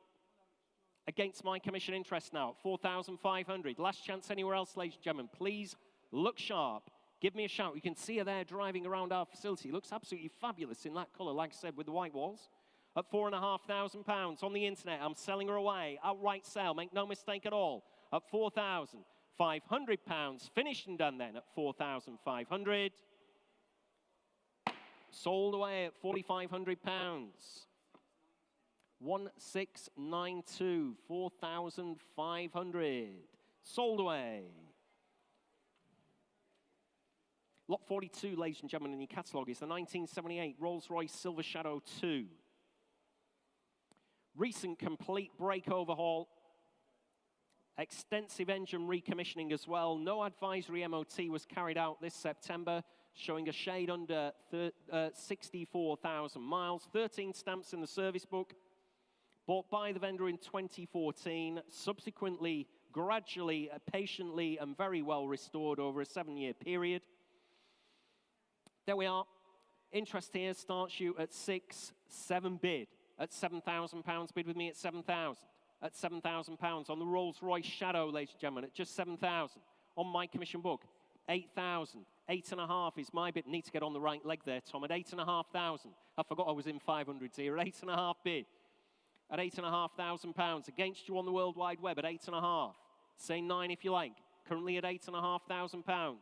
Speaker 2: Against my commission interest now at 4,500. Last chance anywhere else, ladies and gentlemen. Please look sharp. Give me a shout. You can see her there driving around our facility. Looks absolutely fabulous in that colour, like I said, with the white walls. At £4,500 on the internet, I'm selling her away. Outright sale, make no mistake at all. At £4,500. Finished and done then at 4,500. Sold away at £4,500. 1692, 4,500. Sold away. Lot 42, ladies and gentlemen, in your catalogue is the 1978 Rolls-Royce Silver Shadow 2. Recent complete brake overhaul. Extensive engine recommissioning as well. No advisory MOT was carried out this September, showing a shade under 64,000 miles. 13 stamps in the service book. Bought by the vendor in 2014, subsequently, gradually, patiently, and very well restored over a 7-year period. There we are. Interest here starts you at 7 bid. At £7,000 bid with me at 7,000. At £7,000 on the Rolls-Royce Shadow, ladies and gentlemen, at just 7,000. On my commission book, 8,000. 8.5 is my bid. Need to get on the right leg there, Tom. At 8,500. I forgot I was in 500s here. 8.5 bid. At £8,500. Against you on the World Wide Web at 8.5. Say 9 if you like. Currently at £8,500.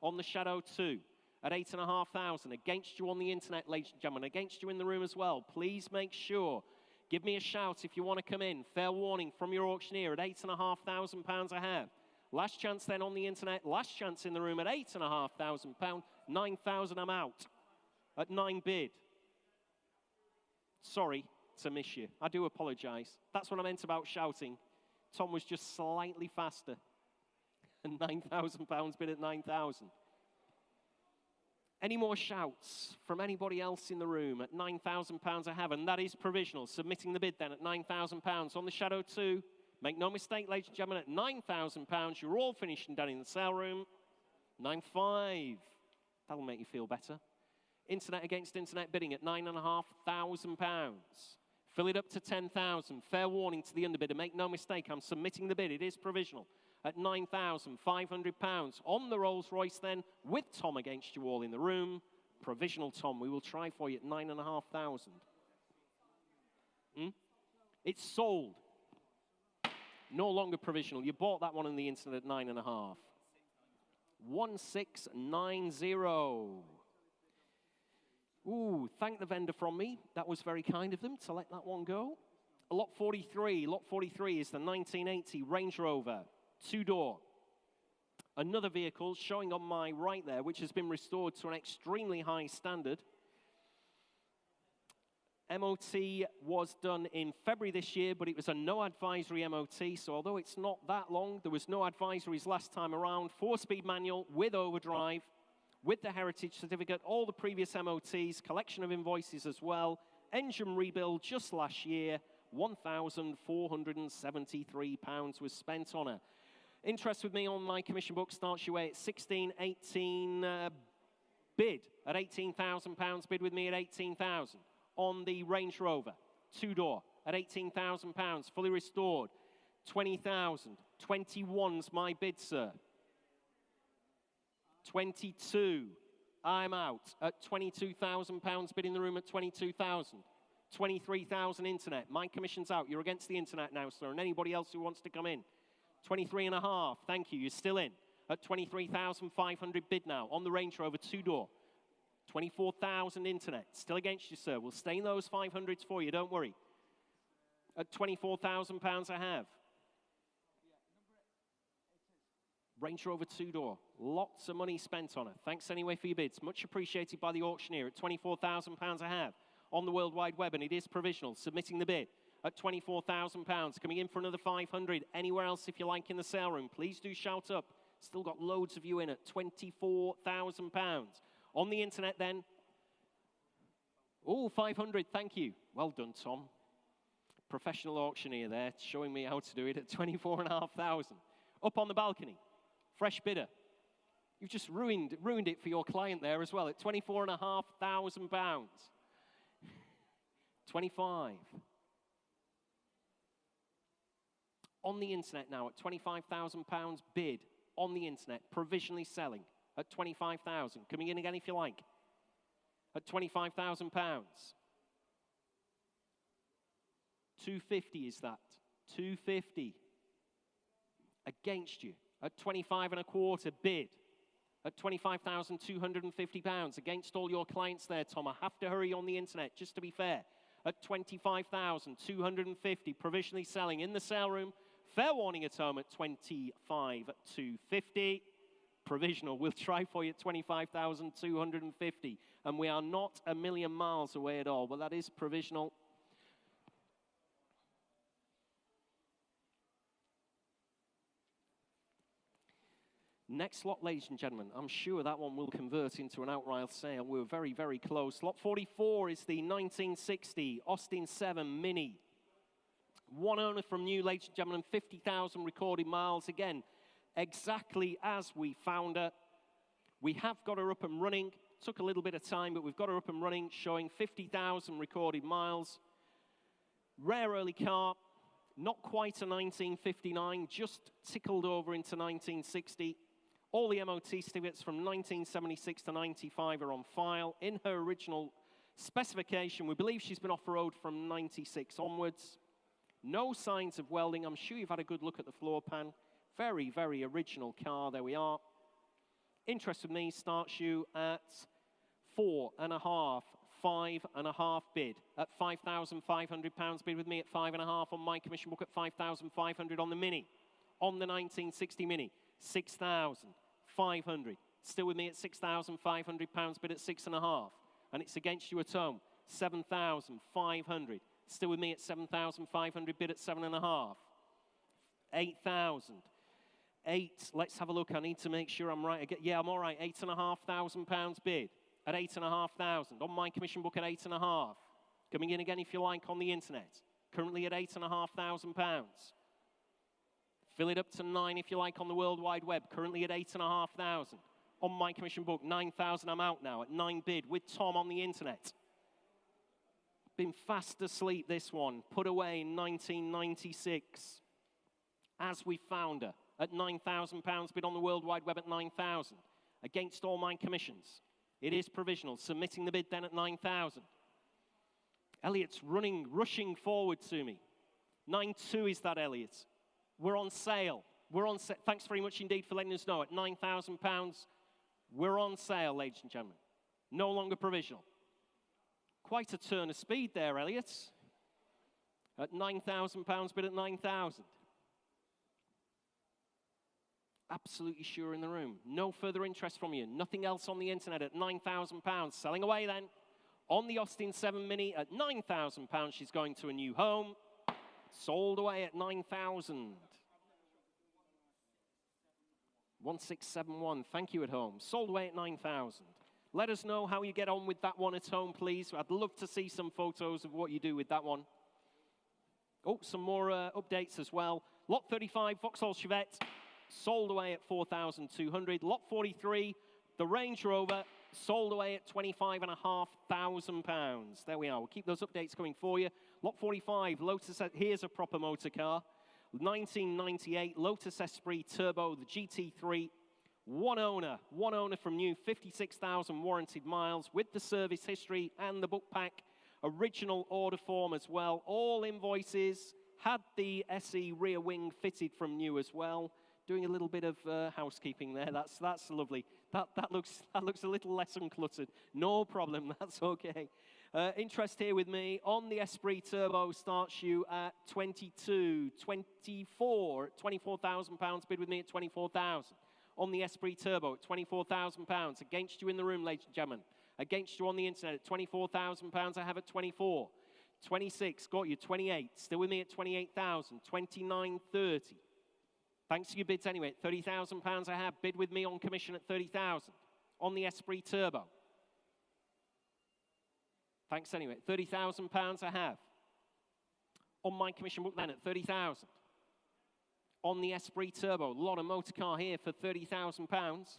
Speaker 2: On the Shadow 2 at 8,500. Against you on the internet, ladies and gentlemen. Against you in the room as well. Please make sure. Give me a shout if you want to come in. Fair warning from your auctioneer at £8,500 I have. Last chance then on the internet. Last chance in the room at £8,500. 9,000 I'm out. At 9 bid. Sorry to miss you. I do apologise. That's what I meant about shouting. Tom was just slightly faster. And £9,000 bid at 9,000. Any more shouts from anybody else in the room at £9,000 I have, and that is provisional. Submitting the bid then at £9,000 on the Shadow 2. Make no mistake, ladies and gentlemen, at £9,000, you're all finished and done in the sale room. 9.5. That'll make you feel better. Internet against internet bidding at £9,500. Fill it up to 10,000. Fair warning to the underbidder. Make no mistake, I'm submitting the bid. It is provisional. At £9,500. On the Rolls-Royce then, with Tom against you all in the room. Provisional, Tom. We will try for you at 9,500. It's sold. No longer provisional. You bought that one on the internet at 9.5. 1690. Ooh, thank the vendor from me. That was very kind of them to let that one go. Lot 43. Lot 43 is the 1980 Range Rover. 2-door. Another vehicle showing on my right there, which has been restored to an extremely high standard. MOT was done in February this year, but it was a no advisory MOT, so although it's not that long, there was no advisories last time around. 4-speed manual with overdrive, with the heritage certificate, all the previous MOTs, collection of invoices as well. Engine rebuild just last year, £1,473 was spent on her. Interest with me on my commission book starts you away at 1618 bid at £18,000. Bid with me at 18,000. On the Range Rover, 2-door at £18,000, fully restored, 20,000. 21's my bid, sir. 22, I'm out at £22,000. Bid in the room at 22,000. 23,000 internet. My commission's out. You're against the internet now, sir, and anybody else who wants to come in. 23.5. Thank you. You're still in. at 23,500 bid now. On the Range Rover two-door, 24,000 internet. Still against you, sir. We'll stay in those 500s for you, don't worry. At £24,000 I have. Range Rover two-door. Lots of money spent on it. Thanks anyway for your bids. Much appreciated by the auctioneer. At £24,000 I have. On the World Wide Web, and it is provisional. Submitting the bid at £24,000. Coming in for another 500. Anywhere else if you like in the sale room, please do shout up. Still got loads of you in at £24,000. On the internet then. Oh, 500, thank you. Well done, Tom. Professional auctioneer there, showing me how to do it at 24,500. Up on the balcony, fresh bidder. You've just ruined it for your client there as well at £24,500. 25. On the internet now at £25,000 bid on the internet, provisionally selling at 25,000. Coming in again if you like. At £25,000. 250 is that. 250. Against you at 25 and a quarter bid at £25,250. Against all your clients there, Tom. I have to hurry on the internet just to be fair. At 25,250, provisionally selling in the sale room. Fair warning at home at 25,250. Provisional, we'll try for you at 25,250. And we are not a million miles away at all, but that is provisional. Next lot, ladies and gentlemen, I'm sure that one will convert into an outright sale. We're very, very close. Lot 44 is the 1960 Austin 7 Mini. One owner from new, ladies and gentlemen, 50,000 recorded miles. Again, exactly as we found her. We have got her up and running. Took a little bit of time, but we've got her up and running, showing 50,000 recorded miles. Rare early car. Not quite a 1959, just tickled over into 1960. All the MOT certificates from 1976 to 95 are on file. In her original specification, we believe she's been off-road from 96 onwards. No signs of welding. I'm sure you've had a good look at the floor pan. Very, very original car. There we are. Interest with me starts you at 4.5, 5.5 bid at £5,500 bid with me at 5.5 on my commission book at 5,500 on the Mini. On the 1960 Mini, 6,500. Still with me at £6,500 bid at 6.5. And it's against you at home, 7,500. Still with me at 7,500 bid at 7.5. 8,000. 8, let's have a look. I need to make sure I'm right. Yeah, I'm all right. £8,500 bid at 8,500. On my commission book at 8.5. Coming in again if you like on the internet. Currently at £8,500. Fill it up to 9 if you like on the World Wide Web. Currently at 8,500. On my commission book, 9,000. I'm out now at 9 bid with Tom on the internet. Been fast asleep this one. Put away in 1996. As we found her at £9,000 bid on the World Wide Web at 9,000. Against all my commissions. It is provisional. Submitting the bid then at 9,000. Elliot's rushing forward to me. 9.2 is that, Elliot. We're on sale. We're on sale. Thanks very much indeed for letting us know. At £9,000, we're on sale, ladies and gentlemen. No longer provisional. Quite a turn of speed there, Elliot. At £9,000 bid at 9,000. Absolutely sure in the room. No further interest from you. Nothing else on the internet at £9,000. Selling away then. On the Austin 7 Mini at £9,000. She's going to a new home. Sold away at 9,000. 1671. Thank you at home. Sold away at 9,000. Let us know how you get on with that one at home, please. I'd love to see some photos of what you do with that one. Oh, some more updates as well. Lot 35, Vauxhall Chevette. Sold away at 4,200. Lot 43, the Range Rover, sold away at £25,500. There we are. We'll keep those updates coming for you. Lot 45, Lotus, here's a proper motor car. 1998 Lotus Esprit Turbo, the GT3. One owner from new, 56,000 warranted miles with the service history and the book pack. Original order form as well. All invoices. Had the SE rear wing fitted from new as well. doing a little bit of housekeeping there. That's lovely. That looks a little less uncluttered. No problem. That's okay. Interest here with me on the Esprit Turbo starts you at 24,000 pounds. Bid with me at 24,000. On the Esprit Turbo at 24,000 pounds. Against you in the room, ladies and gentlemen. Against you on the internet at 24,000 pounds. I have at 24. 26, got you. 28, still with me at 28,000. 29.30. Thanks for your bids anyway. At 30,000 pounds I have. Bid with me on commission at 30,000. On the Esprit Turbo. Thanks anyway. 30,000 pounds I have. On my commission book then at 30,000. On the Esprit Turbo. A lot of motor car here for 30,000 pounds.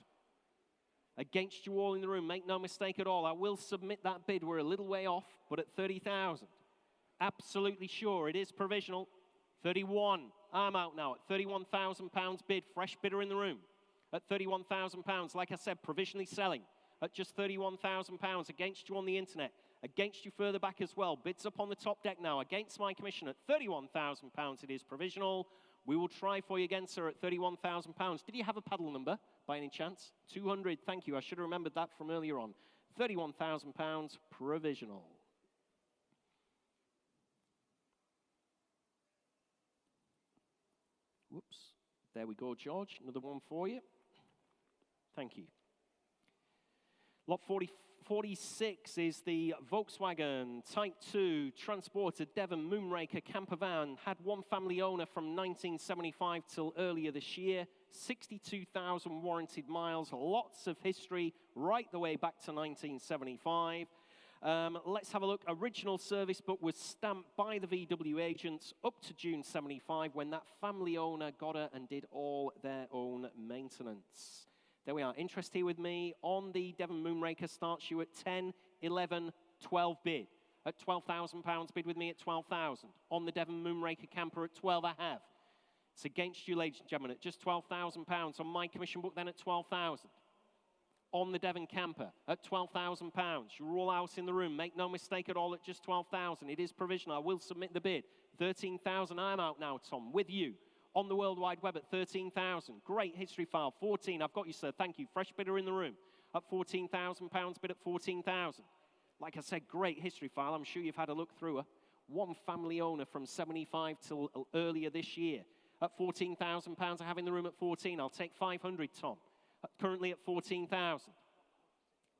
Speaker 2: Against you all in the room. Make no mistake at all. I will submit that bid. We're a little way off, but at 30,000. Absolutely sure. It is provisional. 31. I'm out now at 31,000 pounds bid. Fresh bidder in the room. At 31,000 pounds. Like I said, provisionally selling. At just 31,000 pounds. Against you on the internet. Against you further back as well. Bids up on the top deck now. Against my commission at 31,000 pounds. It is provisional. We will try for you again, sir, at 31,000 pounds. Did you have a paddle number by any chance? 200. Thank you. I should have remembered that from earlier on. 31,000 pounds provisional. Whoops. There we go, George. Another one for you. Thank you. Lot 46 is the Volkswagen Type 2 Transporter Devon Moonraker camper van. Had one family owner from 1975 till earlier this year. 62,000 warranted miles. Lots of history right the way back to 1975. Let's have a look. Original service book was stamped by the VW agents up to June 75 when that family owner got her and did all their own maintenance. There we are. Interest here with me on the Devon Moonraker starts you at 10, 11, 12 bid. At 12,000 pounds bid with me at 12,000. On the Devon Moonraker camper at 12 I have. It's against you, ladies and gentlemen, at just 12,000 pounds. On my commission book then at 12,000. On the Devon camper at 12,000 pounds. You're all out in the room. Make no mistake at all at just 12,000. It is provisional. I will submit the bid. 13,000. I'm out now, Tom, with you. On the World Wide Web at 13,000. Great history file. 14. I've got you, sir. Thank you. Fresh bidder in the room. At 14,000 pounds bid at 14,000. Like I said, great history file. I'm sure you've had a look through her. One family owner from 75 till earlier this year. At 14,000 pounds I have in the room at 14. I'll take 500, Tom. Currently at 14,000.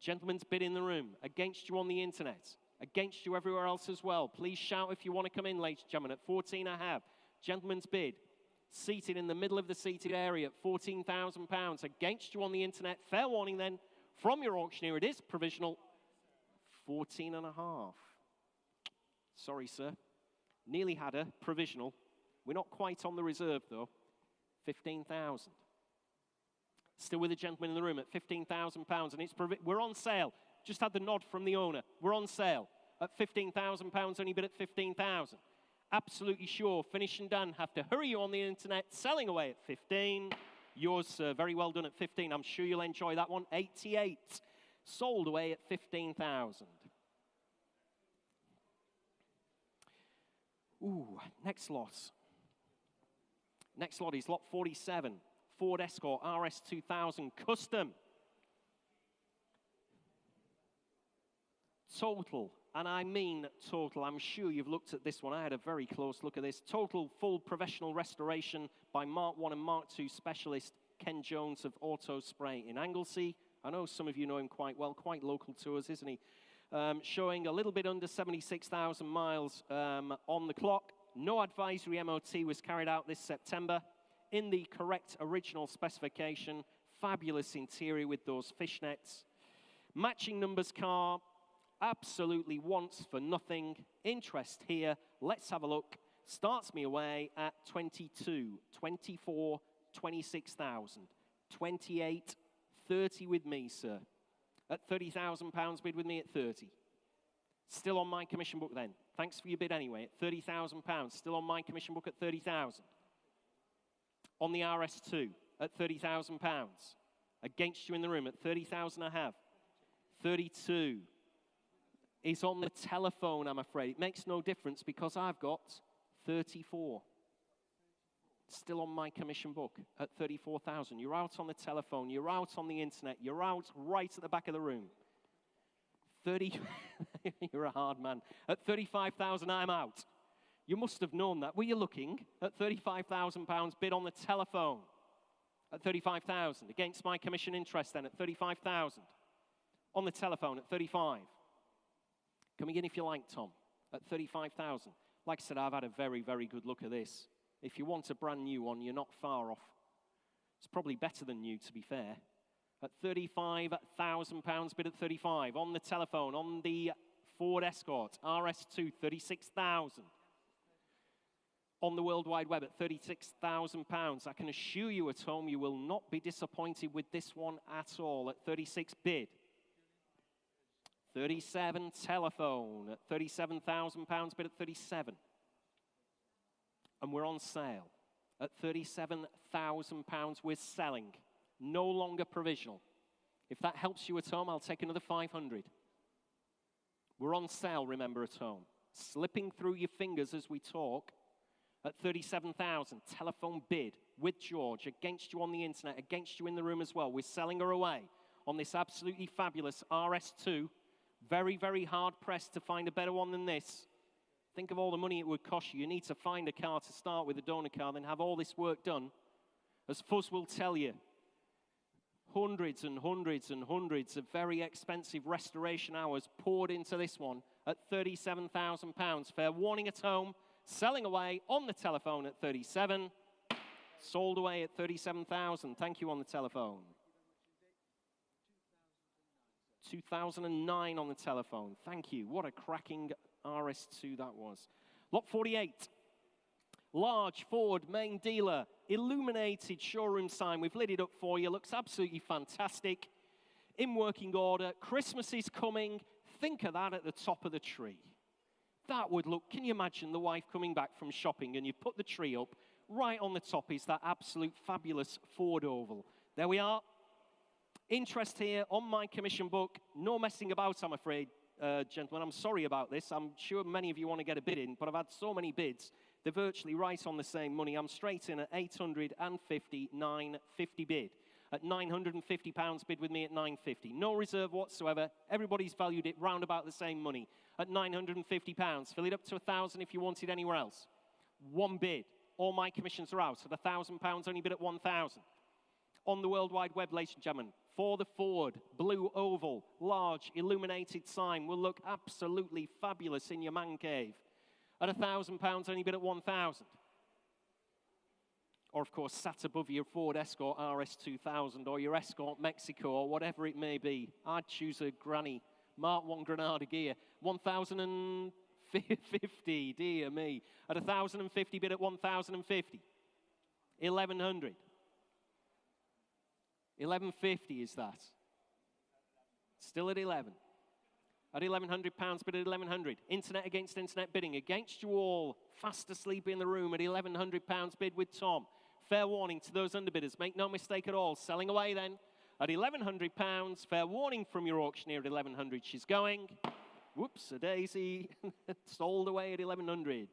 Speaker 2: Gentleman's bid in the room. Against you on the internet. Against you everywhere else as well. Please shout if you want to come in, ladies and gentlemen. At 14 I have. Gentleman's bid. Seated in the middle of the seated area at 14,000 pounds. Against you on the internet. Fair warning then. From your auctioneer, it is provisional. 14 and a half. Sorry, sir. Nearly had her. Provisional. We're not quite on the reserve, though. 15,000. Still with a gentleman in the room at 15,000 pounds, and we're on sale. Just had the nod from the owner. We're on sale at 15,000 pounds, only bid at 15,000. Absolutely sure. Finish and done. Have to hurry you on the internet. Selling away at 15. Yours, sir. Very well done at 15. I'm sure you'll enjoy that one. 88. Sold away at 15,000. Ooh, next lot. Next lot is lot 47. Ford Escort RS 2000 Custom. Total, and I mean total. I'm sure you've looked at this one. I had a very close look at this. Total full professional restoration by Mark 1 and Mark 2 specialist Ken Jones of Auto Spray in Anglesey. I know some of you know him quite well, quite local to us, isn't he? Showing a little bit under 76,000 miles on the clock. No advisory MOT was carried out this September. In the correct original specification. Fabulous interior with those fishnets. Matching numbers car. Absolutely wants for nothing. Interest here. Let's have a look. Starts me away at 22, 24, 26,000. 28, 30 with me, sir. At 30,000 pounds bid with me at 30. Still on my commission book then. Thanks for your bid anyway. At 30,000 pounds. Still on my commission book at 30,000. On the RS2 at 30,000 pounds. Against you in the room at 30,000 I have. 32 is on the telephone, I'm afraid. It makes no difference because I've got 34. Still on my commission book at 34,000. You're out on the telephone. You're out on the internet. You're out right at the back of the room. 30, you're a hard man. At 35,000, I'm out. You must have known that. Were you looking at £35,000 bid on the telephone? At 35,000. Against my commission interest then at 35,000. On the telephone at 35. Coming in if you like, Tom, at 35,000. Like I said, I've had a very, very good look at this. If you want a brand new one, you're not far off. It's probably better than new, to be fair. At £35,000 bid at 35. On the telephone, on the Ford Escort, RS2, 36,000. On the World Wide Web at £36,000. I can assure you at home you will not be disappointed with this one at all. At 36 bid. 37 telephone at £37,000 bid at 37. And we're on sale at £37,000. We're selling, no longer provisional. If that helps you at home, I'll take another 500. We're on sale, remember, at home. Slipping through your fingers as we talk at 37,000. Telephone bid with George, against you on the internet, against you in the room as well. We're selling her away on this absolutely fabulous RS2. Very, very hard pressed to find a better one than this. Think of all the money it would cost you. You need to find a car to start with, a donor car, then have all this work done. As Fuzz will tell you, hundreds and hundreds and hundreds of very expensive restoration hours poured into this one at £37,000. Fair warning at home, selling away on the telephone at 37, sold away at 37,000. Thank you on the telephone. 2009 on the telephone. Thank you. What a cracking RS2 that was. Lot 48. Large Ford main dealer. Illuminated showroom sign. We've lit it up for you. Looks absolutely fantastic. In working order. Christmas is coming. Think of that at the top of the tree. That would look, can you imagine the wife coming back from shopping and you put the tree up, right on the top is that absolute fabulous Ford Oval. There we are. Interest here on my commission book. No messing about, I'm afraid, gentlemen. I'm sorry about this. I'm sure many of you want to get a bid in, but I've had so many bids. They're virtually right on the same money. I'm straight in at 850, 950 bid. At £950 bid with me at 950. No reserve whatsoever. Everybody's valued it round about the same money at £950. Fill it up to 1,000 if you want it anywhere else. One bid. All my commissions are out. At £1,000, only bid at 1,000. On the World Wide Web, ladies and gentlemen, for the Ford blue oval, large illuminated sign will look absolutely fabulous in your man cave. At £1,000, only bid at 1,000. Or, of course, sat above your Ford Escort RS2000 or your Escort Mexico or whatever it may be. I'd choose a Granny Mark 1 Granada gear. 1,050, dear me. At 1,050, bid at 1,050. 1,100. 1,150 is that. Still at 11. At £1,100, bid at 1,100. Internet against internet bidding. Against you all. Fast asleep in the room at £1,100 bid with Tom. Fair warning to those underbidders. Make no mistake at all. Selling away then at £1,100. Fair warning from your auctioneer at 1,100. She's going. Whoops, a daisy. Sold away at 1,100.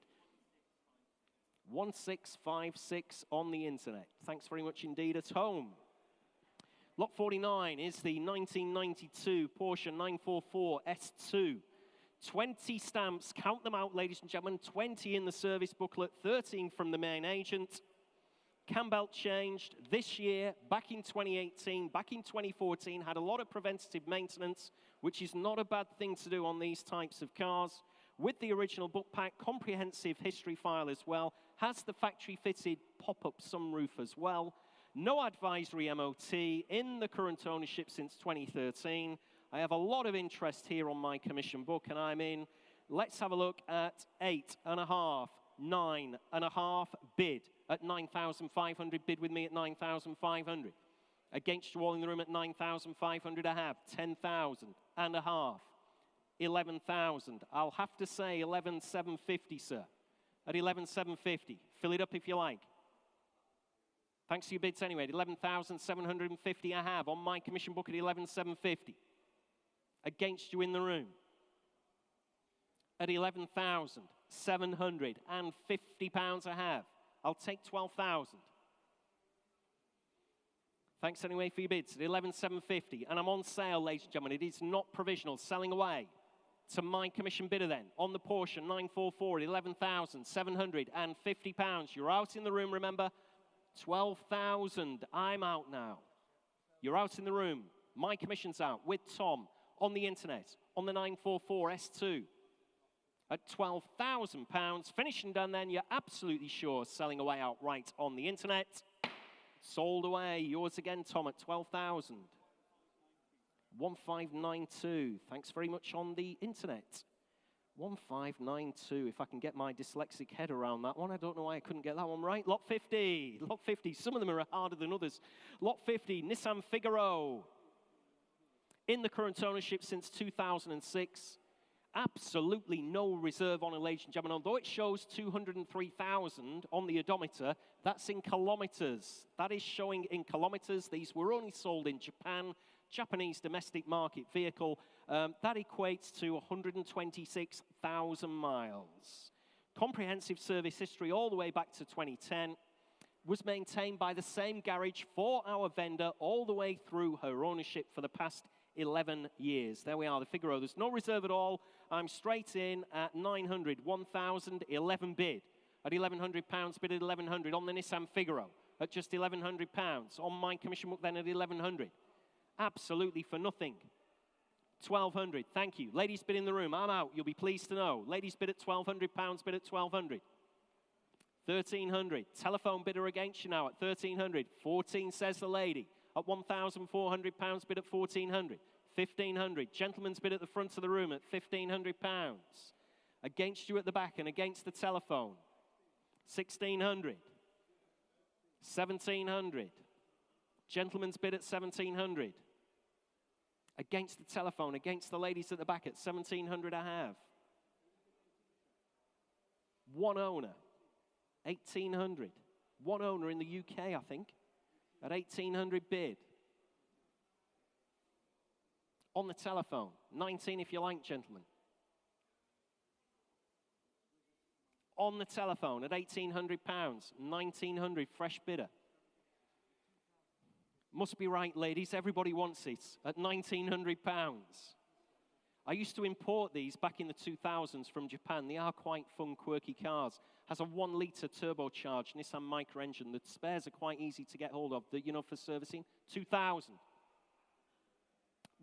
Speaker 2: 1656 on the internet. Thanks very much indeed at home. Lot 49 is the 1992 Porsche 944 S2. 20 stamps. Count them out, ladies and gentlemen. 20 in the service booklet. 13 from the main agent. Cam belt changed this year, back in 2018, back in 2014, had a lot of preventative maintenance, which is not a bad thing to do on these types of cars. With the original book pack, comprehensive history file as well, has the factory fitted pop-up sunroof as well. No advisory MOT in the current ownership since 2013. I have a lot of interest here on my commission book, and I'm in. Let's have a look at 8.5, 9.5 bid at 9,500. Bid with me at 9,500. Against you all in the room at 9,500 I have. 10,000 and a half. 11,000. I'll have to say 11,750, sir. At 11,750. Fill it up if you like. Thanks for your bids anyway. 11,750 I have on my commission book at 11,750. Against you in the room at £11,750 I have I'll take 12,000. Thanks anyway for your bids at 11,750. And I'm on sale, ladies and gentlemen. It is not provisional. Selling away to my commission bidder then. On the Porsche 944 at £11,750. You're out in the room, remember? 12,000. I'm out now. You're out in the room. My commission's out with Tom on the internet on the 944 S2 at £12,000. Finished and done then. You're absolutely sure selling away outright on the internet. Sold away. Yours again, Tom, at 12,000. 1592. Thanks very much on the internet. 1592. If I can get my dyslexic head around that one. I don't know why I couldn't get that one right. Lot 50. Lot 50. Some of them are harder than others. Lot 50. Nissan Figaro. In the current ownership since 2006. Absolutely no reserve on it, ladies and gentlemen. Although it shows 203,000 on the odometer, that's in kilometers. That is showing in kilometers. These were only sold in Japan, Japanese domestic market vehicle. That equates to 126,000 miles. Comprehensive service history all the way back to 2010. Was maintained by the same garage for our vendor all the way through her ownership for the past 11 years. There we are, the Figaro. There's no reserve at all. I'm straight in at 900, 1,000, 11 bid. At £1,100 bid at 1,100 on the Nissan Figaro at just £1,100. On my commission book then at 1,100. Absolutely for nothing. 1,200, thank you. Ladies bid in the room, I'm out, you'll be pleased to know. Ladies bid at £1,200, bid at 1,200. 1,300, telephone bidder against you now at 1,300. 14 says the lady. At £1,400 bid at 1,400. 1,500. Gentleman's bid at the front of the room at £1,500. Against you at the back and against the telephone. 1,600. 1,700. Gentleman's bid at 1,700. Against the telephone, against the ladies at the back at 1,700 I have. One owner. 1,800. One owner in the UK, I think. At 1,800 bid. On the telephone, 19 if you like, gentlemen. On the telephone at £1,800, 1,900 fresh bidder. Must be right, ladies, everybody wants it at £1,900. I used to import these back in the 2000s from Japan. They are quite fun, quirky cars. Has a 1-litre turbocharged Nissan Micra engine. The spares are quite easy to get hold of, you know, for servicing. 2,000.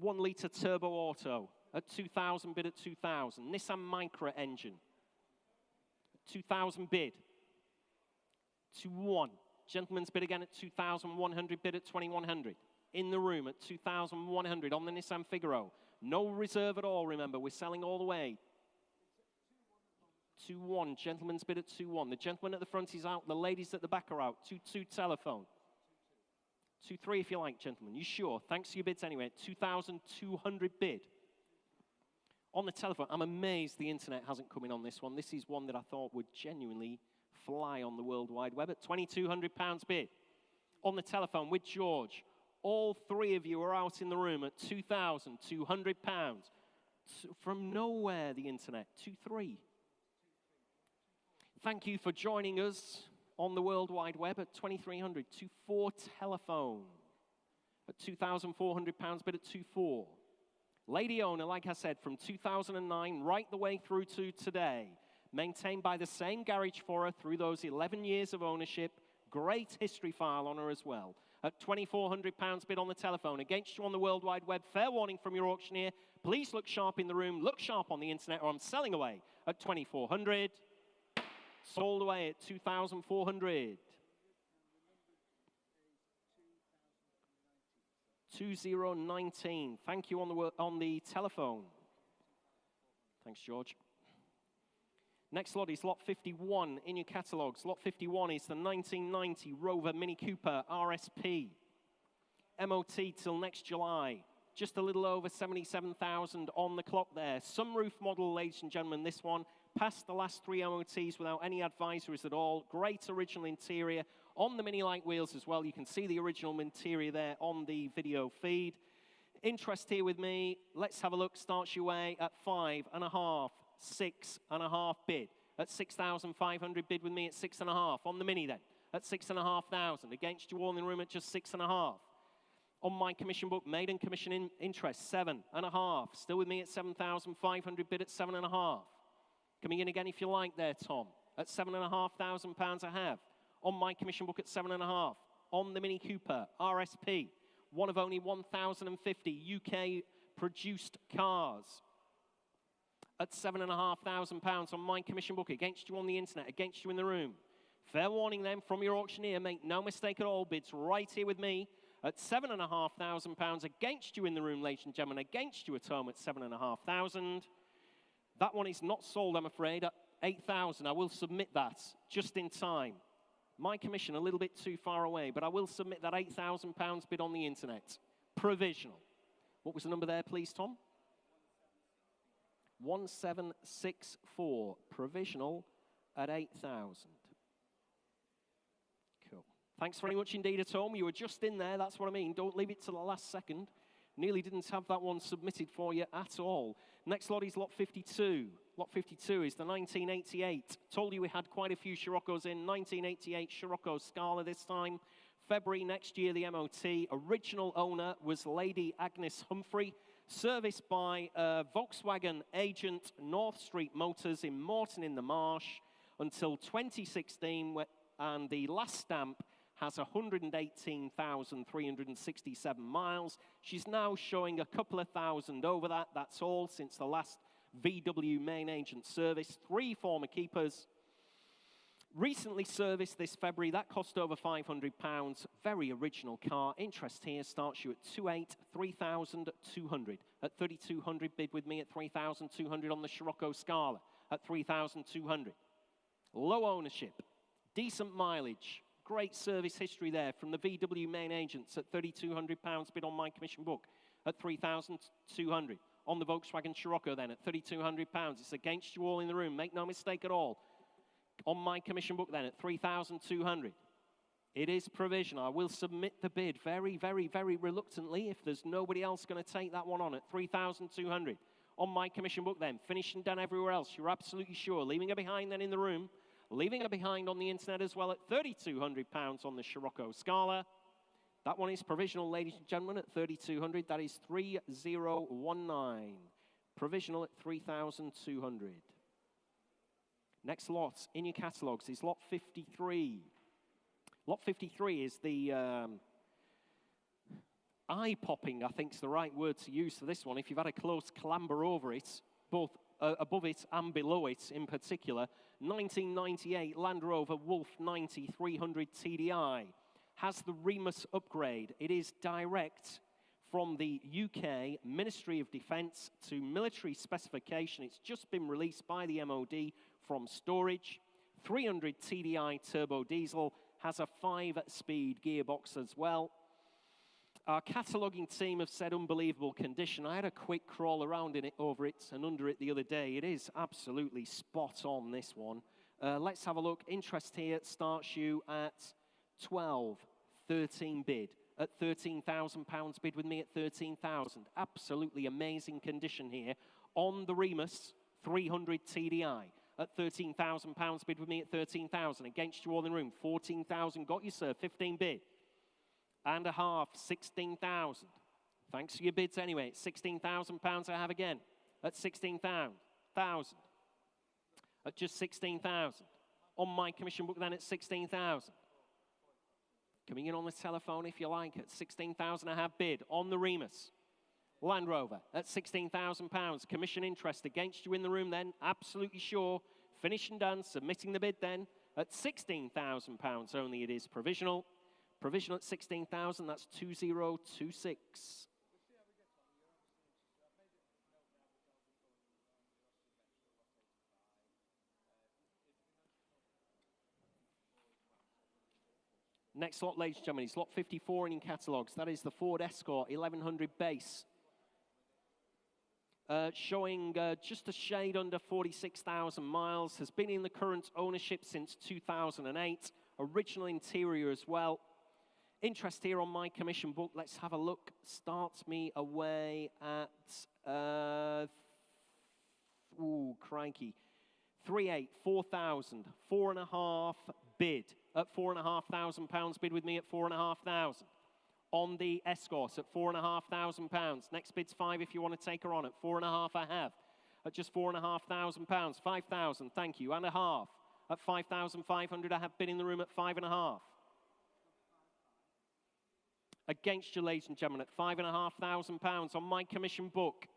Speaker 2: 1-litre turbo auto at 2,000 bid at 2,000. Nissan Micra engine. 2,000 bid. 2-1. Gentleman's bid again at 2,100 bid at 2,100. In the room at 2,100 on the Nissan Figaro. No reserve at all, remember. We're selling all the way. 2-1. Gentleman's bid at 2-1. The gentleman at the front is out. The ladies at the back are out. 2-2 telephone. 2-3 if you like, gentlemen. You sure? Thanks for your bids anyway. 2,200 bid. On the telephone, I'm amazed the internet hasn't come in on this one. This is one that I thought would genuinely fly on the World Wide Web at £2,200 bid. On the telephone with George. All three of you are out in the room at £2,200. From nowhere, the internet. 2-3. Thank you for joining us on the World Wide Web at 2,300. 2-4 telephone at £2,400 bid at 2-4. Lady owner, like I said, from 2009 right the way through to today. Maintained by the same garage for her through those 11 years of ownership. Great history file on her as well. At £2,400 bid on the telephone. Against you on the World Wide Web. Fair warning from your auctioneer. Please look sharp in the room. Look sharp on the internet or I'm selling away at 2,400. Sold away at 2,400. 2019. Thank you on the telephone. Thanks, George. Next lot is lot 51 in your catalogues. Lot 51 is the 1990 Rover Mini Cooper RSP. MOT till next July. Just a little over 77,000 on the clock there. Sunroof model, ladies and gentlemen, this one. Passed the last 3 MOTs without any advisories at all. Great original interior on the mini light wheels as well. You can see the original interior there on the video feed. Interest here with me. Let's have a look. Starts your way at 5.5, 6.5 bid at 6,500. Bid with me at 6.5. On the Mini then, at 6,500. Against you all in the room at just 6.5. On my commission book, maiden commission interest, 7.5. Still with me at 7,500. Bid at 7.5. Coming in again if you like there, Tom, at £7,500 I have. On my commission book at 7.5. On the Mini Cooper, RSP, one of only 1,050 UK produced cars at £7,500 on my commission book, against you on the internet, against you in the room. Fair warning then from your auctioneer, make no mistake at all, bids right here with me at £7,500, against you in the room, ladies and gentlemen, against you at home at £7,500. That one is not sold, I'm afraid, at 8,000. I will submit that just in time. My commission a little bit too far away, but I will submit that £8,000 bid on the internet. Provisional. What was the number there, please, Tom? 1764. Provisional at 8,000. Cool. Thanks very much indeed at home. You were just in there, that's what I mean. Don't leave it to the last second. Nearly didn't have that one submitted for you at all. Next lot is lot 52. Lot 52 is the 1988. Told you we had quite a few Siroccos in. 1988 Scirocco Scala this time. February next year, the MOT. Original owner was Lady Agnes Humphrey. Serviced by Volkswagen agent North Street Motors in Morton in the Marsh until 2016. And the last stamp has 118,367 miles. She's now showing a couple of thousand over that. That's all since the last VW main agent service. 3 former keepers. Recently serviced this February. That cost over £500. Very original car. Interest here starts you at 3,200. At 3,200, bid with me at 3,200 on the Scirocco Scala. At 3,200. Low ownership. Decent mileage. Great service history there from the VW main agents at £3,200. Bid on my commission book at 3,200. On the Volkswagen Scirocco then at £3,200. It's against you all in the room. Make no mistake at all. On my commission book then at 3,200. It is provisional. I will submit the bid very, very, very reluctantly if there's nobody else going to take that one on at 3,200. On my commission book then, finished and done everywhere else. You're absolutely sure. Leaving her behind then in the room. Leaving her behind on the internet as well at £3,200 on the Scirocco Scala. That one is provisional, ladies and gentlemen, at 3,200. That is 3019. Provisional at 3,200. Next lot in your catalogues is lot 53. Lot 53 is the eye-popping, I think is the right word to use for this one. If you've had a close clamber over it, both above it and below it in particular, 1998 Land Rover Wolf 90 300 TDI has the Remus upgrade. It is direct from the UK Ministry of Defence to military specification. It's just been released by the MOD from storage. 300 TDI turbo diesel, has a 5-speed gearbox as well. Our cataloguing team have said unbelievable condition. I had a quick crawl around in it, over it and under it the other day. It is absolutely spot on, this one. Let's have a look. Interest here starts you at 13 bid. At £13,000 bid with me at 13,000. Absolutely amazing condition here. On the Remus 300 TDI. At £13,000 bid with me at 13,000. Against you all in the room, 14,000. Got you, sir. 15 bid. And a half, 16,000. Thanks for your bids anyway. £16,000 I have again. At 16,000. At just 16,000. On my commission book then at 16,000. Coming in on the telephone if you like. At 16,000 I have bid. On the Remus. Land Rover at £16,000. Commission interest against you in the room then. Absolutely sure. Finished and done. Submitting the bid then at £16,000 only. It is provisional. Provisional at 16,000. That's 2026. Next lot, ladies and gentlemen, is lot 54 in your catalogues. That is the Ford Escort 1100 base. Showing just a shade under 46,000 miles. Has been in the current ownership since 2008. Original interior as well. Interest here on my commission book. Let's have a look. Starts me away at, ooh, crikey, 3.8, 4,000, 4.5 bid at £4,500. Bid with me at 4,500. On the Escort at £4,500. Next bid's 5 if you want to take her on at 4.5. I have at just £4,500. 5,000, thank you, and a half at 5,500. I have bid in the room at 5.5. Against you, ladies and gentlemen, at £5,500 on my commission book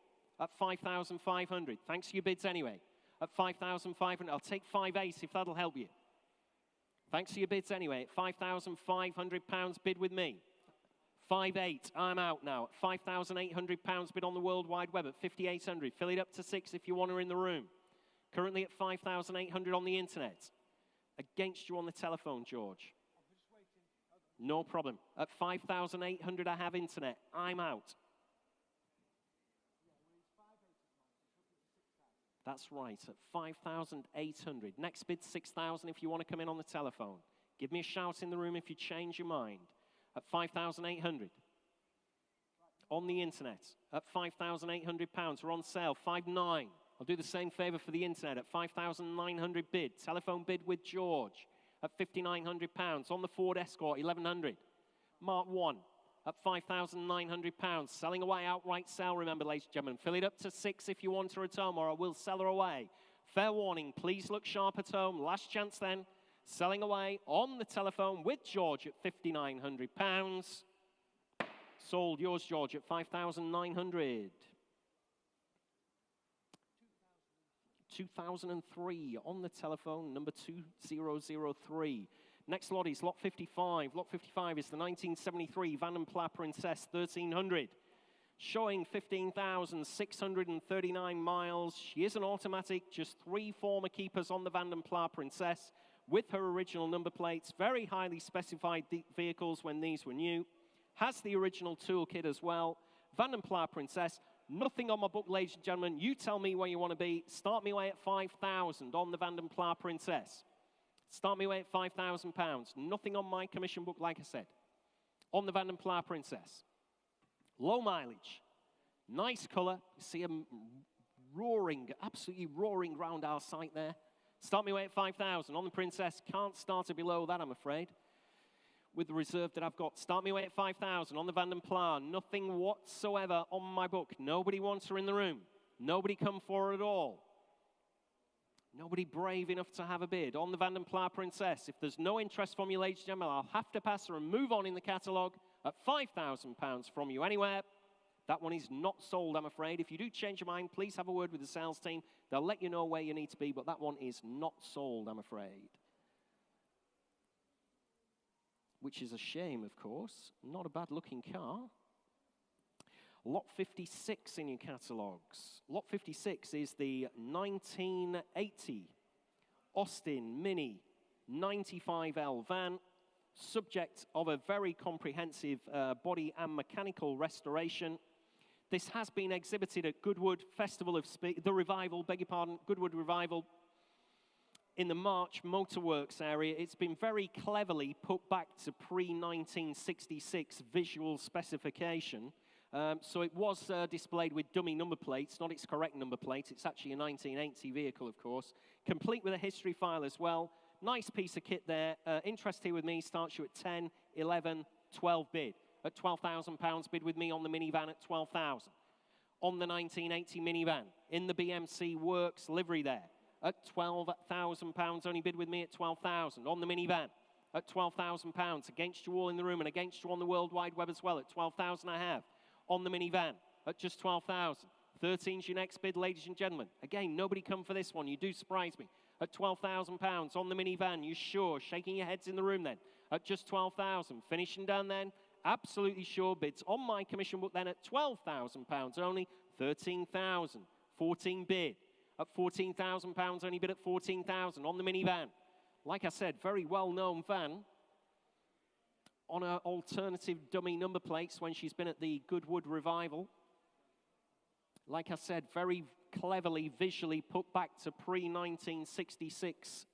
Speaker 2: at 5,500. Thanks for your bids anyway. At 5,500, I'll take 5.8 if that'll help you. Thanks for your bids anyway. At £5,500 bid with me. 5.8, I'm out now. At £5,800 bid on the World Wide Web at 5,800. Fill it up to 6 if you want her in the room. Currently at 5,800 on the internet. Against you on the telephone, George. No problem. At 5,800 I have internet. I'm out. That's right, at 5,800. Next bid, 6,000 if you want to come in on the telephone. Give me a shout in the room if you change your mind. At 5,800. On the internet, at £5,800. We're on sale, 5.9. I'll do the same favor for the internet at 5,900 bid. Telephone bid with George at £5,900. On the Ford Escort, 1,100. Mark 1 at £5,900. Selling away, outright sale, remember, ladies and gentlemen. Fill it up to 6 if you want her at home, or I will sell her away. Fair warning, please look sharp at home. Last chance then. Selling away on the telephone with George at £5,900. Sold, yours, George, at 5,900. 2003 on the telephone, number 2003. Next lot is lot 55. Lot 55 is the 1973 Van den Pla Princess 1300. Showing 15,639 miles. She is an automatic, just 3 former keepers on the Van den Pla Princess with her original number plates. Very highly specified vehicles when these were new. Has the original toolkit as well. Van den Pla Princess. Nothing on my book, ladies and gentlemen. You tell me where you want to be. Start me away at 5,000 on the Van den Pla Princess. Start me away at £5,000. Nothing on my commission book, like I said. On the Van den Pla Princess. Low mileage. Nice colour. You see them roaring, absolutely roaring round our site there. Start me away at 5,000. On the Princess, can't start it below that, I'm afraid. With the reserve that I've got. Start me away at 5,000 on the Van den Pla. Nothing whatsoever on my book. Nobody wants her in the room. Nobody come for her at all. Nobody brave enough to have a bid. On the Van den Pla Princess, if there's no interest from you, ladies and gentlemen, I'll have to pass her and move on in the catalogue at £5,000 from you anywhere. That one is not sold, I'm afraid. If you do change your mind, please have a word with the sales team. They'll let you know where you need to be, but that one is not sold, I'm afraid. Which is a shame, of course. Not a bad-looking car. Lot 56 in your catalogues. Lot 56 is the 1980 Austin Mini 95L van, subject of a very comprehensive body and mechanical restoration. This has been exhibited at Goodwood Festival of the Revival, beg your pardon, Goodwood Revival in the March Motorworks area. It's been very cleverly put back to pre-1966 visual specification. So it was displayed with dummy number plates, not its correct number plate. It's actually a 1980 vehicle, of course. Complete with a history file as well. Nice piece of kit there. Interest here with me starts you at 10, 11, 12 bid. At £12,000 bid with me on the minivan at 12,000. On the 1980 minivan, in the BMC Works livery there, at £12,000. Only bid with me at 12,000. On the minivan, at £12,000. Against you all in the room and against you on the World Wide Web as well at 12,000 I have. On the minivan at just 12,000. 13's your next bid, ladies and gentlemen. Again, nobody come for this one. You do surprise me. At £12,000 on the minivan, you sure? Shaking your heads in the room then. At just 12,000. Finishing down then. Absolutely sure bids on my commission book then at £12,000 only. 13,000. 14 bid. At £14,000 only bid at 14,000 on the minivan. Like I said, very well-known van. On her alternative dummy number plates when she's been at the Goodwood Revival. Like I said, very cleverly, visually put back to pre-1966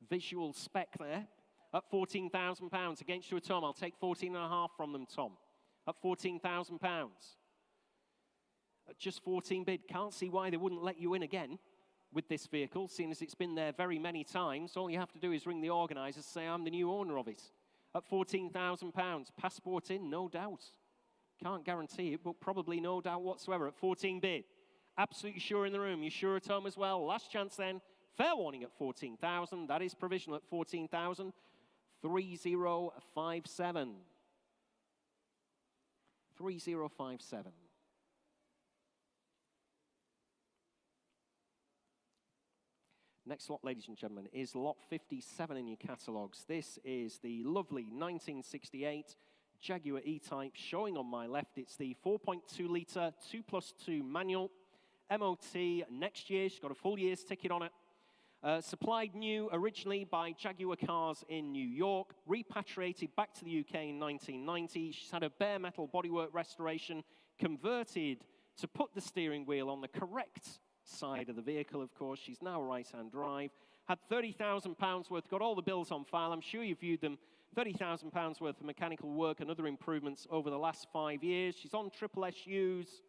Speaker 2: visual spec there. At £14,000 against you, Tom. I'll take 14.5 from them, Tom. At £14,000. At just 14 bid. Can't see why they wouldn't let you in again. with this vehicle, seeing as it's been there very many times. All you have to do is ring the organisers, say I'm the new owner of it. At £14,000, passport in, no doubt. Can't guarantee it, but probably no doubt whatsoever at 14 bid. Absolutely sure in the room. You sure at home as well? Last chance then. Fair warning at 14,000. That is provisional at 14,000. 3057. 3057. Next lot, ladies and gentlemen, is lot 57 in your catalogues. This is the lovely 1968 Jaguar E-Type. Showing on my left, it's the 4.2 litre 2+2 manual. MOT next year. She's got a full year's ticket on it. Supplied new originally by Jaguar Cars in New York, repatriated back to the UK in 1990. She's had a bare metal bodywork restoration, converted to put the steering wheel on the correct side of the vehicle, of course. She's now right-hand drive. Had £30,000 worth, got all the bills on file. I'm sure you've viewed them. £30,000 worth of mechanical work and other improvements over the last 5 years. She's on triple SUs.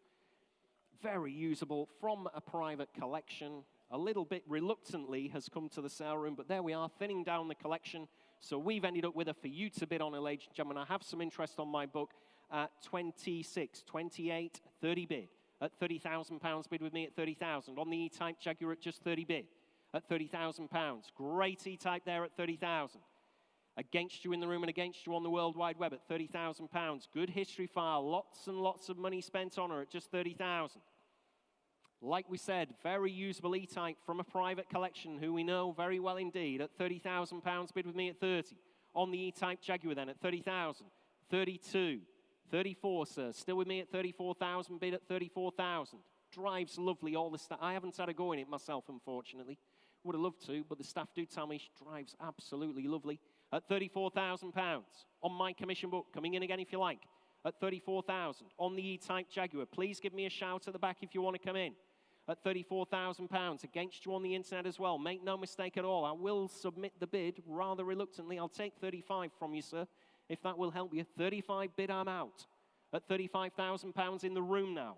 Speaker 2: Very usable from a private collection. A little bit reluctantly has come to the sale room, but there we are, thinning down the collection. So we've ended up with her for you to bid on her, ladies and gentlemen. I have some interest on my book at 26, 28, 30 bid. At £30,000 bid with me at 30,000. On the E-Type Jaguar at just 30 bid. At £30,000. Great E-Type there at 30,000. Against you in the room and against you on the World Wide Web at £30,000. Good history file. Lots and lots of money spent on her at just 30,000. Like we said, very usable E-Type from a private collection who we know very well indeed at £30,000 bid with me at 30. On the E-Type Jaguar then at 30,000. 32. 34, sir. Still with me at 34,000 bid at 34,000. Drives lovely. All the staff. I haven't had a go in it myself, unfortunately. Would have loved to, but the staff do tell me she drives absolutely lovely. At £34,000. On my commission book, coming in again if you like. At 34,000. On the E-Type Jaguar. Please give me a shout at the back if you want to come in. At £34,000. Against you on the internet as well. Make no mistake at all. I will submit the bid rather reluctantly. I'll take 35 from you, sir, if that will help you. 35 bid, I'm out. At £35,000 in the room now.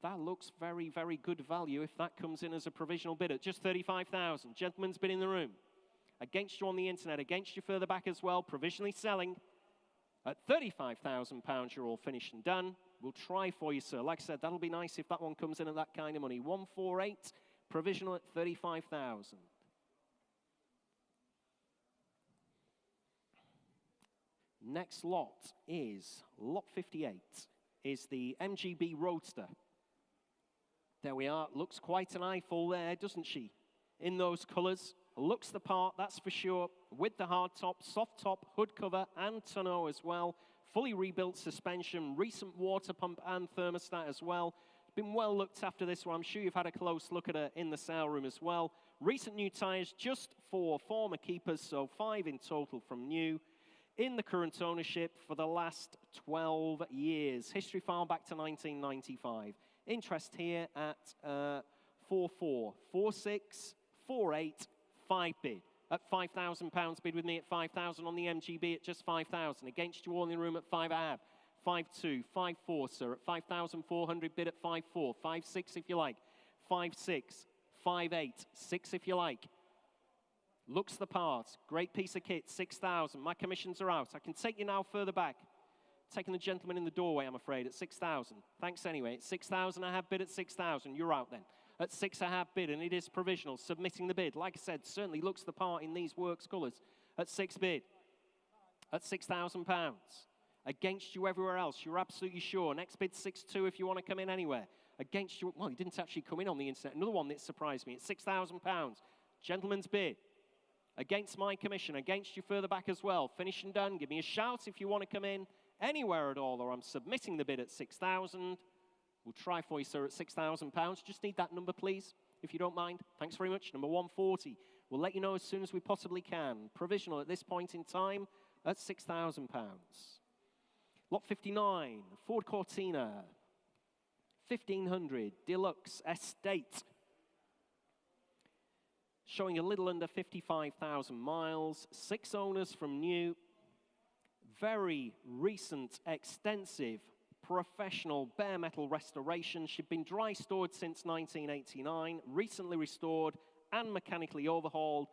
Speaker 2: That looks very, very good value if that comes in as a provisional bid at just 35,000. Gentleman's bid in the room. Against you on the internet. Against you further back as well. Provisionally selling. At £35,000, you're all finished and done. We'll try for you, sir. Like I said, that'll be nice if that one comes in at that kind of money. 148, provisional at 35,000. Next lot is lot 58, is the MGB Roadster. There we are. Looks quite an eyeful there, doesn't she? In those colours. Looks the part, that's for sure. With the hard top, soft top, hood cover, and tonneau as well. Fully rebuilt suspension, recent water pump and thermostat as well. Been well looked after this one. I'm sure you've had a close look at it in the sale room as well. Recent new tyres just for former keepers, so 5 in total from new. In the current ownership for the last 12 years. History file back to 1995. Interest here at 44, 46, 48, 5 bid. At £5,000 bid with me at 5,000 on the MGB at just 5,000. Against you all in the room at 5.5. 5.2, 5.4, sir. At 5,400 bid at 5.4. 5.6 if you like. 5.6, 5.8, 6 if you like. Looks the part. Great piece of kit. 6,000. My commissions are out. I can take you now further back. Taking the gentleman in the doorway, I'm afraid, at 6,000. Thanks anyway. At 6,000, I have bid at 6,000. You're out then. At 6, I have bid, and it is provisional. Submitting the bid. Like I said, certainly looks the part in these works colours. At 6 bid. At £6,000. Against you everywhere else. You're absolutely sure. Next bid, 6.2 if you want to come in anywhere. Against you, well, he didn't actually come in on the internet. Another one that surprised me. At £6,000. Gentleman's bid. Against my commission. Against you further back as well. Finish and done. Give me a shout if you want to come in anywhere at all, or I'm submitting the bid at 6,000. We'll try for you, sir, at £6,000. Just need that number, please, if you don't mind. Thanks very much. Number 140. We'll let you know as soon as we possibly can. Provisional at this point in time at £6,000. Lot 59, Ford Cortina. 1,500, Deluxe Estate. Showing a little under 55,000 miles. 6 owners from new. Very recent, extensive professional bare metal restoration. She'd been dry stored since 1989, recently restored and mechanically overhauled,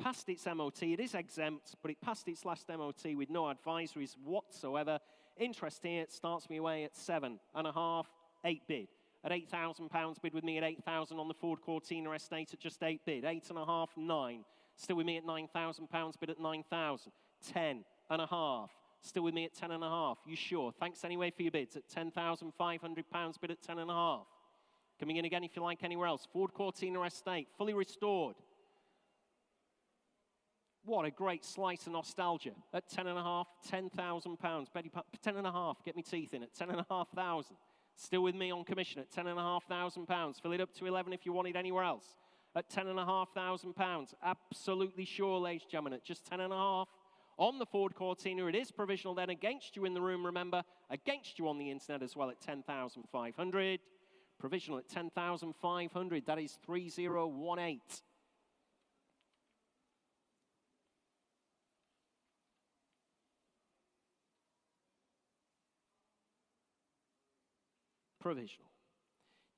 Speaker 2: passed its MOT. It is exempt, but it passed its last MOT with no advisories whatsoever. Interest here starts me away at 7.5, 8 bid. At £8,000 bid with me at 8,000 on the Ford Cortina estate at just 8 bid. 8.5, 9. Still with me at £9,000 bid at 9,000. 10.5. Still with me at 10.5. You sure? Thanks anyway for your bids at £10,500 bid at 10.5. Coming in again if you like anywhere else. Ford Cortina estate, fully restored. What a great slice of nostalgia. At 10.5, £10,000. 10.5, get me teeth in at 10,500. Still with me on commission at £10,500. Fill it up to 11 if you want it anywhere else. At £10,500. Absolutely sure, ladies and gentlemen, at just 10.5. On the Ford Cortina, it is provisional then against you in the room, remember. Against you on the internet as well at 10,500. Provisional at 10,500. That is 3018. Provisional.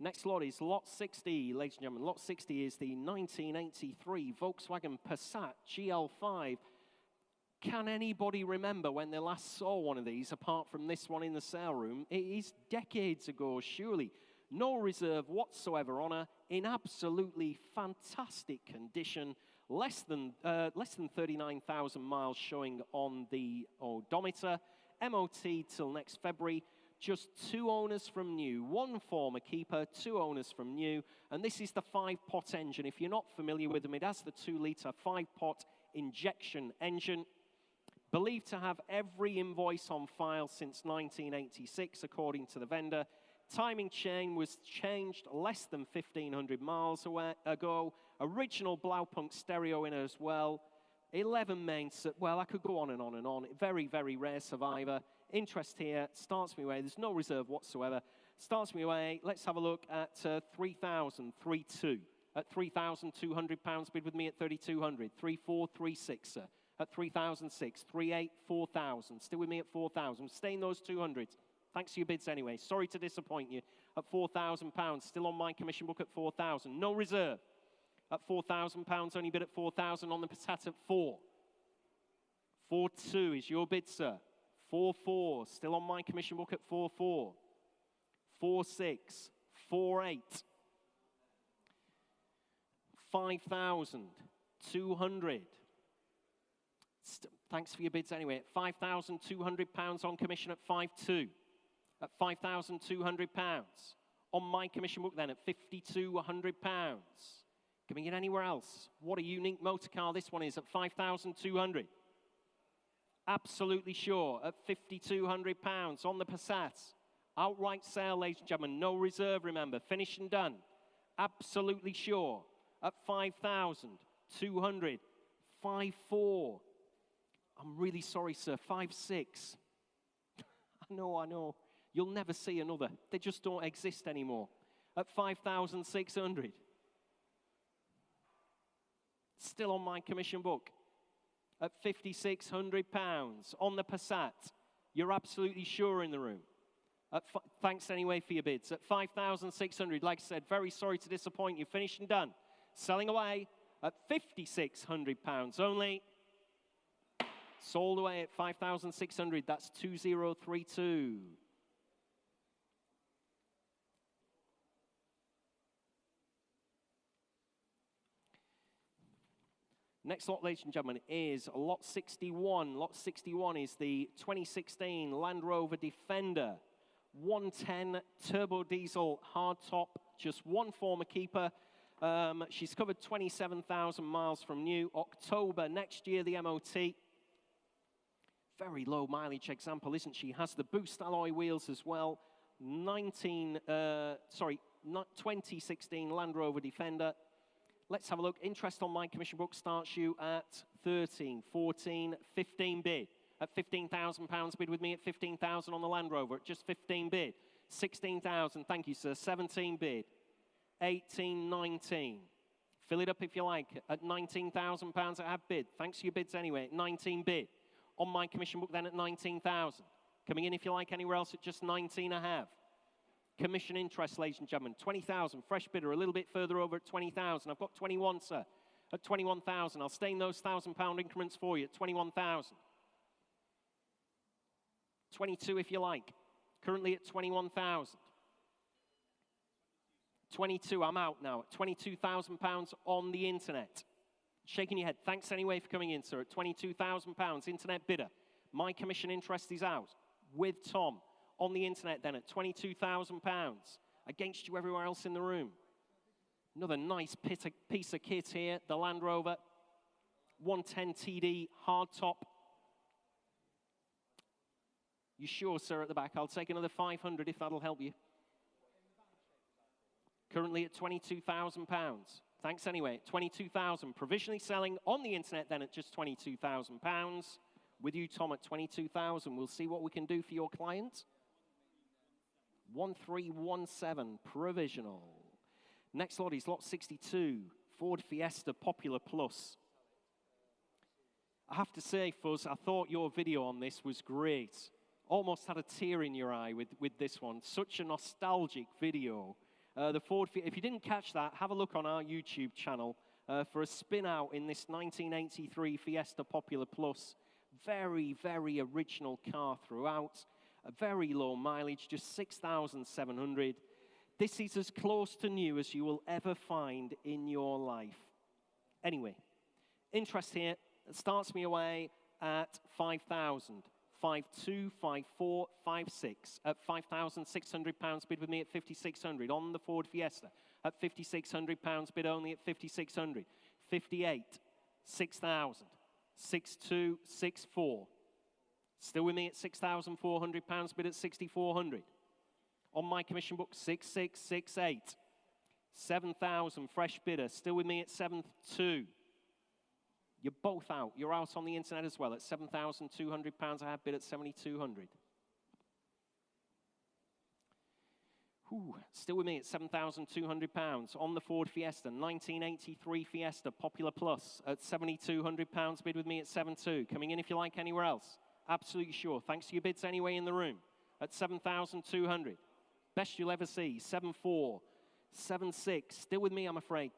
Speaker 2: Next lot is lot 60, ladies and gentlemen. Lot 60 is the 1983 Volkswagen Passat GL5. Can anybody remember when they last saw one of these, apart from this one in the sale room? It is decades ago, surely. No reserve whatsoever on her, in absolutely fantastic condition. Less than 39,000 miles showing on the odometer. MOT till next February. Just 2 owners from new, 1 former keeper, 2 owners from new, and this is the 5-pot engine. If you're not familiar with them, it has the 2-litre 5-pot injection engine, believed to have every invoice on file since 1986, according to the vendor. Timing chain was changed less than 1,500 miles ago. Original Blaupunkt stereo in it as well. 11 main, well, I could go on and on and on. Very, very rare survivor. Interest here starts me away. There's no reserve whatsoever. Starts me away. Let's have a look at 3,000, 3.2. At £3,200 bid with me at 3,200. 3,436, sir. At 3,006. 3,8, 4,000. Still with me at 4,000. Stay in those 200s. Thanks for your bids anyway. Sorry to disappoint you. At £4,000. Still on my commission book at 4,000. No reserve. At £4,000. Only bid at 4,000 on the Passat at 4. 4.2 is your bid, sir. 4.4, still on my commission book at 4.4. 4.6, 4.8. 5,200. Thanks for your bids anyway. At £5,200 on commission at 5.2. At £5,200. On my commission book then at £5,200. Coming in anywhere else? What a unique motor car this one is at 5,200. Absolutely sure at £5,200 on the Passat. Outright sale, ladies and gentlemen. No reserve, remember. Finished and done. Absolutely sure at 5,200. 5.4. I'm really sorry, sir. 5.6. I know. You'll never see another. They just don't exist anymore. At 5,600. Still on my commission book. At £5,600 on the Passat. You're absolutely sure in the room. Thanks anyway for your bids. At 5,600, like I said, very sorry to disappoint you. Finished and done. Selling away at £5,600 only. Sold away at 5,600. That's 2032. Next lot, ladies and gentlemen, is lot 61. Lot 61 is the 2016 Land Rover Defender. 110 turbo diesel hardtop, just 1 former keeper. She's covered 27,000 miles from new. October next year, the MOT. Very low mileage example, isn't she? Has the boost alloy wheels as well. 2016 Land Rover Defender. Let's have a look. Interest on my commission book starts you at 13, 14, 15 bid. At £15,000 bid with me at 15,000 on the Land Rover. At just 15 bid. 16,000, thank you, sir. 17 bid. 18, 19. Fill it up if you like. At £19,000 I have bid. Thanks for your bids anyway. At 19 bid. On my commission book then at 19,000. Coming in, if you like, anywhere else at just 19.5. Commission interest, ladies and gentlemen, 20,000. Fresh bidder, a little bit further over at 20,000. I've got 21, sir, at 21,000. I'll stay in those £1,000 increments for you at 21,000. 22, if you like. Currently at 21,000. 22, I'm out now at £22,000 on the internet. Shaking your head. Thanks anyway for coming in, sir, at £22,000. Internet bidder. My commission interest is out with Tom on the internet then at £22,000 against you everywhere else in the room. Another nice piece of kit here, the Land Rover 110 TD hardtop. You sure, sir, at the back? I'll take another 500 if that'll help you. Currently at £22,000. Thanks anyway, 22,000. Provisionally selling on the internet then at just £22,000. With you, Tom, at 22,000. We'll see what we can do for your client. 1317, provisional. Next lot is lot 62, Ford Fiesta Popular Plus. I have to say, Fuzz, I thought your video on this was great. Almost had a tear in your eye with this one. Such a nostalgic video. The Ford, if you didn't catch that, have a look on our YouTube channel for a spin out in this 1983 Fiesta Popular Plus. Very, very original car throughout. A very low mileage, just 6,700. This is as close to new as you will ever find in your life. Anyway, interest here starts me away at 5,000. 5,2, 5,4, 5,6. At £5,600 bid with me at 5,600 on the Ford Fiesta. At £5,600 bid only at 5,600. 58, 6,000. 6,2, 6,4. Still with me at £6,400 bid at 6,400. On my commission book, 6,668. 7,000 fresh bidder. Still with me at 7,2. You're both out. You're out on the internet as well at £7,200. I have bid at 7,200. Still with me at £7,200 on the Ford Fiesta, 1983 Fiesta Popular Plus at £7,200. Bid with me at 7,2. Coming in if you like anywhere else. Absolutely sure. Thanks to your bids anyway in the room at 7,200. Best you'll ever see. 7,4, 7,6. Still with me, I'm afraid,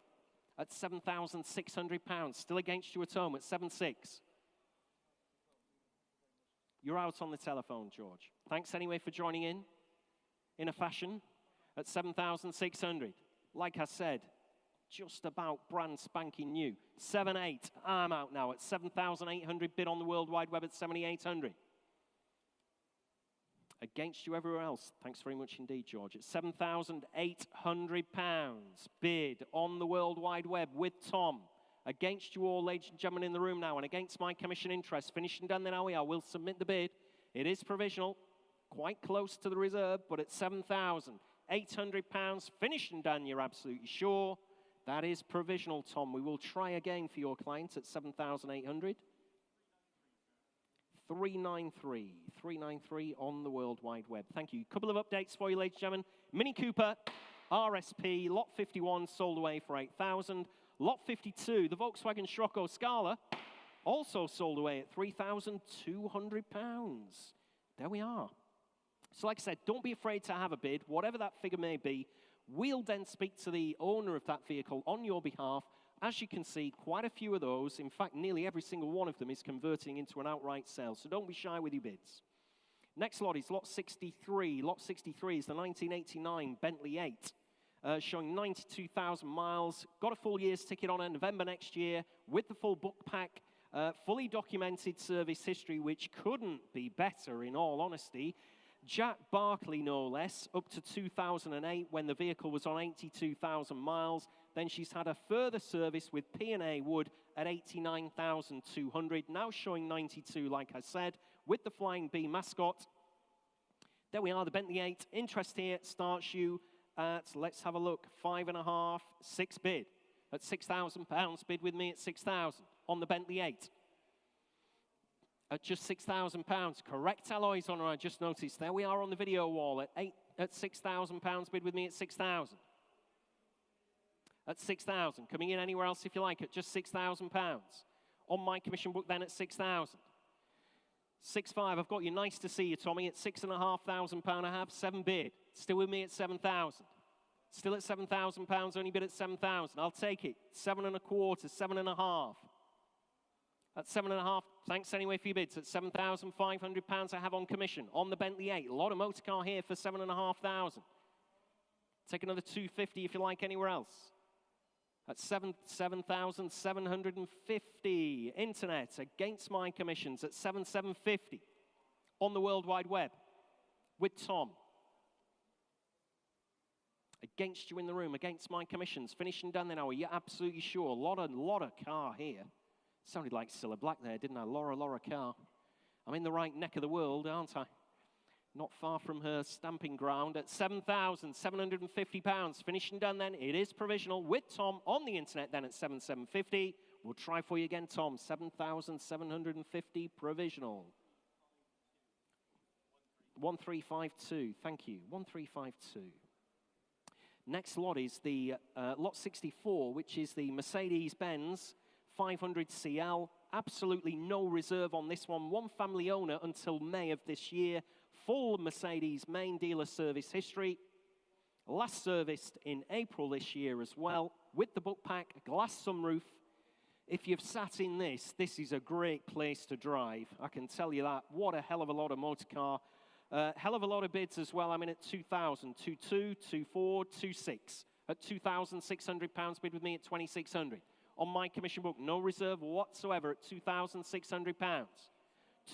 Speaker 2: at £7,600. Still against you at home at 7,6. You're out on the telephone, George. Thanks anyway for joining in a fashion at 7,600. Like I said, just about brand spanking new. 7,8. I'm out now at 7,800. Bid on the World Wide Web at 7,800. Against you everywhere else. Thanks very much indeed, George. At £7,800. Bid on the World Wide Web with Tom. Against you all, ladies and gentlemen, in the room now, and against my commission interest. Finished and done then, I will submit the bid. It is provisional. Quite close to the reserve, but at £7,800. Finished and done, you're absolutely sure. That is provisional, Tom. We will try again for your client at 7,800. 393. 393 on the World Wide Web. Thank you. Couple of updates for you, ladies and gentlemen. Mini Cooper, RSP, lot 51 sold away for 8,000. Lot 52, the Volkswagen Scirocco Scala, also sold away at £3,200. There we are. So like I said, don't be afraid to have a bid, whatever that figure may be. We'll then speak to the owner of that vehicle on your behalf. As you can see, quite a few of those, in fact, nearly every single one of them is converting into an outright sale. So don't be shy with your bids. Next lot is lot 63. Lot 63 is the 1989 Bentley 8, showing 92,000 miles. Got a full year's ticket on it, November next year, with the full book pack, fully documented service history, which couldn't be better, in all honesty. Jack Barkley, no less, up to 2008 when the vehicle was on 82,000 miles. Then she's had a further service with P&A Wood at 89,200, now showing 92, like I said, with the Flying B mascot. There we are, the Bentley 8. Interest here starts you at, let's have a look, 5.5, 6 bid at £6,000. Bid with me at 6,000 on the Bentley 8. At just £6,000. Correct alloys on her, I just noticed. There we are on the video wall at £6,000. Bid with me at 6,000. At 6,000. Coming in anywhere else if you like at just £6,000. On my commission book then at 6,000. 6.5, I've got you. Nice to see you, Tommy. At £6,500 I have. 7 bid. Still with me at 7,000. Still at £7,000. Only bid at 7,000. I'll take it. 7.25. 7.5. At 7.5. Thanks anyway for your bids. At £7,500 I have on commission. On the Bentley 8. A lot of motor car here for 7,500. Take another 250 if you like anywhere else. At 7,750. Internet against my commissions at 7,750. On the World Wide Web with Tom. Against you in the room, against my commissions. Finishing done then, are you absolutely sure? A lot of car here. Sounded like Cilla Black there, didn't I? Laura car. I'm in the right neck of the world, aren't I? Not far from her stamping ground at £7,750. Finishing done then, it is provisional with Tom on the internet then at 7,750. We'll try for you again, Tom. 7,750 provisional. 1352, thank you. 1352. Next lot is the lot 64, which is the Mercedes-Benz 500 CL. Absolutely no reserve on this one. One family owner until May of this year. Full Mercedes main dealer service history. Last serviced in April this year as well. With the book pack, glass sunroof. If you've sat in this is a great place to drive. I can tell you that. What a hell of a lot of motor car. Hell of a lot of bids as well. I'm in at 2,000, 2,2, 2,4, 2,6. At £2,600 bid with me at 2,600. On my commission book, no reserve whatsoever at £2,600.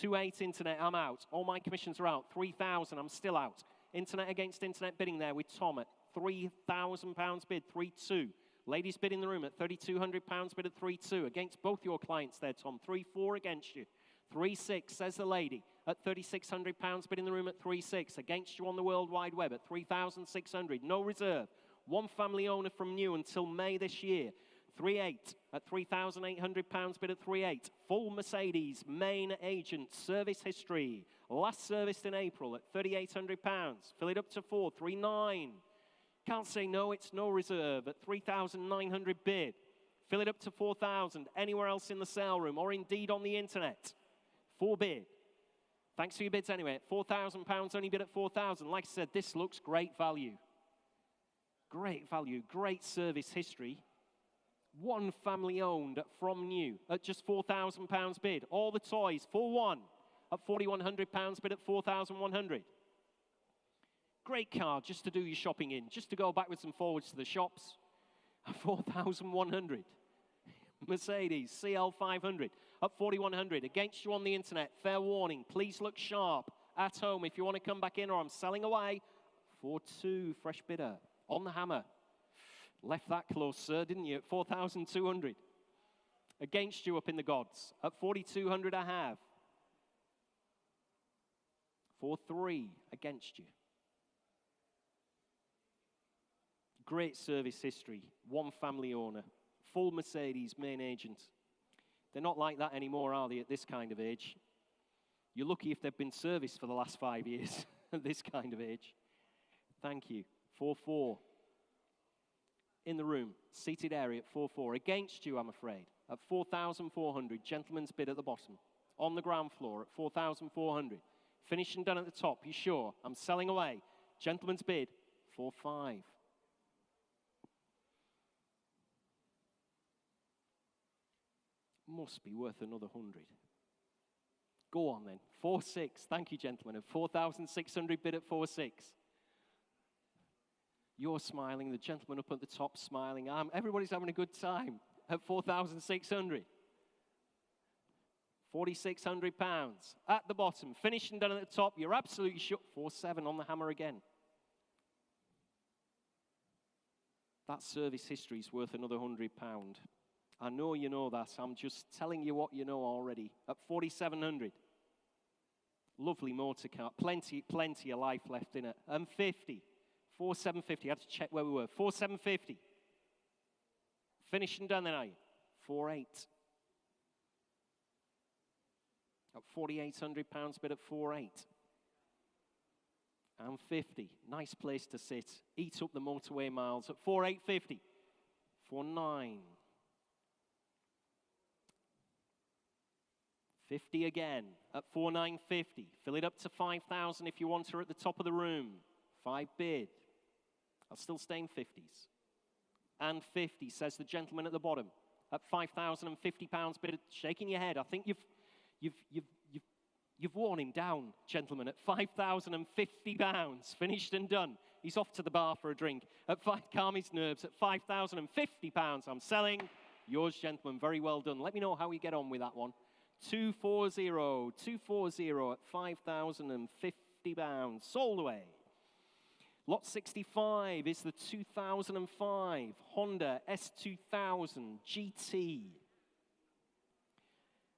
Speaker 2: 2.8 internet, I'm out. All my commissions are out. 3,000, I'm still out. Internet against internet bidding there with Tom at £3,000 bid, 3.2. Ladies bid in the room at £3,200 bid at 3.2. Against both your clients there, Tom. 3.4 against you. 3.6 says the lady at £3,600 bid in the room at 3.6. Against you on the World Wide Web at 3,600. No reserve. One family owner from new until May this year. 3.8 at £3,800 bid at 3.8. Full Mercedes main agent service history. Last serviced in April at £3,800. Fill it up to 4. 3.9. Can't say no, it's no reserve at 3,900 bid. Fill it up to 4,000 anywhere else in the sale room or indeed on the internet. 4 bid. Thanks for your bids anyway. At £4,000, only bid at 4,000. Like I said, this looks great value. Great value, great service history. One family owned from new at just £4,000 bid. All the toys for one at £4,100 bid at 4,100. Great car just to do your shopping in, just to go backwards and forwards to the shops. 4,100. Mercedes CL 500 at 4,100. Against you on the internet. Fair warning. Please look sharp at home if you want to come back in, or I'm selling away. 4.2 fresh bidder on the hammer. Left that close, sir, didn't you? At 4,200. Against you up in the gods. At 4,200 I have. 4.3 against you. Great service history. One family owner. Full Mercedes main agent. They're not like that anymore, are they, at this kind of age? You're lucky if they've been serviced for the last 5 years at this kind of age. Thank you. 4.4. In the room, seated area at 4.4. Against you, I'm afraid, at 4,400. Gentleman's bid at the bottom. On the ground floor at 4,400. Finished and done at the top. You sure? I'm selling away. Gentleman's bid, 4.5. Must be worth another 100. Go on then. 4.6. Thank you, gentlemen. At 4,600 bid at 4.6. You're smiling, the gentleman up at the top smiling. Everybody's having a good time at 4,600. £4,600 at the bottom. Finished and done at the top. You're absolutely sure. 4.7 on the hammer again. That service history is worth another £100. I know you know that. I'm just telling you what you know already. At 4,700. Lovely motor car. Plenty of life left in it. And 50. 4,750. I had to check where we were. 4,750. Finished and done then, are you? 4.8. At £4,800 bid at 4.8. And 50. Nice place to sit. Eat up the motorway miles at 4,850. 4.9. 50 again at 4,950. Fill it up to 5,000 if you want her at the top of the room. 5 bid. I'll still stay in 50s. And 50, says the gentleman at the bottom. At £5,050 bid. Shaking your head. I think you've worn him down, gentlemen, at £5,050. Finished and done. He's off to the bar for a drink. Calm his nerves. At £5,050, I'm selling. Yours, gentlemen, very well done. Let me know how we get on with that one. 240, 240 at £5,050. Sold away. Lot 65 is the 2005 Honda S2000 GT.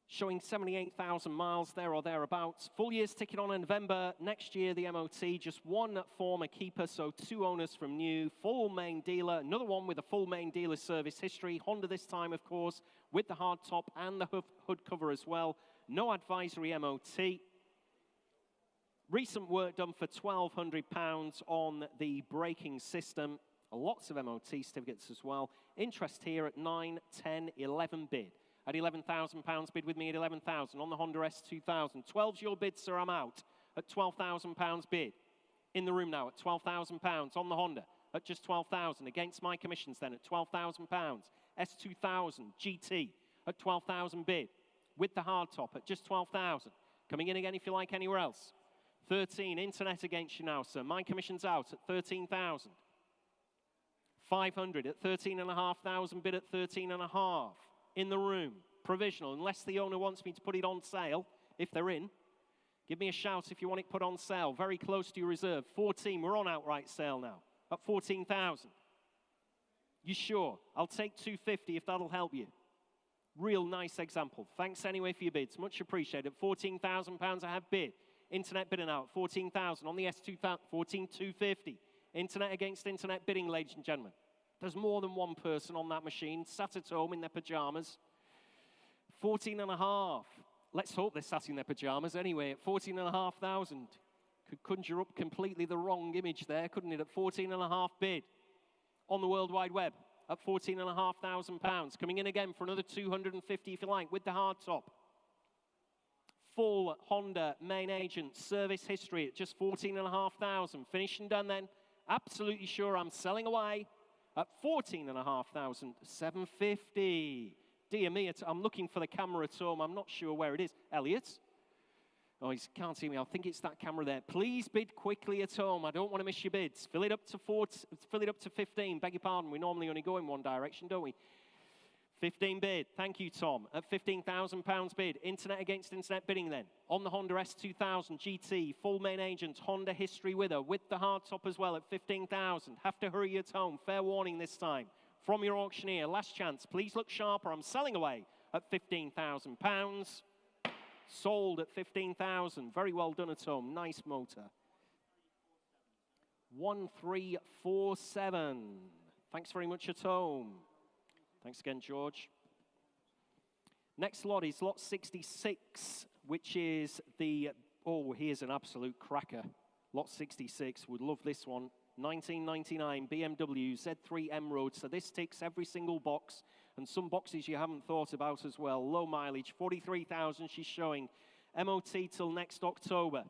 Speaker 2: Showing 78,000 miles there or thereabouts. Full year's ticket on in November. Next year, the MOT. Just one former keeper, so 2 owners from new. Full main dealer. Another one with a full main dealer service history. Honda this time, of course, with the hard top and the hood cover as well. No advisory MOT. Recent work done for £1,200 on the braking system. Lots of MOT certificates as well. Interest here at 9, 10, 11 bid. At £11,000 bid with me at 11,000 on the Honda S2000. 12's your bid, sir, I'm out. At £12,000 bid. In the room now at £12,000 on the Honda. At just 12,000 against my commissions then at £12,000. S2000 GT at 12,000 bid. With the hard top at just 12,000. Coming in again if you like anywhere else. 13, internet against you now, sir. My commission's out at 13,000. 500 at 13,500 bid at 13,500. In the room, provisional, unless the owner wants me to put it on sale, if they're in. Give me a shout if you want it put on sale. Very close to your reserve. 14, we're on outright sale now. At 14,000. You sure? I'll take 250 if that'll help you. Real nice example. Thanks anyway for your bids. Much appreciated. At £14,000 I have bid. Internet bidding out, 14,000 on the S2000, 14,250. Internet against internet bidding, ladies and gentlemen. There's more than one person on that machine, sat at home in their pajamas. 14,500. Let's hope they're sat in their pajamas anyway. At 14,500. Could conjure up completely the wrong image there, couldn't it? At 14,500 bid. On the World Wide Web. At £14,500. Coming in again for another 250 if you like, with the hard top. Full Honda main agent service history at just 14,500. Finished and done then. Absolutely sure I'm selling away at 14,500. 750. Dear me, I'm looking for the camera at home. I'm not sure where it is. Elliot? Oh, he can't see me. I think it's that camera there. Please bid quickly at home. I don't want to miss your bids. Fill it up to 15. Beg your pardon. We normally only go in one direction, don't we? 15 bid. Thank you, Tom. At £15,000 bid. Internet against internet bidding then. On the Honda S2000 GT. Full main agent. Honda history with her. With the hard top as well at 15,000. Have to hurry at home. Fair warning this time. From your auctioneer. Last chance. Please look sharp or I'm selling away at £15,000. Sold at 15,000. Very well done at home. Nice motor. 1347. Thanks very much at home. Thanks again, George. Next lot is lot 66, which is the, oh, here's an absolute cracker. Lot 66, would love this one. 1999 BMW Z3M Roadster. This ticks every single box, and some boxes you haven't thought about as well. Low mileage, 43,000 she's showing. MOT till next October.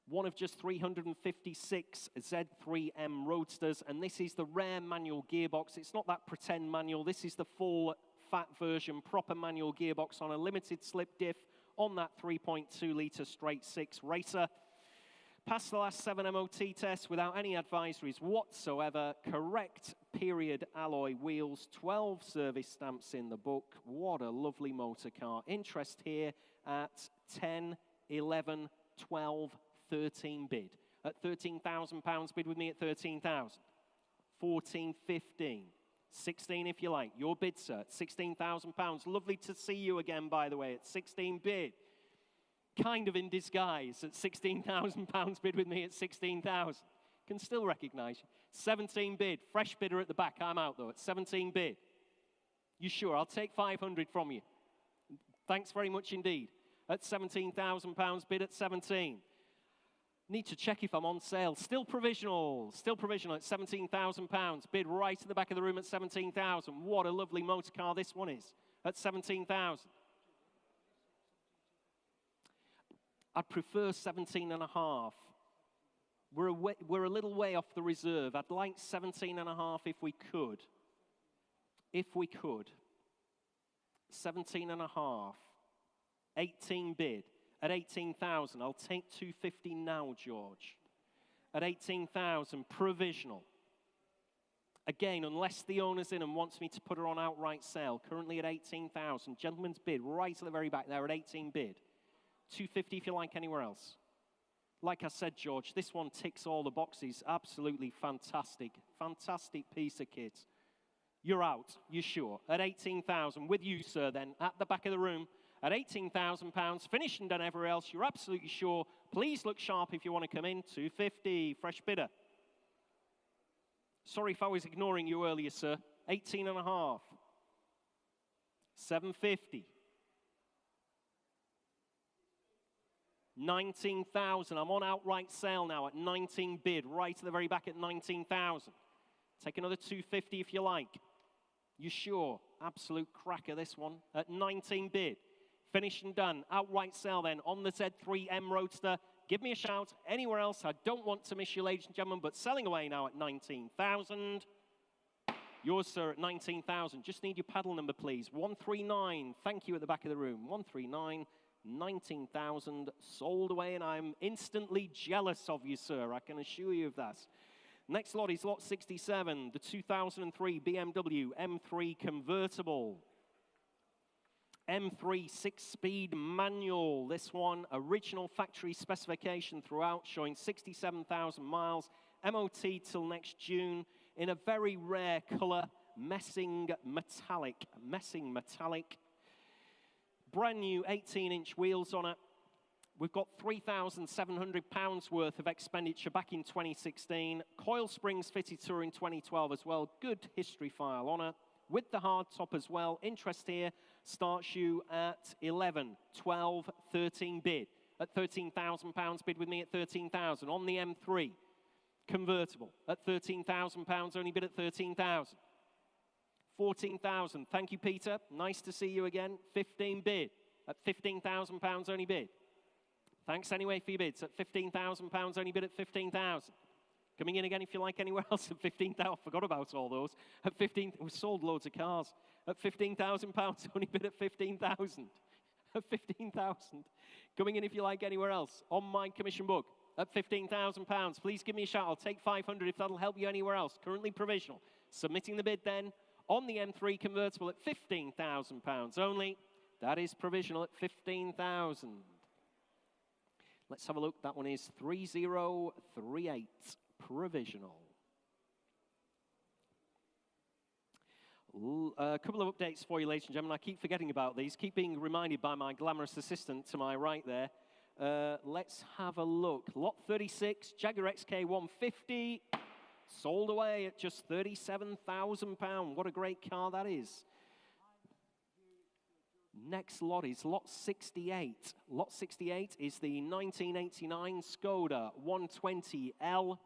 Speaker 2: One of just 356 Z3M Roadsters, and this is the rare manual gearbox. It's not that pretend manual. This is the full fat version, proper manual gearbox on a limited slip diff on that 3.2-litre straight six racer. Passed the last 7 MOT tests without any advisories whatsoever. Correct period alloy wheels, 12 service stamps in the book. What a lovely motor car. Interest here at 10, 11, 12, 13 bid. At £13,000 bid with me at 13,000. 14, 15. 16 if you like. Your bid, sir, at £16,000. Lovely to see you again, by the way, at 16 bid. Kind of in disguise at £16,000 bid with me at 16,000. Can still recognize you. 17 bid. Fresh bidder at the back. I'm out, though, at 17 bid. You sure? I'll take 500 from you. Thanks very much indeed. At £17,000 bid at 17. Need to check if I'm on sale. Still provisional at £17,000. Bid right at the back of the room at 17,000. What a lovely motor car this one is at 17,000. I'd prefer 17.5. We're a little way off the reserve. I'd like 17.5 if we could. If we could. 17.5. 18 bid. At 18,000, I'll take 250 now, George. At 18,000, provisional. Again, unless the owner's in and wants me to put her on outright sale, currently at 18,000. Gentleman's bid right at the very back there at 18 bid. 250 if you like anywhere else. Like I said, George, this one ticks all the boxes. Absolutely fantastic. Fantastic piece of kit. You're out, you're sure. At 18,000, with you, sir, then, at the back of the room. At £18,000, finished and done everywhere else. You're absolutely sure. Please look sharp if you want to come in. 250, fresh bidder. Sorry if I was ignoring you earlier, sir. 18.5. 750. 19,000. I'm on outright sale now at 19 bid, right at the very back at 19,000. Take another 250 if you like. You sure? Absolute cracker, this one. At 19 bid. Finished and done. Outright sale then on the Z3M Roadster. Give me a shout anywhere else. I don't want to miss you, ladies and gentlemen, but selling away now at 19,000. Yours, sir, at 19,000. Just need your paddle number, please. 139. Thank you at the back of the room. 139. 19,000 sold away, and I'm instantly jealous of you, sir. I can assure you of that. Next lot is lot 67, the 2003 BMW M3 convertible. M3 6-speed manual. This one, original factory specification throughout, showing 67,000 miles. MOT till next June in a very rare color, messing metallic. Brand new 18-inch wheels on it. We've got £3,700 worth of expenditure back in 2016. Coil springs fitted to her in 2012 as well. Good history file on it. With the hard top as well. Interest here starts you at 11, 12, 13 bid. At £13,000 bid with me at 13,000. On the M3 convertible at £13,000, only bid at 13,000. 14,000. Thank you, Peter. Nice to see you again. 15 bid at £15,000, only bid. Thanks anyway for your bids at £15,000, only bid at 15,000. Coming in again if you like anywhere else at 15,000. Forgot about all those. At 15, we sold loads of cars. At £15,000, only bid at 15,000. At 15,000. Coming in if you like anywhere else. On my commission book at £15,000. Please give me a shout. I'll take 500 if that'll help you anywhere else. Currently provisional. Submitting the bid then on the M3 convertible at £15,000 only. That is provisional at 15,000. Let's have a look. That one is 3038 provisional. A couple of updates for you, ladies and gentlemen. I keep forgetting about these. Keep being reminded by my glamorous assistant to my right there. Let's have a look. Lot 36, Jaguar XK150. Sold away at just £37,000. What a great car that is. Next lot is lot 68. Lot 68 is the 1989 Skoda 120L,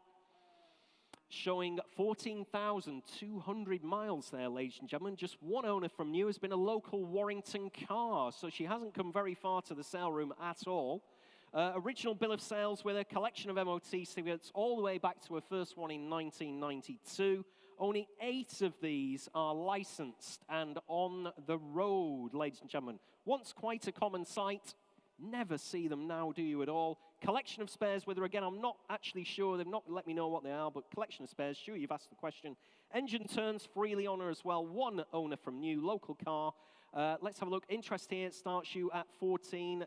Speaker 2: showing 14,200 miles there, ladies and gentlemen. Just one owner from new, has been a local Warrington car, so she hasn't come very far to the sale room at all. Original bill of sales with a collection of MOT certificates all the way back to her first one in 1992. Only 8 of these are licensed and on the road, ladies and gentlemen. Once quite a common sight. Never see them now, do you at all? Collection of spares with her. Again, I'm not actually sure. They've not let me know what they are, but collection of spares. Sure, you've asked the question. Engine turns freely on her as well. One owner from new, local car. Let's have a look. Interest here starts you at 15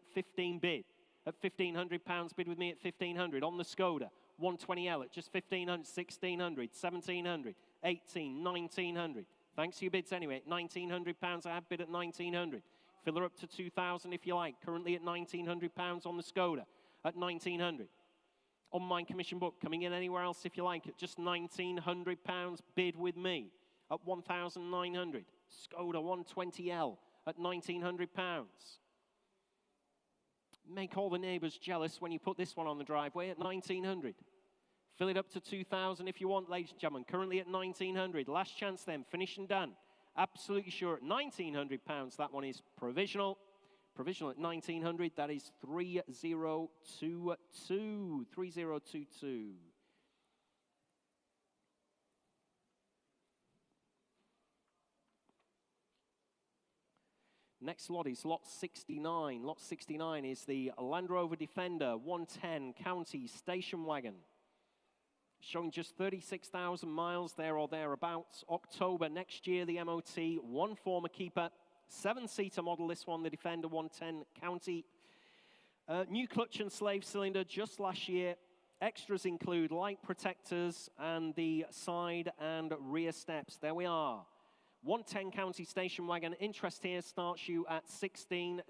Speaker 2: bid. At £1,500 bid with me at 1,500 on the Skoda 120L at just 1,500, 1,600, 1,700, 18, 1,900. Thanks for your bids anyway. At £1,900, I have bid at 1,900. Fill her up to 2,000 if you like. Currently at £1,900 on the Skoda at 1,900. On my commission book, coming in anywhere else if you like at just £1,900 bid with me at 1,900. Skoda 120L at £1,900. Make all the neighbors jealous when you put this one on the driveway at 1,900. Fill it up to 2,000 if you want, ladies and gentlemen. Currently at 1,900. Last chance then, finish and done. Absolutely sure at £1,900, that one is provisional. Provisional at 1900. That is 3022. 3022. Next lot is lot 69. Lot 69 is the Land Rover Defender 110 County Station Wagon. Showing just 36,000 miles there or thereabouts. October next year, the MOT. One former keeper. 7-seater model, this one, the Defender 110 County. New clutch and slave cylinder just last year. Extras include light protectors and the side and rear steps. There we are. 110 County Station Wagon. Interest here starts you at 17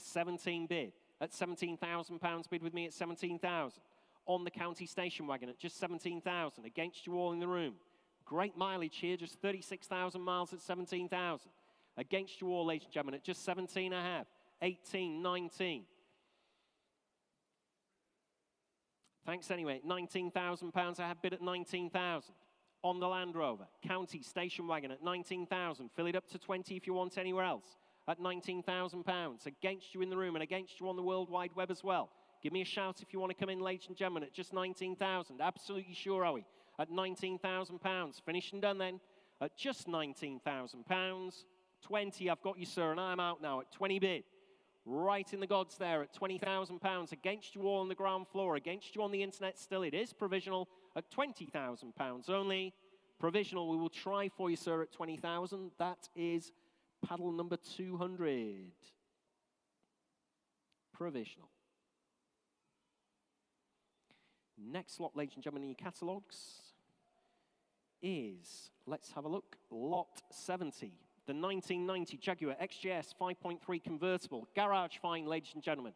Speaker 2: bid. At £17,000 bid with me at 17,000. On the County Station Wagon at just 17,000. Against you all in the room. Great mileage here, just 36,000 miles at 17,000. Against you all, ladies and gentlemen, at just 17.5. 18, 19. Thanks anyway. £19,000. I have bid at 19,000. On the Land Rover, County Station Wagon at 19,000. Fill it up to 20 if you want anywhere else. At £19,000. Against you in the room and against you on the World Wide Web as well. Give me a shout if you want to come in, ladies and gentlemen, at just 19,000. Absolutely sure, are we? At £19,000. Finished and done then. At just £19,000. 20, I've got you, sir, and I'm out now at 20 bid. Right in the gods there at £20,000. Against you all on the ground floor. Against you on the internet still. It is provisional at £20,000 only. Provisional, we will try for you, sir, at 20,000. That is paddle number 200. Provisional. Next lot, ladies and gentlemen, in your catalogues is, let's have a look, lot 70. The 1990 Jaguar XJS 5.3 convertible. Garage fine, ladies and gentlemen.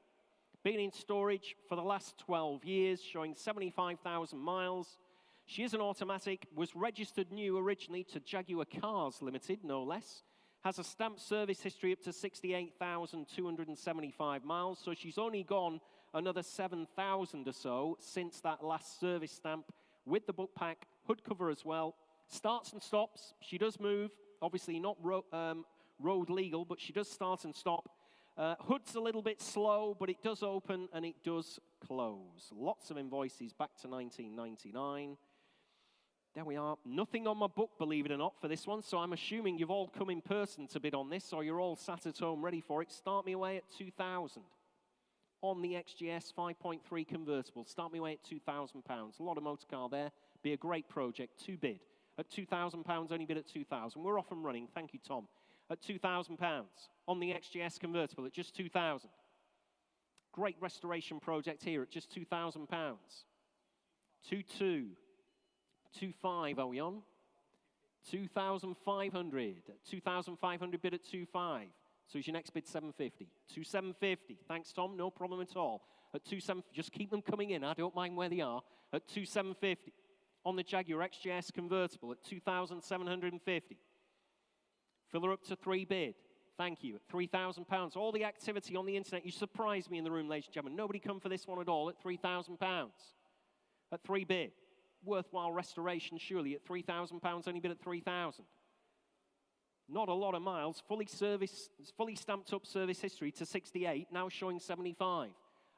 Speaker 2: Been in storage for the last 12 years, showing 75,000 miles. She is an automatic, was registered new originally to Jaguar Cars Limited, no less. Has a stamped service history up to 68,275 miles, so she's only gone another 7,000 or so since that last service stamp with the book pack, hood cover as well. Starts and stops. She does move, obviously not road legal, but she does start and stop. Hood's a little bit slow, but it does open and it does close. Lots of invoices back to 1999. There we are. Nothing on my book, believe it or not, for this one, so I'm assuming you've all come in person to bid on this, or you're all sat at home ready for it. Start me away at 2,000. On the XGS 5.3 convertible. Start me away at £2,000. A lot of motor car there. Be a great project. To bid. At £2,000, only bid at 2,000. We're off and running. Thank you, Tom. At £2,000. On the XGS convertible at just 2,000. Great restoration project here at just £2,000. 2,2. 2,5 are we on? 2,500. 2,500 bid at 2,5. So is your next bid 750? 2,750. Thanks, Tom. No problem at all. At 2,750, just keep them coming in. I don't mind where they are. At 2,750. On the Jaguar XJS convertible at 2,750. Fill her up to 3 bid. Thank you. At £3,000. All the activity on the internet. You surprised me in the room, ladies and gentlemen. Nobody come for this one at all at £3,000. At 3 bid. Worthwhile restoration, surely. At £3,000, only bid at 3,000. Not a lot of miles. Fully stamped up service history to 68. Now showing 75.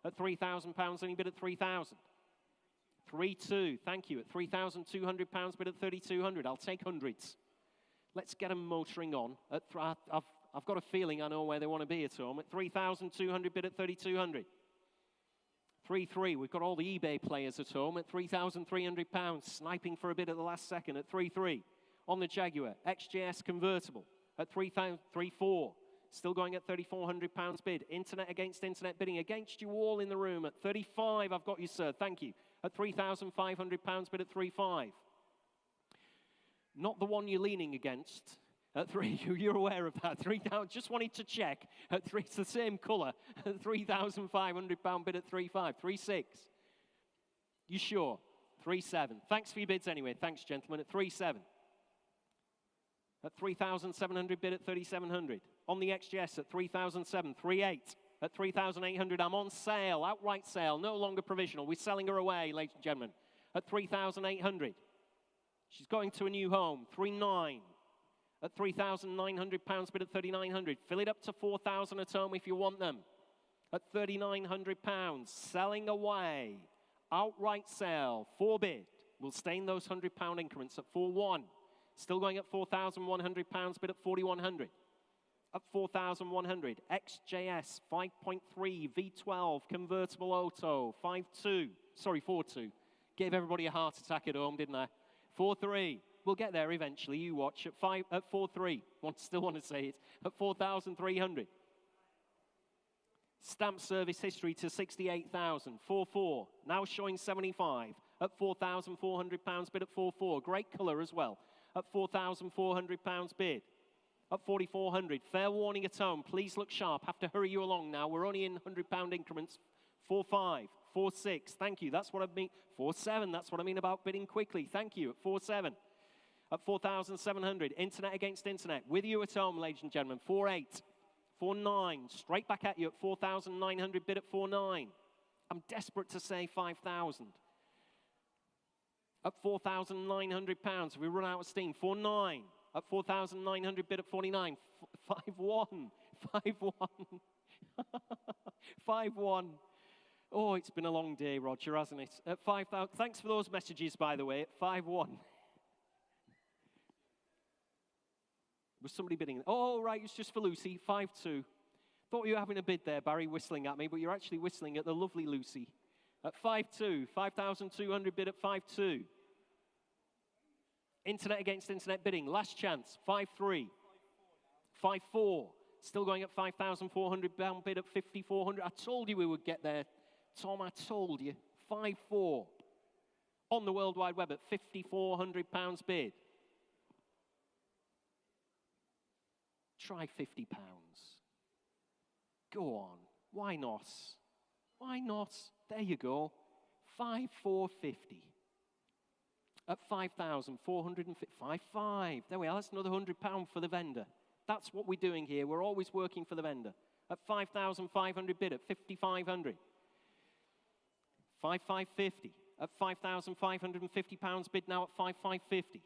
Speaker 2: At £3,000, only bid at 3,000. 3,2. Thank you. At £3,200, bid at 3,200. I'll take hundreds. Let's get them motoring on. I've got a feeling I know where they want to be at home. At 3,200, bid at 3,200. 3,3. We've got all the eBay players at home at £3,300, sniping for a bid at the last second at 3,3. On the Jaguar XJS convertible at 3,4. Still going at £3,400 bid. Internet against internet bidding against you all in the room at 35. I've got you, sir. Thank you. At £3,500 bid at 3,5. Not the one you're leaning against. At 3, you're aware of that. 3,000. Just wanted to check. At 3, it's the same colour. At £3,500 bid at 3,5. 3,6. You sure? 3,7. Thanks for your bids anyway. Thanks, gentlemen. At 3,7. At 3,700 bid at 3,700. On the XJS at 3,007. 3,8. At 3,800. I'm on sale. Outright sale. No longer provisional. We're selling her away, ladies and gentlemen. At 3,800. She's going to a new home. 3,9. At £3,900 bid at 3,900. Fill it up to 4,000 at home if you want them. at £3,900, selling away. Outright sale, 4 bid. We'll stay in those £100 increments at 4-1. Still going at £4,100, bid at 4,100. At 4,100, XJS 5.3 V12 convertible auto 5.2. Sorry, 4.2. Gave everybody a heart attack at home, didn't I? 4.3. We'll get there eventually. You watch at 4.3. Still want to say it at 4,300. Stamp service history to 68,000. 4.4. Now showing 75 at £4,400, bid at 4.4. Great colour as well at £4,400 bid. At 4,400, fair warning at home. Please look sharp. Have to hurry you along now. We're only in £100 increments. 4.5, 4.6. Thank you. That's what I mean. 4.7. That's what I mean about bidding quickly. Thank you. At 4.7. At 4,700. Internet against internet. With you at home, ladies and gentlemen. 4.8. 4.9. Straight back at you at 4,900. Bid at 4.9. I'm desperate to say 5,000. At £4,900. We run out of steam. 4.9. At 4,900, bid at 49. 5-1. 5-1. 5-1. Oh, it's been a long day, Roger, hasn't it? At 5,000. Thanks for those messages, by the way. At 5-1. Was somebody bidding? Oh, right, it's just for Lucy. 5-2. Thought you were having a bid there, Barry, whistling at me, but you're actually whistling at the lovely Lucy. At 5-2. 5,200, bid at 5-2. Internet against internet bidding. Last chance. 5-3. 5-4. Still going at 5,400 pound bid at 5,400. I told you we would get there. Tom, I told you. 5-4. On the World Wide Web at 5,400 pounds bid. Try 50 pounds. Go on. Why not? Why not? There you go. 5,450. At 5,450, 5.5. There we are, that's another £100 for the vendor. That's what we're doing here. We're always working for the vendor. At 5,500 bid, at 5,500. 5,550. At £5,550 bid now at 5,550.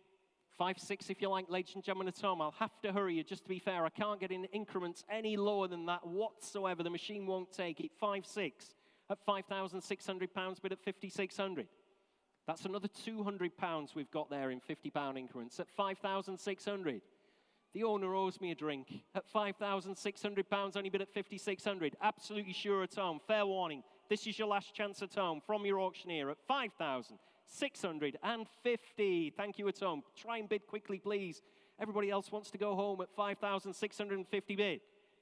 Speaker 2: 5.6 if you like, ladies and gentlemen at home. I'll have to hurry you, just to be fair. I can't get in increments any lower than that whatsoever. The machine won't take it. 5.6. At £5,600 bid at 5,600. That's another £200 we've got there in £50 increments. At 5,600. The owner owes me a drink. At £5,600, only bid at 5,600. Absolutely sure at home. Fair warning. This is your last chance at home from your auctioneer at 5,650. Thank you at home. Try and bid quickly, please. Everybody else wants to go home at 5,650 bid.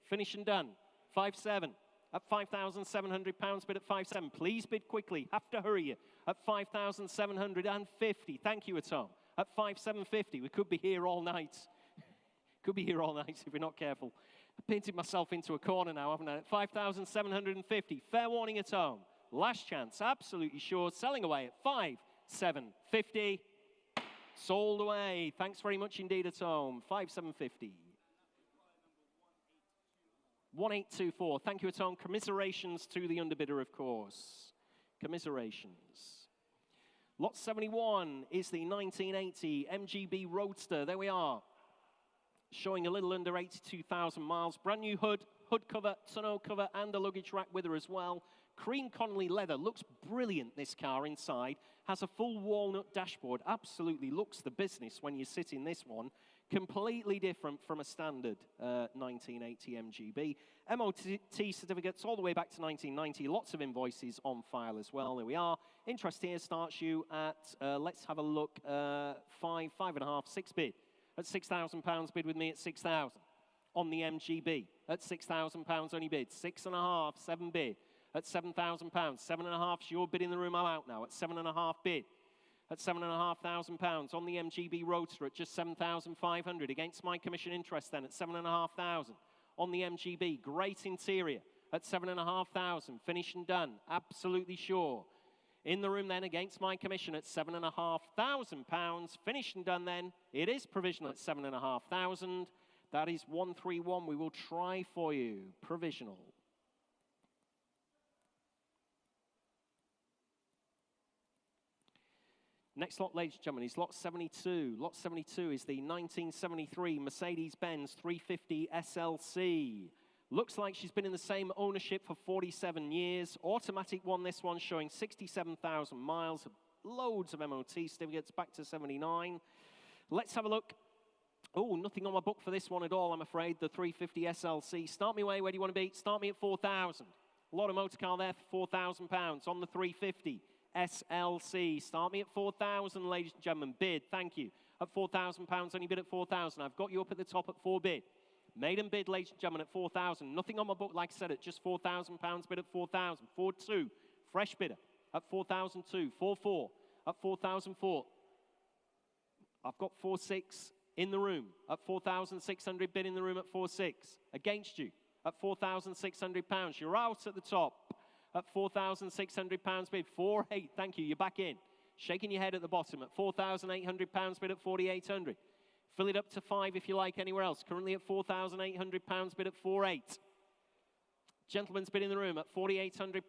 Speaker 2: Finish and done. 5.7. At £5,700 bid at 5.7. Please bid quickly. Have to hurry you. At 5,750. Thank you at home. At 5,750. We could be here all night. Could be here all night if we're not careful. I painted myself into a corner now, haven't I? At 5,750. Fair warning at home. Last chance. Absolutely sure. Selling away at 5,750. Sold away. Thanks very much indeed at home. 5,750. 1824. Thank you at home. Commiserations to the underbidder, of course. Commiserations. Lot 71 is the 1980 MGB Roadster. There we are. Showing a little under 82,000 miles. Brand new hood cover, tonneau cover, and a luggage rack with her as well. Cream Connolly leather. Looks brilliant, this car inside. Has a full walnut dashboard. Absolutely looks the business when you sit in this one. Completely different from a standard 1980 MGB. MOT certificates all the way back to 1990. Lots of invoices on file as well. There we are. Interest here starts you at, let's have a look, 5.5, 6 bid. At £6,000 bid with me at 6,000. On the MGB at £6,000 only bid. 6.5, 7 bid. At £7,000. 7.5's your bid in the room. I'm out now at 7.5 bid. At £7,500 on the MGB Roadster at just 7,500 against my commission interest then at 7,500 on the MGB. Great interior at 7,500. Finished and done. Absolutely sure. In the room then against my commission at £7,500. Finished and done then. It is provisional at 7,500. That is 131. We will try for you. Provisional. Next lot, ladies and gentlemen, is lot 72. Lot 72 is the 1973 Mercedes-Benz 350 SLC. Looks like she's been in the same ownership for 47 years. Automatic one, this one, showing 67,000 miles. Loads of MOT certificates, back to 79. Let's have a look. Oh, nothing on my book for this one at all, I'm afraid. The 350 SLC. Start me away, where do you want to be? Start me at 4,000. A lot of motor car there for £4,000 on the 350 SLC. Start me at 4,000, ladies and gentlemen. Bid, thank you. At £4,000, only bid at 4,000. I've got you up at the top at 4 bid. Maiden bid, ladies and gentlemen, at 4,000. Nothing on my book, like I said, at just £4,000. Bid at 4,000. 4-2, fresh bidder at 4,002. 4-4 at 4,004. I've got 4-6 in the room at 4,600. Bid in the room at 4-6. Against you at £4,600. You're out at the top at £4,600 bid. 4-8, thank you, you're back in. Shaking your head at the bottom at £4,800 bid at 4,800. Fill it up to 5 if you like anywhere else. Currently at £4,800 bid at 4-8. Gentleman's bid in the room at £4,800.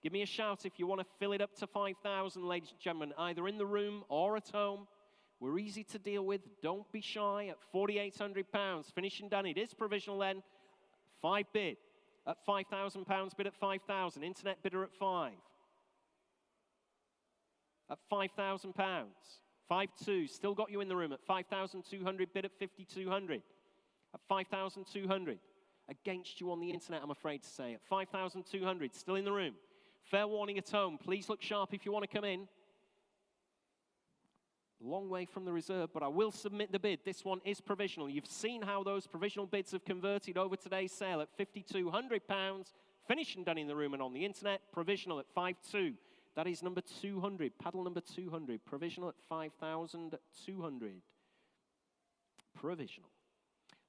Speaker 2: Give me a shout if you want to fill it up to 5,000, ladies and gentlemen, either in the room or at home. We're easy to deal with. Don't be shy at £4,800. Finish and done. It is provisional then. 5 bid at £5,000. Bid at 5,000. Internet bidder at 5. At £5,000. 5-2. Still got you in the room at 5,200. Bid at 5,200. At 5,200. Against you on the internet, I'm afraid to say. At 5,200. Still in the room. Fair warning at home. Please look sharp if you want to come in. Long way from the reserve, but I will submit the bid. This one is provisional. You've seen how those provisional bids have converted over today's sale at £5,200. Finished and done in the room and on the internet. Provisional at 5-2. That is number 200. Paddle number 200. Provisional at 5,200. Provisional.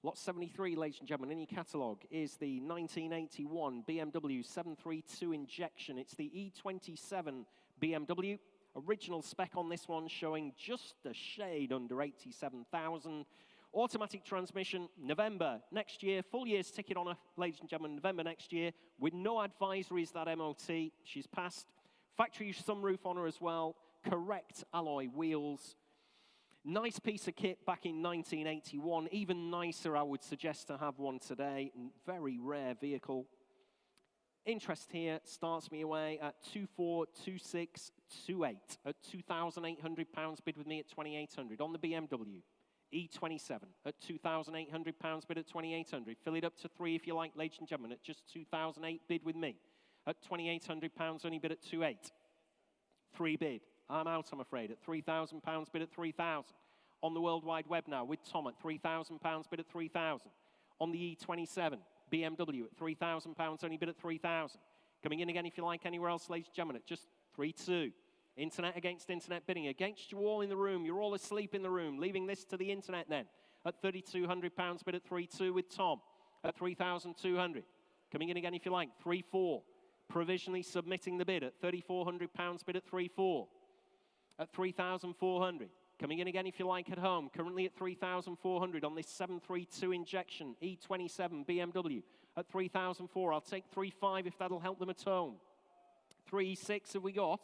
Speaker 2: Lot 73, ladies and gentlemen, in your catalogue is the 1981 BMW 732 injection. It's the E27 BMW. Original spec on this one showing just a shade under 87,000. Automatic transmission, November next year. Full year's ticket on her, ladies and gentlemen, November next year. With no advisories, that MOT. She's passed. Factory sunroof on her as well. Correct alloy wheels. Nice piece of kit back in 1981. Even nicer, I would suggest, to have one today. Very rare vehicle. Interest here starts me away at 242628 at £2,800. Bid with me at 2,800 on the BMW E27 at £2,800. Bid at 2,800. Fill it up to 3 if you like, ladies and gentlemen, at just 2,008. Bid with me at £2,800. Only bid at 2,800. 3 bid. I'm out, I'm afraid, at £3,000. Bid at 3,000. On the World Wide Web now with Tom at £3,000. Bid at 3,000. On the E27. BMW at £3,000, only bid at 3,000. Coming in again if you like anywhere else, ladies and gentlemen, at just 3-2. Internet against internet bidding. Against you all in the room. You're all asleep in the room. Leaving this to the internet then. At £3,200, bid at 3-2 with Tom at 3,200. Coming in again if you like, 3-4. Provisionally submitting the bid at £3,400, bid at 3-4. At 3,400. Coming in again if you like at home, currently at 3,400 on this 732 injection, E27 BMW at 3,004. I'll take 3.5 if that'll help them at home. 3.6 have we got?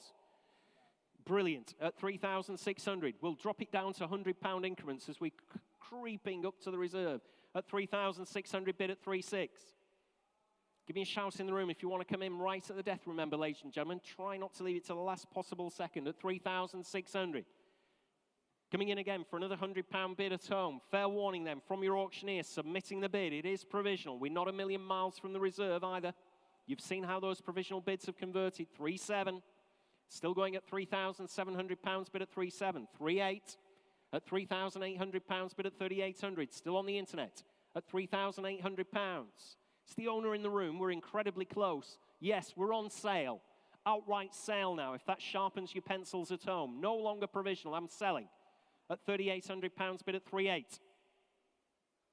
Speaker 2: Brilliant, at 3,600. We'll drop it down to £100 increments as we're creeping up to the reserve. At 3,600 bid at 3.6. Give me a shout in the room if you want to come in right at the death, remember, ladies and gentlemen. Try not to leave it to the last possible second at 3,600. Coming in again for another £100 bid at home. Fair warning then from your auctioneer submitting the bid. It is provisional. We're not a million miles from the reserve either. You've seen how those provisional bids have converted. 3.7. Still going at £3,700 bid at 3.7. 3.8. At £3,800 bid at 3,800. Still on the internet at £3,800. It's the owner in the room. We're incredibly close. Yes, we're on sale. Outright sale now, if that sharpens your pencils at home. No longer provisional. I'm selling. At £3,800, bid at 3.8.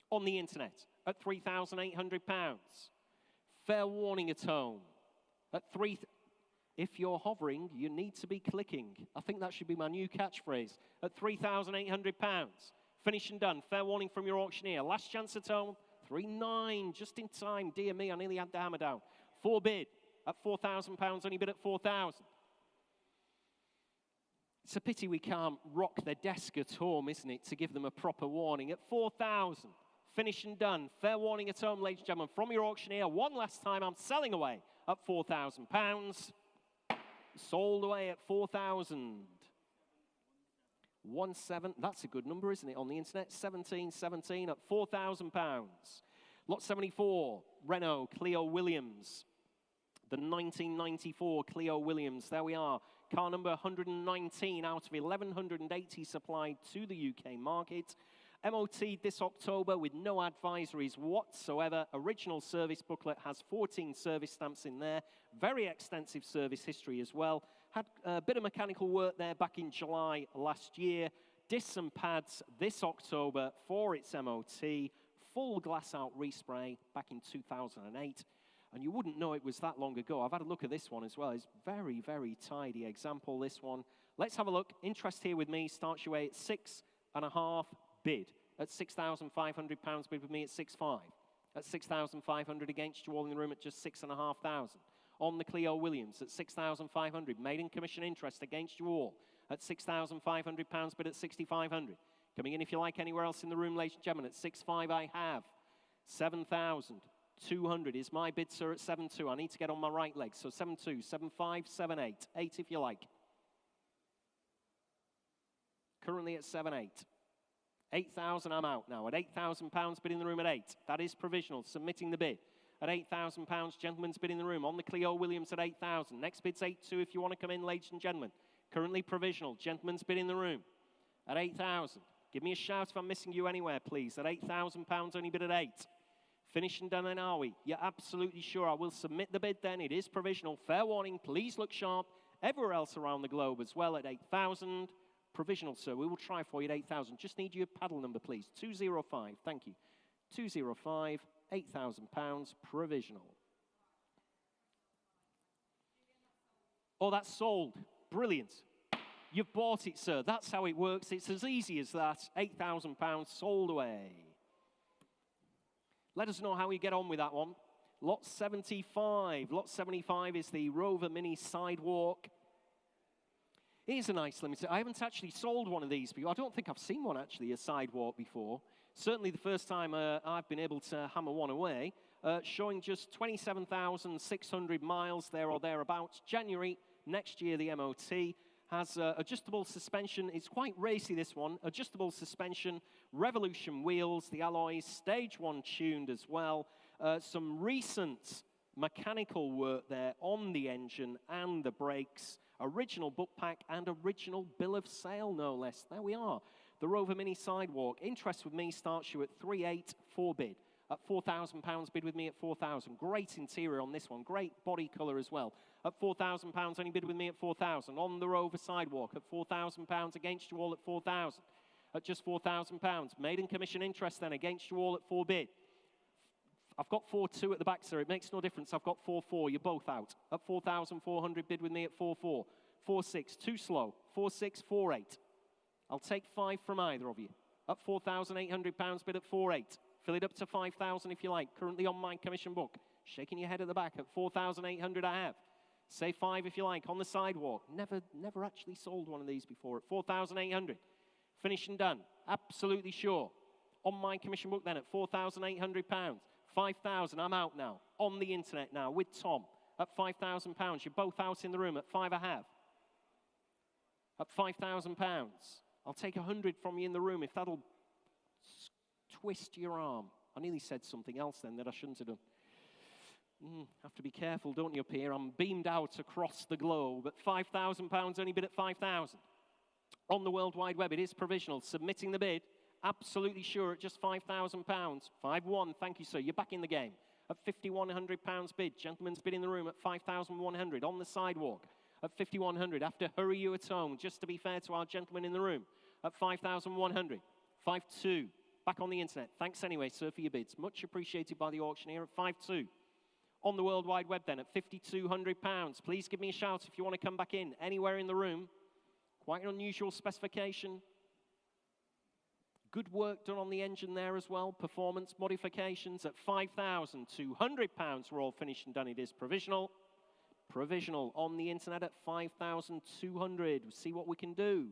Speaker 2: On the internet, at £3,800. Fair warning at home. At 3. If you're hovering, you need to be clicking. I think that should be my new catchphrase. At £3,800. Finish and done. Fair warning from your auctioneer. Last chance at home. 3.9, just in time. Dear me, I nearly had the hammer down. 4 bid at £4,000. Only bid at 4,000. It's a pity we can't rock their desk at home, isn't it, to give them a proper warning. At 4,000, Finished and done. Fair warning at home, ladies and gentlemen, from your auctioneer. One last time, I'm selling away at £4,000. Sold away at 4,000. 17, that's a good number, isn't it, on the internet? 1717 at £4,000. Lot 74, Renault Clio Williams. The 1994 Clio Williams, there we are. Car number 119 out of 1,180 supplied to the UK market. MOT this October with no advisories whatsoever. Original service booklet has 14 service stamps in there. Very extensive service history as well. Had a bit of mechanical work there back in July last year. Discs and pads this October for its MOT. Full glass out respray back in 2008. And you wouldn't know it was that long ago. I've had a look at this one as well. It's very, very tidy example, this one. Let's have a look. Interest here with me starts your way at 6.5 bid. At £6,500 bid with me at 6.5. At 6,500 against you all in the room at just 6,500. On the Clio Williams at 6,500. Maiden commission interest against you all at £6,500 bid at 6,500. Coming in if you like anywhere else in the room, ladies and gentlemen, at 6.5 I have. 7,200 is my bid, sir, at 7.2. I need to get on my right leg. So 7.2, 7.5, 7.8. 8 if you like. Currently at 7.8. 8,000, I'm out now. At £8,000 bid in the room at 8. That is provisional. Submitting the bid. At £8,000, gentlemen's bid in the room. On the Clio Williams at 8,000. Next bid's 8.2 if you want to come in, ladies and gentlemen. Currently provisional. Gentlemen's bid in the room. At 8,000. Give me a shout if I'm missing you anywhere, please. At £8,000, only bid at 8. Finished and done then, are we? You're absolutely sure. I will submit the bid then. It is provisional. Fair warning. Please look sharp. Everywhere else around the globe as well at 8,000. Provisional, sir. We will try for you at 8,000. Just need your paddle number, please. 205. Thank you. 205, £8,000, provisional. Oh, that's sold. Brilliant. You've bought it, sir. That's how it works. It's as easy as that. £8,000 sold away. Let us know how you get on with that one. Lot 75. Lot 75 is the Rover Mini Sidewalk. Here's a nice limited. I haven't actually sold one of these before. I don't think I've seen one, actually, a sidewalk before. Certainly the first time I've been able to hammer one away. Showing just 27,600 miles there or thereabouts. January next year, the MOT. Has adjustable suspension. It's quite racy, this one. Adjustable suspension, Revolution wheels, the alloys, stage 1 tuned as well. Some recent mechanical work there on the engine and the brakes. Original book pack and original bill of sale, no less. There we are. The Rover Mini Sidewalk. Interest with me starts you at 3.84 bid. At £4,000 bid with me at 4,000. Great interior on this one. Great body colour as well. At £4,000, only bid with me at 4,000. On the Rover Sidewalk at £4,000 against you all at 4,000. At just £4,000. Maiden commission interest then against you all at 4 bid. I've got 4.2 at the back, sir. It makes no difference. I've got 4.4. You're both out. At 4,400 bid with me at 4.4. 4.6. Too slow. 4.6. 4.8. I'll take 5 from either of you. At £4,800 bid at 4.8. Fill it up to 5,000 if you like. Currently on my commission book. Shaking your head at the back at 4,800 I have. Say 5 if you like. On the sidewalk. Never actually sold one of these before. At 4,800. Finished and done. Absolutely sure. On my commission book then at £4,800. 5,000. I'm out now. On the internet now with Tom. At £5,000. You're both out in the room at 5 I have. At £5,000. I'll take 100 from you in the room if that'll twist your arm. I nearly said something else then that I shouldn't have done. Have to be careful, don't you, up here? I'm beamed out across the globe. At £5,000, only bid at 5,000. On the World Wide Web, it is provisional. Submitting the bid, absolutely sure at just £5,000. 5-1, thank you, sir. You're back in the game. At £5,100 bid. Gentleman's bid in the room at 5,100. On the sidewalk at 5,100. Have to hurry you at home, just to be fair to our gentleman in the room. At 5,100. 5-2. Back on the internet. Thanks anyway, sir, for your bids. Much appreciated by the auctioneer at 5-2. On the World Wide Web then at £5,200. Please give me a shout if you want to come back in. Anywhere in the room. Quite an unusual specification. Good work done on the engine there as well. Performance modifications at £5,200. We're all finished and done. It is provisional. Provisional on the internet at 5,200. We'll see what we can do.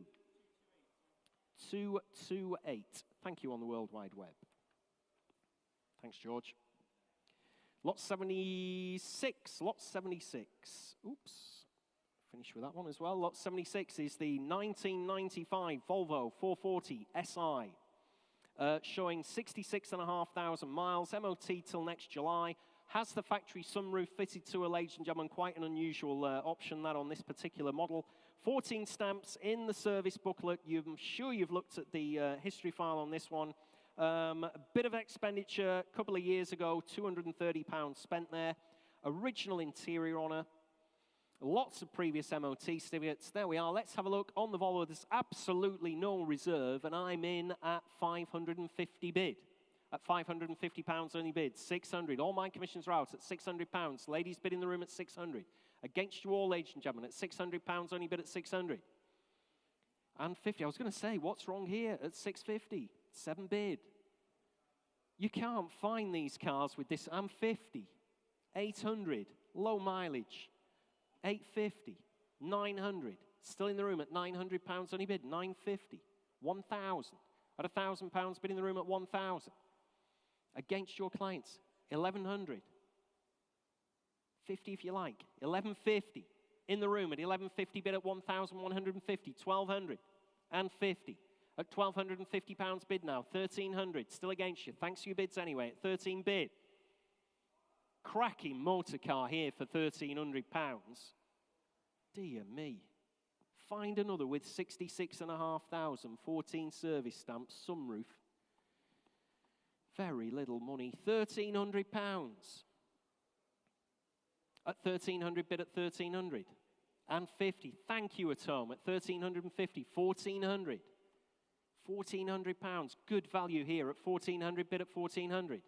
Speaker 2: 228. Thank you on the World Wide Web. Thanks, George. Lot 76, lot 76. Oops, finish with that one as well. Lot 76 is the 1995 Volvo 440 SI, showing 66,500 miles, MOT till next July. Has the factory sunroof fitted to her, ladies and gentlemen. Quite an unusual option that on this particular model. 14 stamps in the service booklet. I'm sure you've looked at the history file on this one. A bit of expenditure a couple of years ago, £230 spent there. Original interior on her. Lots of previous MOT certificates. There we are. Let's have a look on the Volvo. There's absolutely no reserve, and I'm in at 550 bid. At £550 only bid. 600. All my commissions are out at £600. Ladies bid in the room at 600. Against you all, ladies and gentlemen, at £600 only bid at 600. And 50. I was going to say, what's wrong here at 650? 7 bid. You can't find these cars with this. I'm 50. 800. Low mileage. 850. 900. Still in the room at £900 only bid. 950. 1,000. At £1,000 bid in the room at 1,000. Against your clients, 1,100. 50 if you like. 1,150. In the room at 1,150 bid at 1,150. 1,200 and 50. At £1,250 bid now. 1,300. Still against you. Thanks for your bids anyway. At 13 bid. Cracking motor car here for £1,300. Dear me. Find another with 66,500. 14 service stamps. Sunroof. Very little money. £1,300. At 1,300 bid at 1,300. And 50. Thank you, at home. At 1,350. 1,400. £1,400. Good value here at 1,400 bid at 1,400.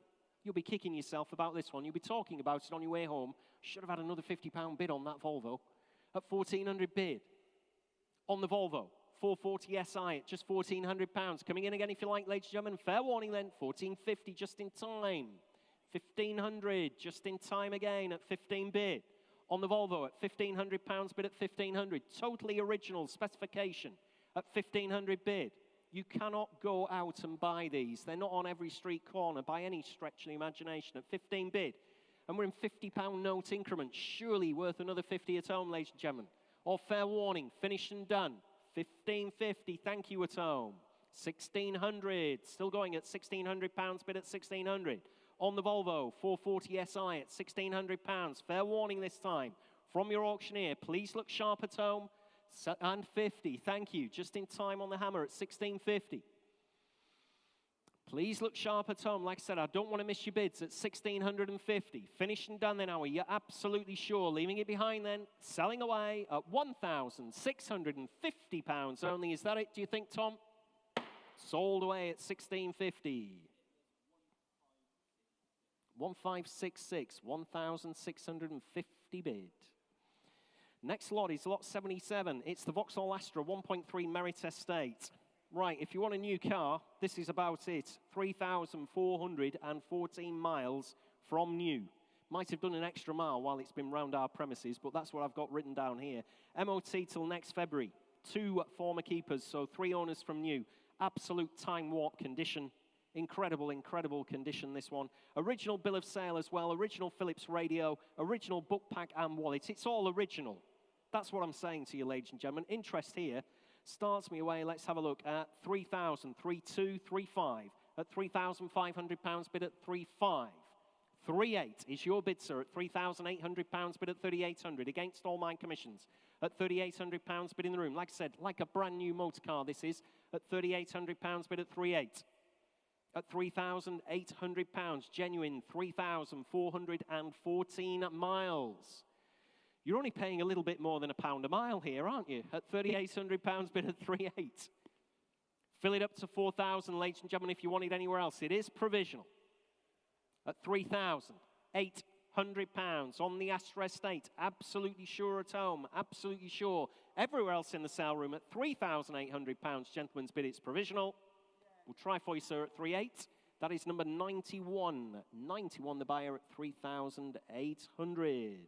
Speaker 2: You'll be kicking yourself about this one. You'll be talking about it on your way home. Should have had another £50 bid on that Volvo. At 1,400 bid. On the Volvo. 440 SI at just £1,400. Coming in again if you like, ladies and gentlemen. Fair warning then, 1,450 just in time. 1,500 just in time again at 15 bid. On the Volvo at £1,500 bid at 1,500. Totally original specification at 1,500 bid. You cannot go out and buy these. They're not on every street corner by any stretch of the imagination at 15 bid. And we're in £50 note increments. Surely worth another 50 at home, ladies and gentlemen. Or fair warning, finished and done. 1,550, thank you at home. 1,600, still going at £1,600 bid at 1,600. On the Volvo, 440 SI at £1,600. Fair warning this time from your auctioneer. Please look sharp at home. And 50, thank you. Just in time on the hammer at 1,650. Please look sharp at home. Like I said, I don't want to miss your bids at 1,650. Finished and done then, are we? You're absolutely sure. Leaving it behind then. Selling away at £1,650 only. Is that it, do you think, Tom? Sold away at 1,650. 1,566. 1,650 bid. Next lot is lot 77. It's the Vauxhall Astra 1.3 Merit Estate. Right, if you want a new car, this is about it. 3,414 miles from new. Might have done an extra mile while it's been round our premises, but that's what I've got written down here. MOT till next February. 2 former keepers, so 3 owners from new. Absolute time warp condition. Incredible, incredible condition, this one. Original bill of sale as well. Original Philips radio. Original book pack and wallet. It's all original. That's what I'm saying to you, ladies and gentlemen. Interest here starts me away. Let's have a look at 3,000, 3,235. At £3,500 bid at 3,500. 3,800 is your bid, sir, at £3,800 bid at 3,800. Against all my commissions at £3,800 bid in the room. Like I said, like a brand new motor car this is. At £3,800 bid at 3,800. At £3,800, genuine 3,414 miles. You're only paying a little bit more than £1 a mile here, aren't you? At £3,800 bid at 3,800. Fill it up to 4,000, ladies and gentlemen, if you want it anywhere else. It is provisional. At £3,800 on the Astra Estate. Absolutely sure at home. Absolutely sure. Everywhere else in the sale room at £3,800. Gentlemen's bid, it's provisional. We'll try for you, sir, at 3,800. That is number 91. 91, the buyer at 3,800.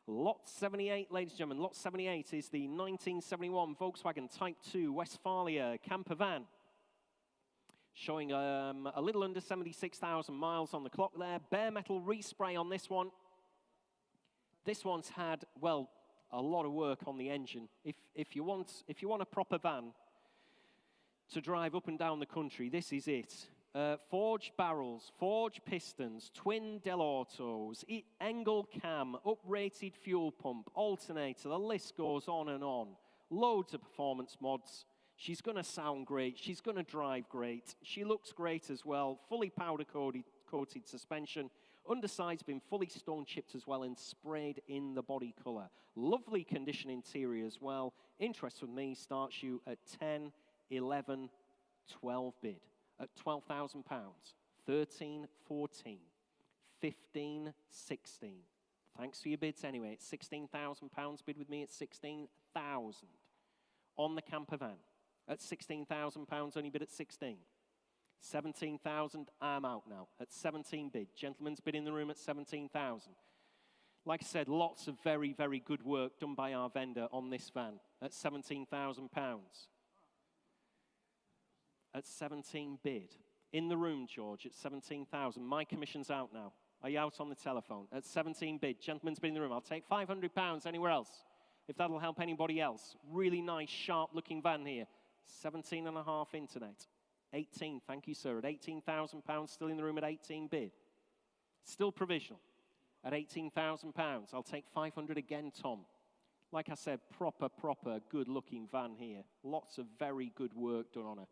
Speaker 2: Lot 78, ladies and gentlemen. Lot 78 is the 1971 Volkswagen Type 2 Westphalia camper van. showing a little under 76,000 miles on the clock there. Bare metal respray on this one. This one's had, well, a lot of work on the engine. If you want a proper van to drive up and down the country, this is it. Forged barrels, forged pistons, twin Delautos, Engel cam, uprated fuel pump, alternator, the list goes on and on. Loads of performance mods. She's going to sound great. She's going to drive great. She looks great as well. Fully powder-coated suspension. Underside's been fully stone chipped as well and sprayed in the body colour. Lovely condition interior as well. Interest with me starts you at 10, 11, 12 bid. At £12,000, 13, 14, 15, 16. Thanks for your bids anyway. It's £16,000 bid with me at 16,000. On the camper van at £16,000, only bid at 16. 17,000, I'm out now at 17 bid. Gentleman's bid in the room at 17,000. Like I said, lots of very, very good work done by our vendor on this van at £17,000. At 17 bid. In the room, George, at 17,000. My commission's out now. Are you out on the telephone? At 17 bid. Gentleman's bid in the room. I'll take £500 anywhere else, if that'll help anybody else. Really nice, sharp-looking van here. 17.5 internet. 18, thank you, sir. At £18,000, still in the room at 18 bid. Still provisional. At £18,000. I'll take 500 again, Tom. Like I said, proper, good-looking van here. Lots of very good work done on her.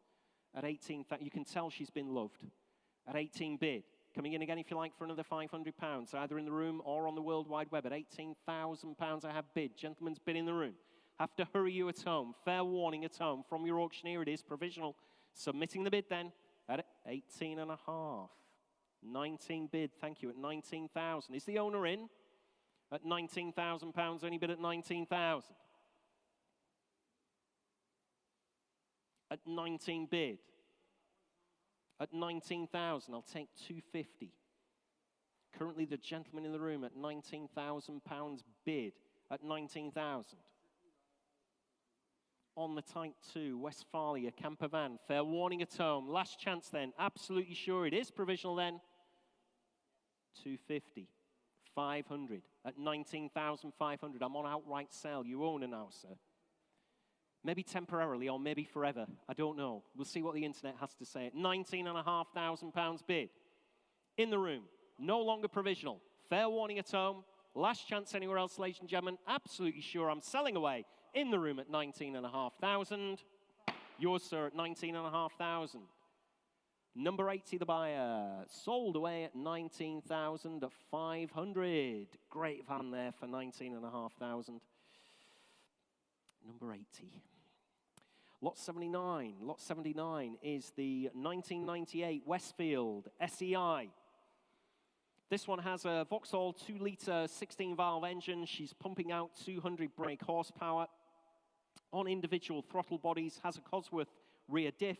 Speaker 2: At 18, you can tell she's been loved. At 18 bid. Coming in again, if you like, for another £500, either in the room or on the World Wide Web. At £18,000, I have bid. Gentleman's bid in the room. Have to hurry you at home. Fair warning at home. From your auctioneer, it is provisional. Submitting the bid then at 18.5. 19 bid, thank you, at 19,000. Is the owner in? At £19,000, only bid at 19,000. At 19 bid. At 19,000, I'll take 250. Currently the gentleman in the room at £19,000 bid at 19,000. On the Type 2, Westphalia, camper van, fair warning at home. Last chance then, absolutely sure it is provisional then. 250, 500, at 19,500. I'm on outright sale. You own her now, sir. Maybe temporarily or maybe forever. I don't know. We'll see what the internet has to say. At £19,500 bid. In the room. No longer provisional. Fair warning at home. Last chance anywhere else, ladies and gentlemen. Absolutely sure I'm selling away. In the room at 19,500. Yours, sir, at 19,500. Number 80, the buyer. Sold away at 19,500. Great van there for 19,500. Number 80. Lot 79. Lot 79 is the 1998 Westfield SEI. This one has a Vauxhall 2-litre 16-valve engine. She's pumping out 200 brake horsepower. On individual throttle bodies, has a Cosworth rear diff.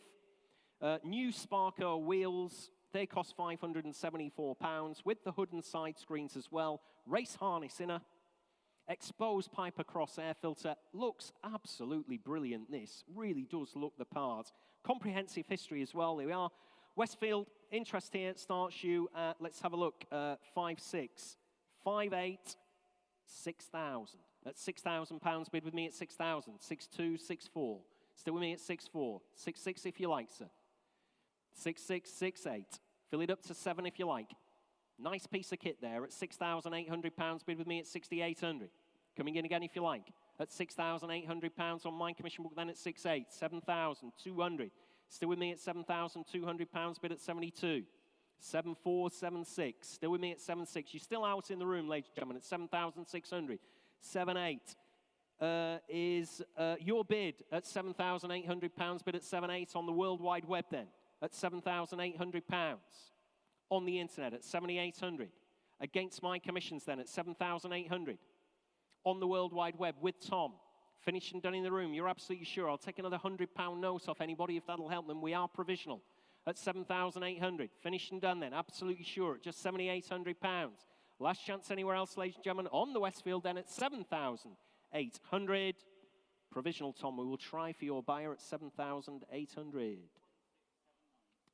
Speaker 2: New Sparker wheels, they cost £574 with the hood and side screens as well. Race harness in her. Exposed Piper Cross air filter. Looks absolutely brilliant, this. Really does look the part. Comprehensive history as well. There we are. Westfield, interest here starts you at, let's have a look, 5.6, 5.8, 6,000. That's £6,000 bid with me at 6,000. 6.2, 6.4. Still with me at 6.4. 6.6 if you like, sir. 6.6, 6.8. Fill it up to 7 if you like. Nice piece of kit there at £6,800 bid with me at 6,800. Coming in again if you like at £6,800 on my commission book then at 6.8. 7,200. Still with me at £7,200 bid at 72. 7.4, 7.6. Still with me at 7.6. You're still out in the room, ladies and gentlemen, at 7,600. 7.8 is your bid at £7,800 bid at 7.8 on the World Wide Web then at £7,800. On the internet at 7,800. Against my commissions then at 7,800. On the World Wide Web with Tom. Finished and done in the room. You're absolutely sure. I'll take another £100 note off anybody if that'll help them. We are provisional at 7,800. Finished and done then. Absolutely sure at just £7,800. Last chance anywhere else, ladies and gentlemen. On the Westfield then at 7,800. Provisional, Tom. We will try for your buyer at 7,800.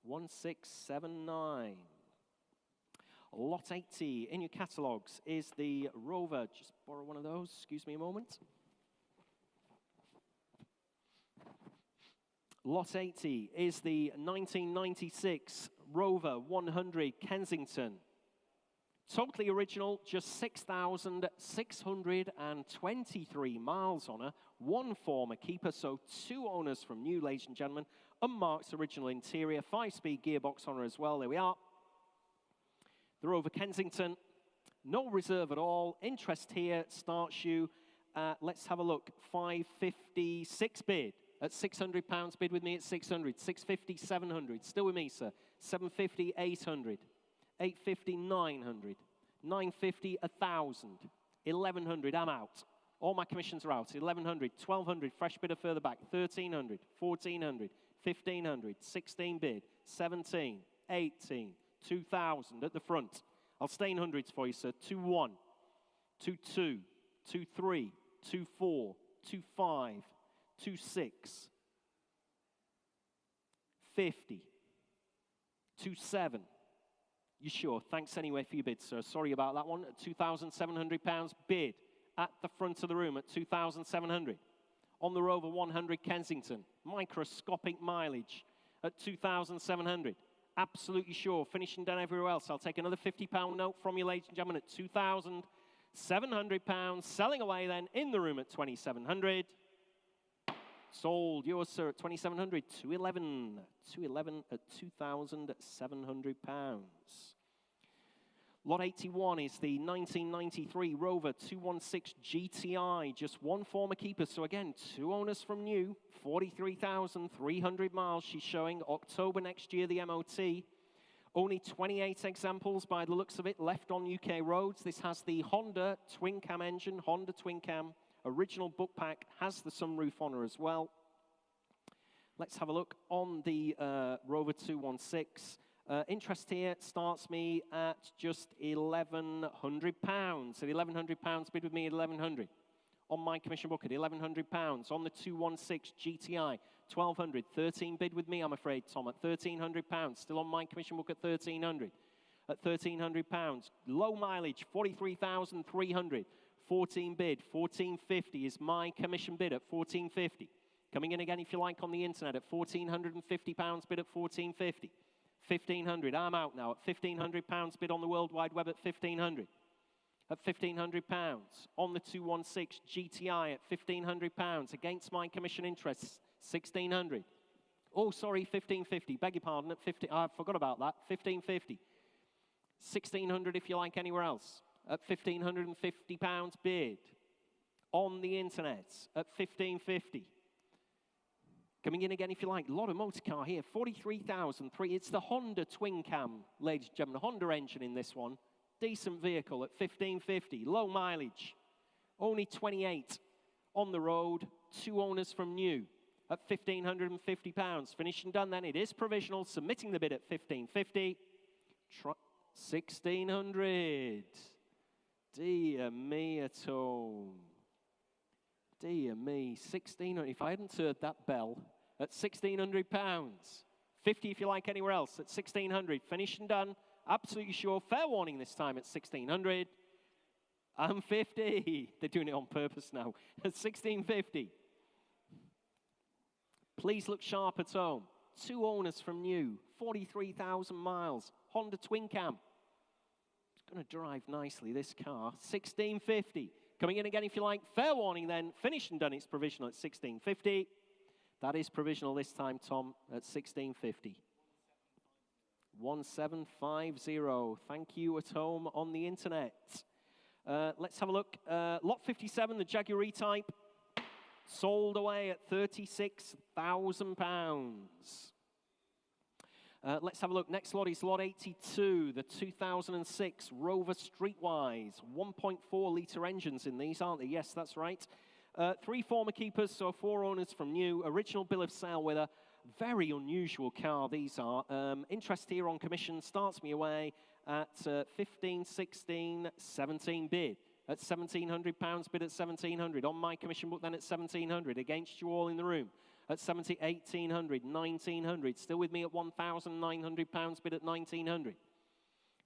Speaker 2: 1679. Lot 80 in your catalogues is the Rover. Just borrow one of those. Excuse me a moment. Lot 80 is the 1996 Rover 100 Kensington. Totally original, just 6,623 miles on her. One former keeper, so two owners from new, ladies and gentlemen. Unmarked original interior, 5-speed gearbox on her as well. There we are. The Rover Kensington, no reserve at all. Interest here starts you at, let's have a look, 556 bid. At £600 bid with me at 600, 650, 700, still with me, sir. 750, 800, 850, 900, 950, 1,000, 1,100, I'm out. All my commissions are out. 1,100, 1,200, fresh bidder further back, 1,300, 1,400, 1,500, 16 bid, 17, 18, 2,000 at the front. I'll stay in hundreds for you, sir. 2-1, 2-2, 2-3, 2-4, 2-5, 2-6, 50, 2-7. You sure? Thanks anyway for your bid, sir. Sorry about that one. At £2,700 bid at the front of the room at 2,700. On the Rover 100 Kensington, microscopic mileage at 2,700. Absolutely sure. Finishing done everywhere else. I'll take another £50 note from you, ladies and gentlemen, at £2,700. Selling away then in the room at 2,700. Sold yours, sir, at 2,700. 211. 211 at £2,700. Lot 81 is the 1993 Rover 216 GTI. Just one former keeper. So again, two owners from new. 43,300 miles she's showing. October next year, the MOT. Only 28 examples by the looks of it left on UK roads. This has the Honda twin cam engine. Honda twin cam. Original book pack. Has the sunroof on her as well. Let's have a look on the Rover 216. Interest here starts me at just £1,100. So the £1,100 bid with me at 1,100. On my commission book at £1,100. On the 216 GTI, 1,200. 13 bid with me, I'm afraid, Tom, at £1,300. Still on my commission book at 1,300. At £1,300. Low mileage, 43,300. 14 bid, 1,450 is my commission bid at 1,450. Coming in again, if you like, on the internet at £1,450 bid at 1,450. 1,500, I'm out now at £1,500 bid on the World Wide Web at 1,500. At £1,500. On the 216 GTI at £1,500. Against my commission interests, 1,600. Oh, sorry, 1,550. Beg your pardon, at 50. I forgot about that. 1,550. 1,600 if you like anywhere else. At £1,550 bid. On the internet at 1,550. Coming in again, if you like, a lot of motor car here, 43,003. It's the Honda twin cam, ladies and gentlemen, Honda engine in this one. Decent vehicle at 1,550, low mileage. Only 28 on the road, two owners from new at £1,550. Finished and done then, it is provisional, submitting the bid at 1,550. 1,600. Dear me at home. Dear me, 1,600. If I hadn't heard that bell at £1,600, 50 if you like anywhere else at 1,600. Finished and done. Absolutely sure. Fair warning this time at 1,600. And 50. They're doing it on purpose now. At 1,650. Please look sharp at home. Two owners from new. 43,000 miles. Honda twin cam. It's going to drive nicely, this car. 1,650. Coming in again, if you like. Fair warning then. Finished and done. It's provisional at 1,650. That is provisional this time, Tom, at 1,650. 1,750. Thank you at home on the internet. Let's have a look. Lot 57, the Jaguar E-Type. Sold away at £36,000. Let's have a look. Next lot is lot 82, the 2006 Rover Streetwise. 1.4 litre engines in these, aren't they? Yes, that's right. Three former keepers, so four owners from new. Original bill of sale with a very unusual car, these are. Interest here on commission starts me away at 15, 16, 17 bid. At £1,700 bid at 1,700. On my commission book then at 1,700. Against you all in the room. At at 70, 1,800, 1,900. Still with me at £1,900 bid at 1,900.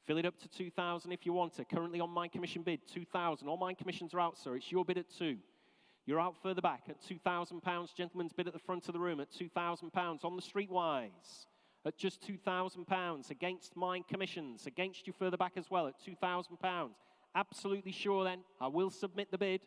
Speaker 2: Fill it up to 2,000 if you want to. Currently on my commission bid, 2,000. All my commissions are out, sir. It's your bid at 2. You're out further back at £2,000. Gentleman's bid at the front of the room at £2,000. On the streetwise at just £2,000. Against my commissions. Against you further back as well at £2,000. Absolutely sure then. I will submit the bid.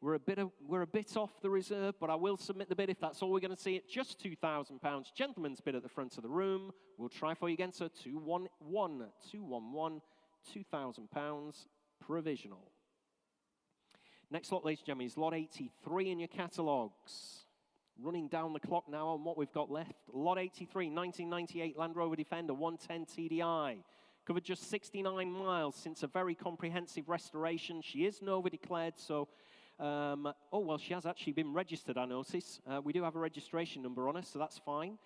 Speaker 2: We're a bit off the reserve, but I will submit the bid if that's all we're going to see at just £2,000. Gentleman's bid at the front of the room. We'll try for you again, sir. 211, 211, £2,000 provisional. Next lot, ladies and gentlemen, is lot 83 in your catalogues. Running down the clock now on what we've got left. Lot 83, 1998 Land Rover Defender 110 TDI. Covered just 69 miles since a very comprehensive restoration. She is Nova declared, so... oh, well, she has actually been registered, I notice. We do have a registration number on her, so that's fine.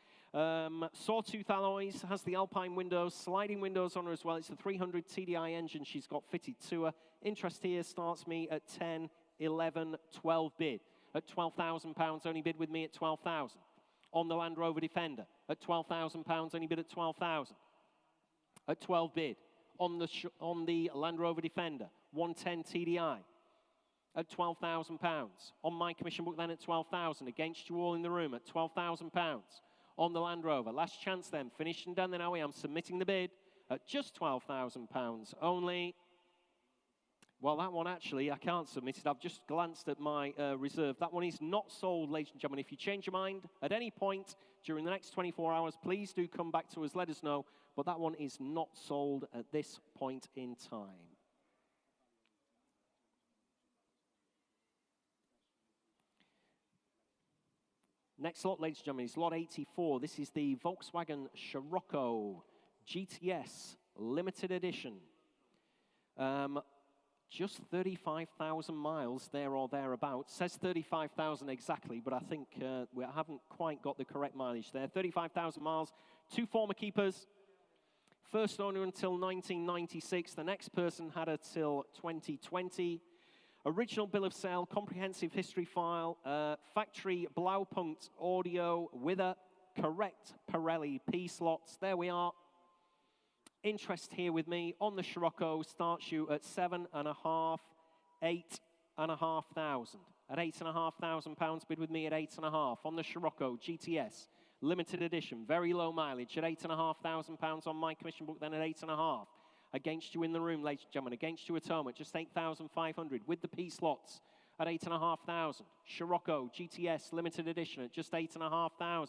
Speaker 2: Sawtooth alloys, has the Alpine windows, sliding windows on her as well. It's a 300 TDI engine she's got fitted to her. Interest here starts me at 10, 11, 12 bid. At £12,000, only bid with me at 12,000. On the Land Rover Defender, at £12,000, only bid at 12,000. At 12 bid. On the Land Rover Defender, 110 TDI. At £12,000. On my commission book then at 12,000. Against you all in the room at £12,000. On the Land Rover. Last chance then. Finished and done then, Howie. I'm submitting the bid at just £12,000 only. Well, that one actually, I can't submit it. I've just glanced at my reserve. That one is not sold, ladies and gentlemen. If you change your mind at any point during the next 24 hours, please do come back to us. Let us know. But that one is not sold at this point in time. Next lot, ladies and gentlemen, is lot 84. This is the Volkswagen Scirocco GTS Limited Edition. Just 35,000 miles there or thereabouts. Says 35,000 exactly, but I think we haven't quite got the correct mileage there. 35,000 miles, 2 former keepers. First owner until 1996. The next person had her till 2020. Original bill of sale, comprehensive history file, factory Blaupunkt audio with a correct Pirelli P-slots. There we are. Interest here with me on the Scirocco starts you at 7,500, 8,500. At £8,500 bid with me at 8,500 on the Scirocco GTS limited edition, very low mileage at £8,500 on my commission book. Then at 8,500. Against you in the room, ladies and gentlemen. Against you at home at just 8,500 with the P slots at 8,500. Scirocco GTS limited edition at just 8,500.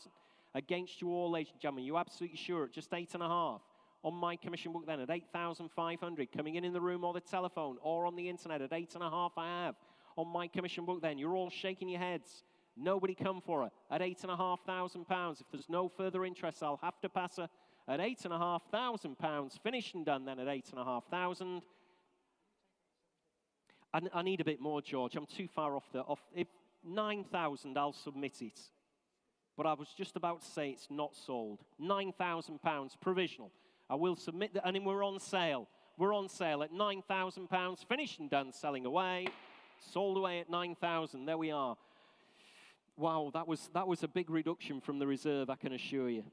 Speaker 2: Against you all, ladies and gentlemen. You absolutely sure at just 8,500. On my commission book then at 8,500. Coming in the room or the telephone or on the internet at 8,500 I have. On my commission book then, you're all shaking your heads. Nobody come for her at £8,500. If there's no further interest, I'll have to pass her at £8,500. Finished and done then at 8,500. I need a bit more, George. I'm too far off if 9,000, I'll submit it. But I was just about to say it's not sold. £9,000 provisional. I will submit that, and we're on sale. We're on sale at £9,000. Finished and done, selling away. Sold away at 9,000. There we are. Wow, that was a big reduction from the reserve, I can assure you.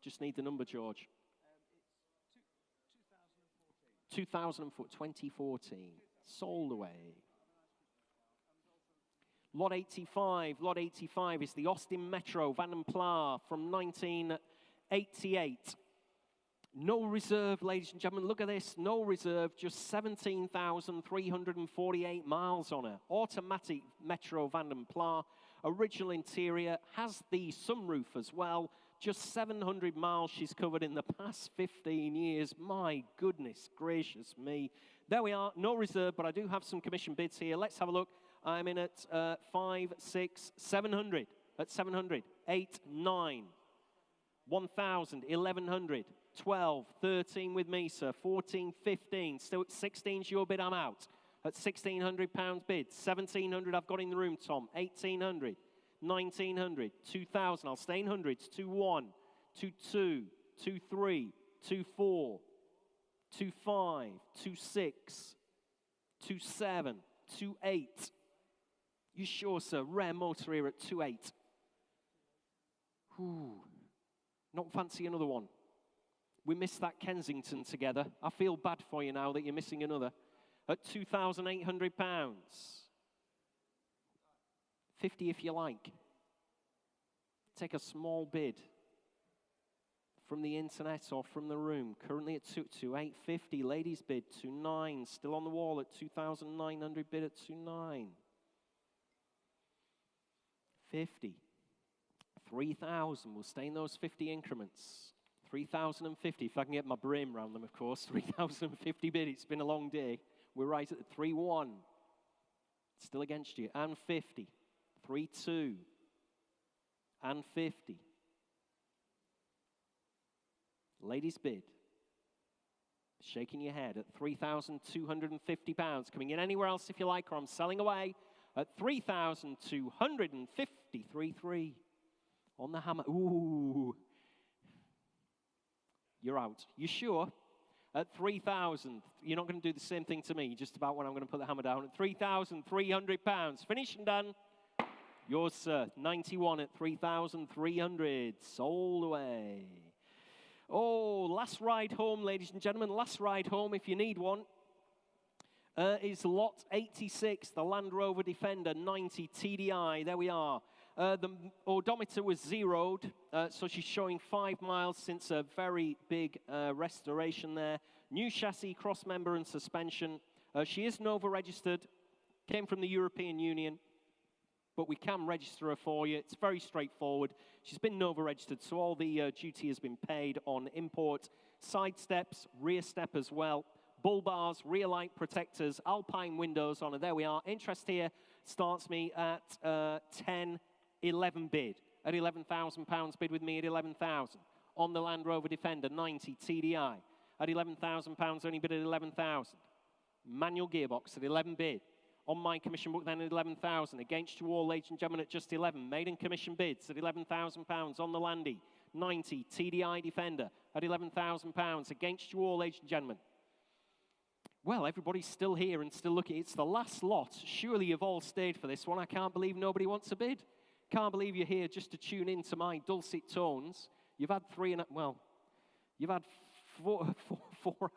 Speaker 2: Just need the number, George. It's 2014. Sold away. Lot 85. Lot 85 is the Austin Metro Van den Pla from 1988. No reserve, ladies and gentlemen. Look at this. No reserve. Just 17,348 miles on her. Automatic Metro Van den Pla. Original interior. Has the sunroof as well. Just 700 miles she's covered in the past 15 years. My goodness gracious me. There we are. No reserve, but I do have some commission bids here. Let's have a look. I'm in at 5, 6, 700. At 700. 8, 9. 1,000. 1,100. 12. 13 with me, sir. 14, 15. Still at 16's your bid. I'm out. At £1,600 bid. 1,700 I've got in the room, Tom. 1,800. 1,900, 2,000, I'll stay in hundreds, 2,1, 2,2, 2,3, 2,4, 2,5, 2,6, 2,7, 2,8, You sure, sir? Rare motor here at 2.8. Ooh. Not fancy another one. We missed that Kensington together. I feel bad for you now that you're missing another. At £2,800. 50 if you like. Take a small bid from the internet or from the room. Currently at 2,850. Ladies bid 2.9. Still on the wall at 2,900. Bid at 2.9. 50. 3,000. We'll stay in those 50 increments. 3,050. If I can get my brain around them, of course. 3,050 bid. It's been a long day. We're right at the 3.1. Still against you. And 50. 3.2. And 50. Ladies bid. Shaking your head at £3,250. Coming in anywhere else if you like, or I'm selling away at 3,250. 3.3. On the hammer. Ooh. You're out. You sure? At 3,000. You're not going to do the same thing to me, just about when I'm going to put the hammer down. At £3,300. Finished and done. Yours, sir. 91 at 3,300. Sold away. Oh, last ride home, ladies and gentlemen. Last ride home, if you need one, is lot 86, the Land Rover Defender 90 TDI. There we are. The odometer was zeroed, so she's showing 5 miles since a very big restoration there. New chassis, cross member and suspension. She is Nova registered, came from the European Union, but we can register her for you. It's very straightforward. She's been Nova registered, so all the duty has been paid on import. Side steps, rear step as well. Bull bars, rear light protectors, alpine windows on her. There we are. Interest here starts me at 11 bid. At £11,000 bid with me at 11,000. On the Land Rover Defender 90 TDI. At £11,000 only bid at 11,000. Manual gearbox at 11 bid. On my commission book then at 11,000. Against you all, ladies and gentlemen, at just 11. Maiden commission bids at £11,000 on the Landy 90 TDI Defender at £11,000. Against you all, ladies and gentlemen. Well, everybody's still here and still looking. It's the last lot. Surely you've all stayed for this one. I can't believe nobody wants a bid. Can't believe you're here just to tune in to my dulcet tones. You've had you've had four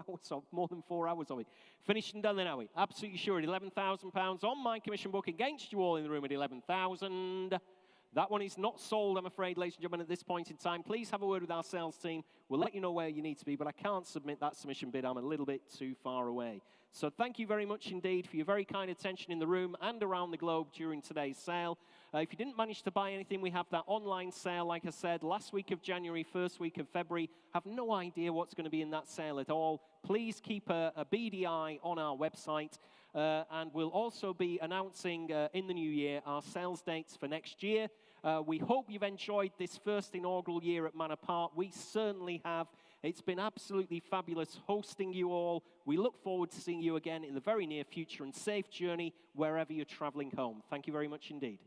Speaker 2: hours of, more than 4 hours of it. Finished and done then, are we? Absolutely sure at £11,000 on my commission book. Against you all in the room at 11,000. That one is not sold, I'm afraid, ladies and gentlemen, at this point in time. Please have a word with our sales team. We'll let you know where you need to be, but I can't submit that submission bid. I'm a little bit too far away. So thank you very much indeed for your very kind attention in the room and around the globe during today's sale. If you didn't manage to buy anything, we have that online sale, like I said, last week of January, first week of February. Have no idea what's going to be in that sale at all. Please keep a beady eye on our website. And we'll also be announcing in the new year our sales dates for next year. We hope you've enjoyed this first inaugural year at Manor Park. We certainly have. It's been absolutely fabulous hosting you all. We look forward to seeing you again in the very near future, and safe journey wherever you're traveling home. Thank you very much indeed.